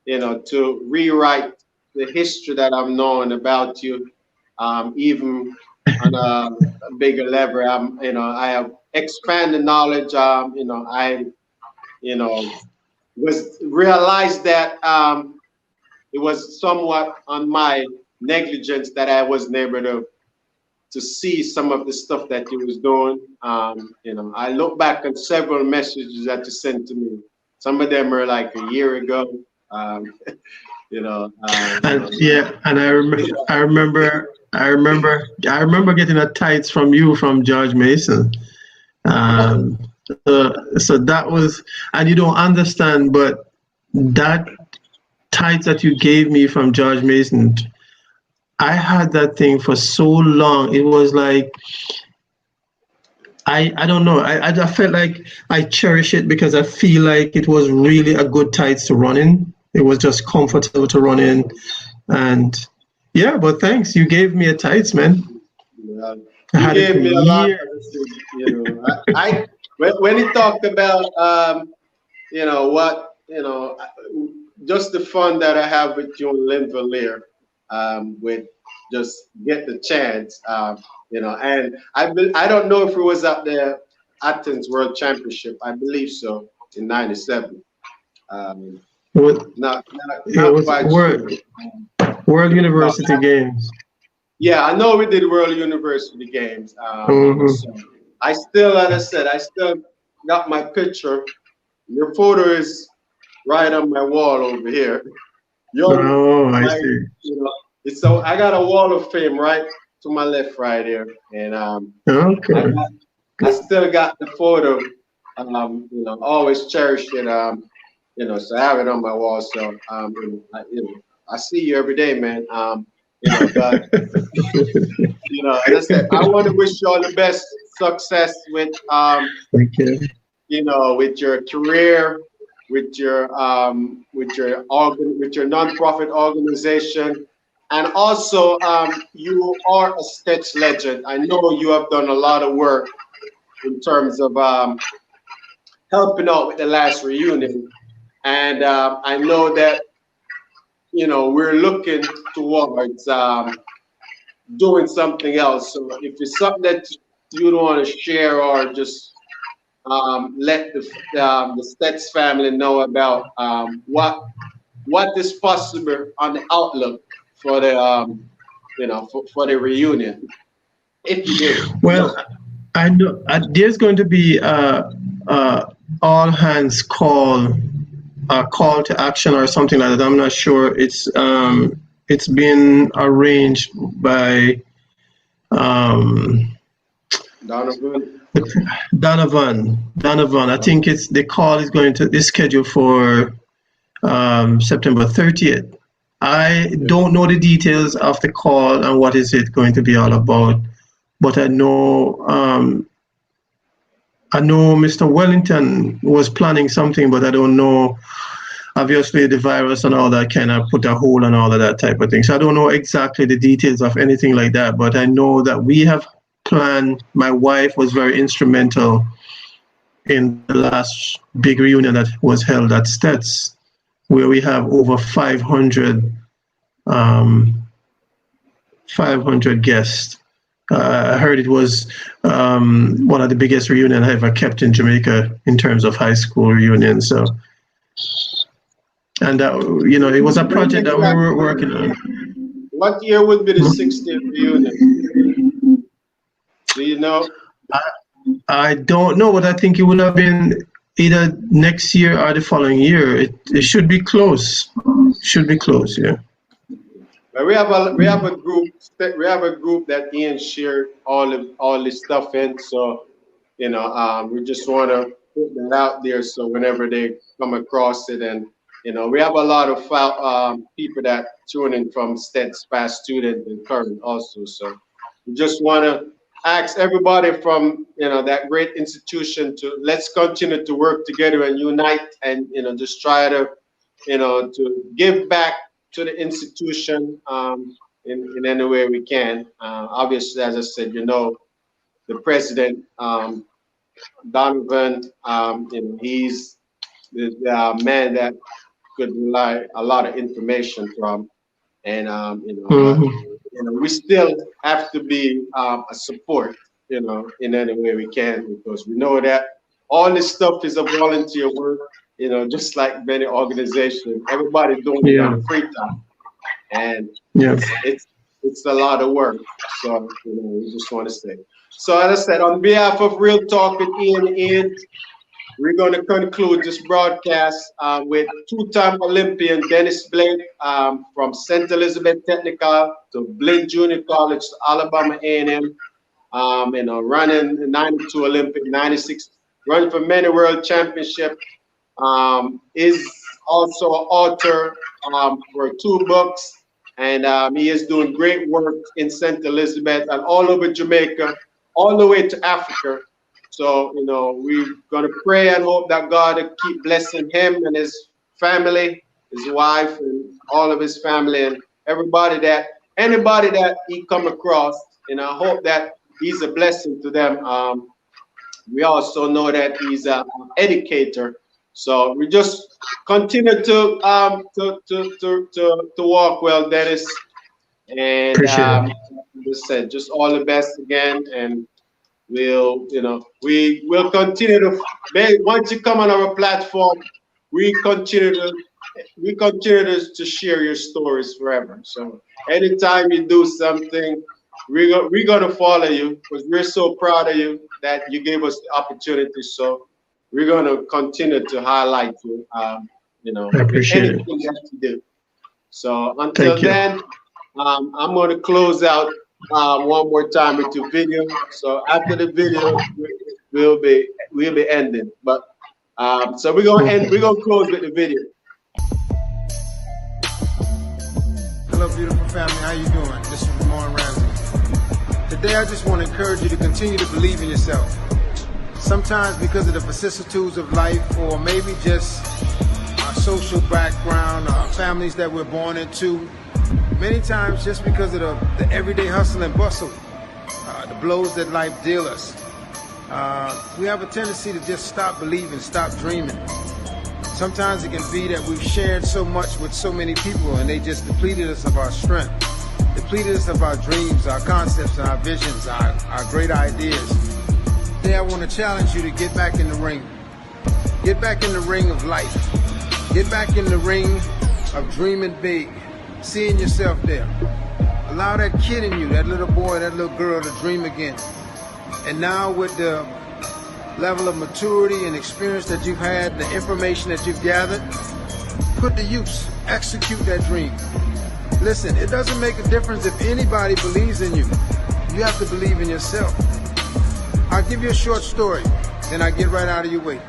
to rewrite the history that I've known about you, even on a bigger level. I have expanded knowledge. I was realized that it was somewhat on my negligence that I wasn't able to see some of the stuff that you was doing. I look back on several messages that you sent to me. Some of them are like a year ago. And I remember getting a tights from you from George Mason. So that was, and you don't understand, but that tights that you gave me from George Mason, I had that thing for so long. It was like, I don't know. I felt like I cherish it because I feel like it was really a good tights to run in. It was just comfortable to run in, and Yeah, but thanks. You gave me a tights, man. Yeah. I He had it gave for me a lot. years. You know, when he talked about you know what, just the fun that I have with you and Lynn Valier, with just get the chance, and I don't know if it was at the Athens World Championship. I believe so in '97. Um, What? It not was quite sure. World No, University Games. yeah, I know we did World University Games. Hmm. So I still, like I said, I still got my picture. Your photo is right on my wall over here. Your Oh, I my, see. it's so I got a wall of fame right to my left, right here, and I Okay. got, I still got the photo. Always cherished it. So I have it on my wall. So I see you every day, man. But as I said, I want to wish you all the best success Thank you. with your career, with your nonprofit organization, and also you are a Steths legend. I know you have done a lot of work in terms of helping out with the last reunion, and I know that we're looking towards doing something else. So if it's something that you don't want to share or just let the Steths family know about what is possible on the outlook for the for the reunion, if you do. Well, I know there's going to be a all hands call, a call to action or something like that. I'm not sure. It's been arranged by um, Donovan. Donovan. I think it's the call is going to is scheduled for September 30th. I don't know the details of the call and what is it going to be all about, but I know Mr. Wellington was planning something, but I don't know. Obviously, the virus and all that kind of put a hold on all of that type of thing. So I don't know exactly the details of anything like that, but I know that we have planned. My wife was very instrumental in the last big reunion that was held at Steths, where we have over 500 guests. I heard it was one of the biggest reunions I ever kept in Jamaica in terms of high school reunions. So, and it was a When project that we were exactly? working on. What year would be the 60th reunion? Do you know? I don't know, but I think it would have been either next year or the following year. It should be close. Should be close, yeah. But we have a group that Ian shared all this stuff in. So we just want to put that out there so whenever they come across it, and we have a lot of people that tune in from Steths, past student and current also. So we just want to ask everybody from that great institution to let's continue to work together and unite, and just try to give back to the institution in any way we can. Obviously, as I said, the president, Donovan, he's the man that could rely a lot of information from, and but Mhm. we still have to be a support, in any way we can, because we know that all this stuff is a volunteer work, just like many organizations. Everybody doing it on Yeah, a free time, and yeah. it's a lot of work. So we just want to say. So as I said, on behalf of Real Talk with Ian and Ian, we're going to conclude this broadcast with two-time Olympian Dennis Blake, from St. Elizabeth Technical to Blake Junior College to Alabama A&M, running the 92 Olympic, 96, running for many world championship, is also an author for two books, and he is doing great work in St. Elizabeth and all over Jamaica, all the way to Africa. So, we're going to pray and hope that God will keep blessing him and his family, his wife, and all of his family, and everybody that anybody that he come across, and I hope that he's a blessing to them. We also know that he's an educator, so we just continue to walk well, Dennis, and just said, just all the best again, and we'll, we will continue to, once you come on our platform, we continue to share your stories forever. So anytime you do something, we're gonna follow you, because we're so proud of you that you gave us the opportunity. So we're gonna continue to highlight you, I appreciate anything that you do. So until then, I'm gonna close out one more time with your video. So after the video, we'll be ending. But so we're gonna close with the video. Hello, beautiful family. How you doing? This is Ramon Ramsey. Today, I just want to encourage you to continue to believe in yourself. Sometimes because of the vicissitudes of life, or maybe just our social background, our families that we're born into, many times just because of the everyday hustle and bustle, the blows that life deals us, we have a tendency to just stop believing, stop dreaming. Sometimes it can be that we've shared so much with so many people and they just depleted us of our strength, depleted us of our dreams, our concepts, and our visions, our great ideas. Today I want to challenge you to get back in the ring. Get back in the ring of life. Get back in the ring of dreaming big, seeing yourself there. Allow that kid in you, that little boy, that little girl, to dream again. And now with the level of maturity and experience that you've had, the information that you've gathered, put to use, execute that dream. Listen, it doesn't make a difference if anybody believes in you. You have to believe in yourself. I'll give you a short story, then I get right out of your way.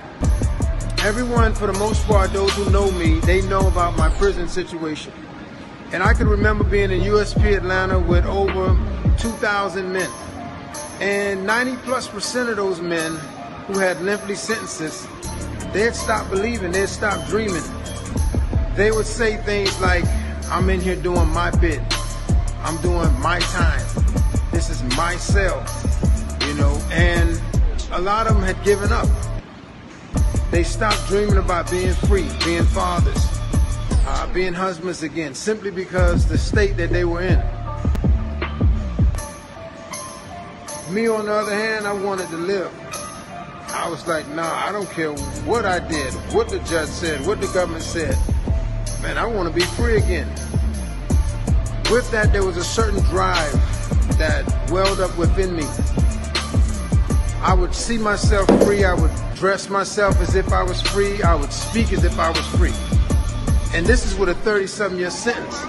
Everyone, for the most part, those who know me, they know about my prison situation. And I can remember being in USP Atlanta with over 2,000 men. And 90+% of those men who had lengthy sentences, they had stopped believing, they had stopped dreaming. They would say things like, I'm in here doing my bit. I'm doing my time. This is my cell, and a lot of them had given up. They stopped dreaming about being free, being fathers, being husbands again, simply because the state that they were in. Me, on the other hand, I wanted to live. I was like, nah, I don't care what I did, what the judge said, what the government said. Man, I want to be free again. With that, there was a certain drive that welled up within me. I would see myself free. I would dress myself as if I was free. I would speak as if I was free. And this is with a 30-something-year sentence.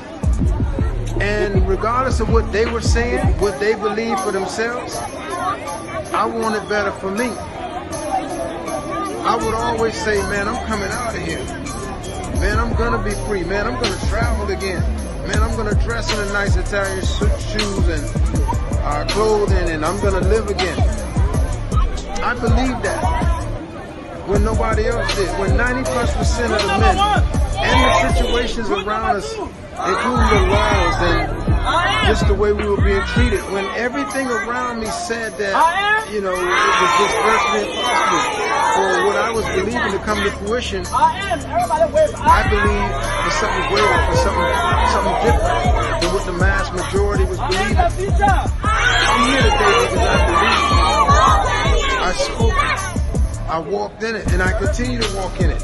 And regardless of what they were saying, what they believed for themselves, I wanted better for me. I would always say, man, I'm coming out of here. Man, I'm gonna be free. Man, I'm gonna travel again. Man, I'm gonna dress in a nice Italian shoes and clothing, and I'm gonna live again. I believe that when nobody else did. When 90+% of the men and the situations around us, including the laws and just the way we were being treated, when everything around me said that, it was just virtually impossible for what I was believing to come to fruition, I believed for something greater, for something different than what the mass majority was believing. I'm here today because I believe. I spoke it. I walked in it, and I continue to walk in it.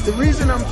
The reason I'm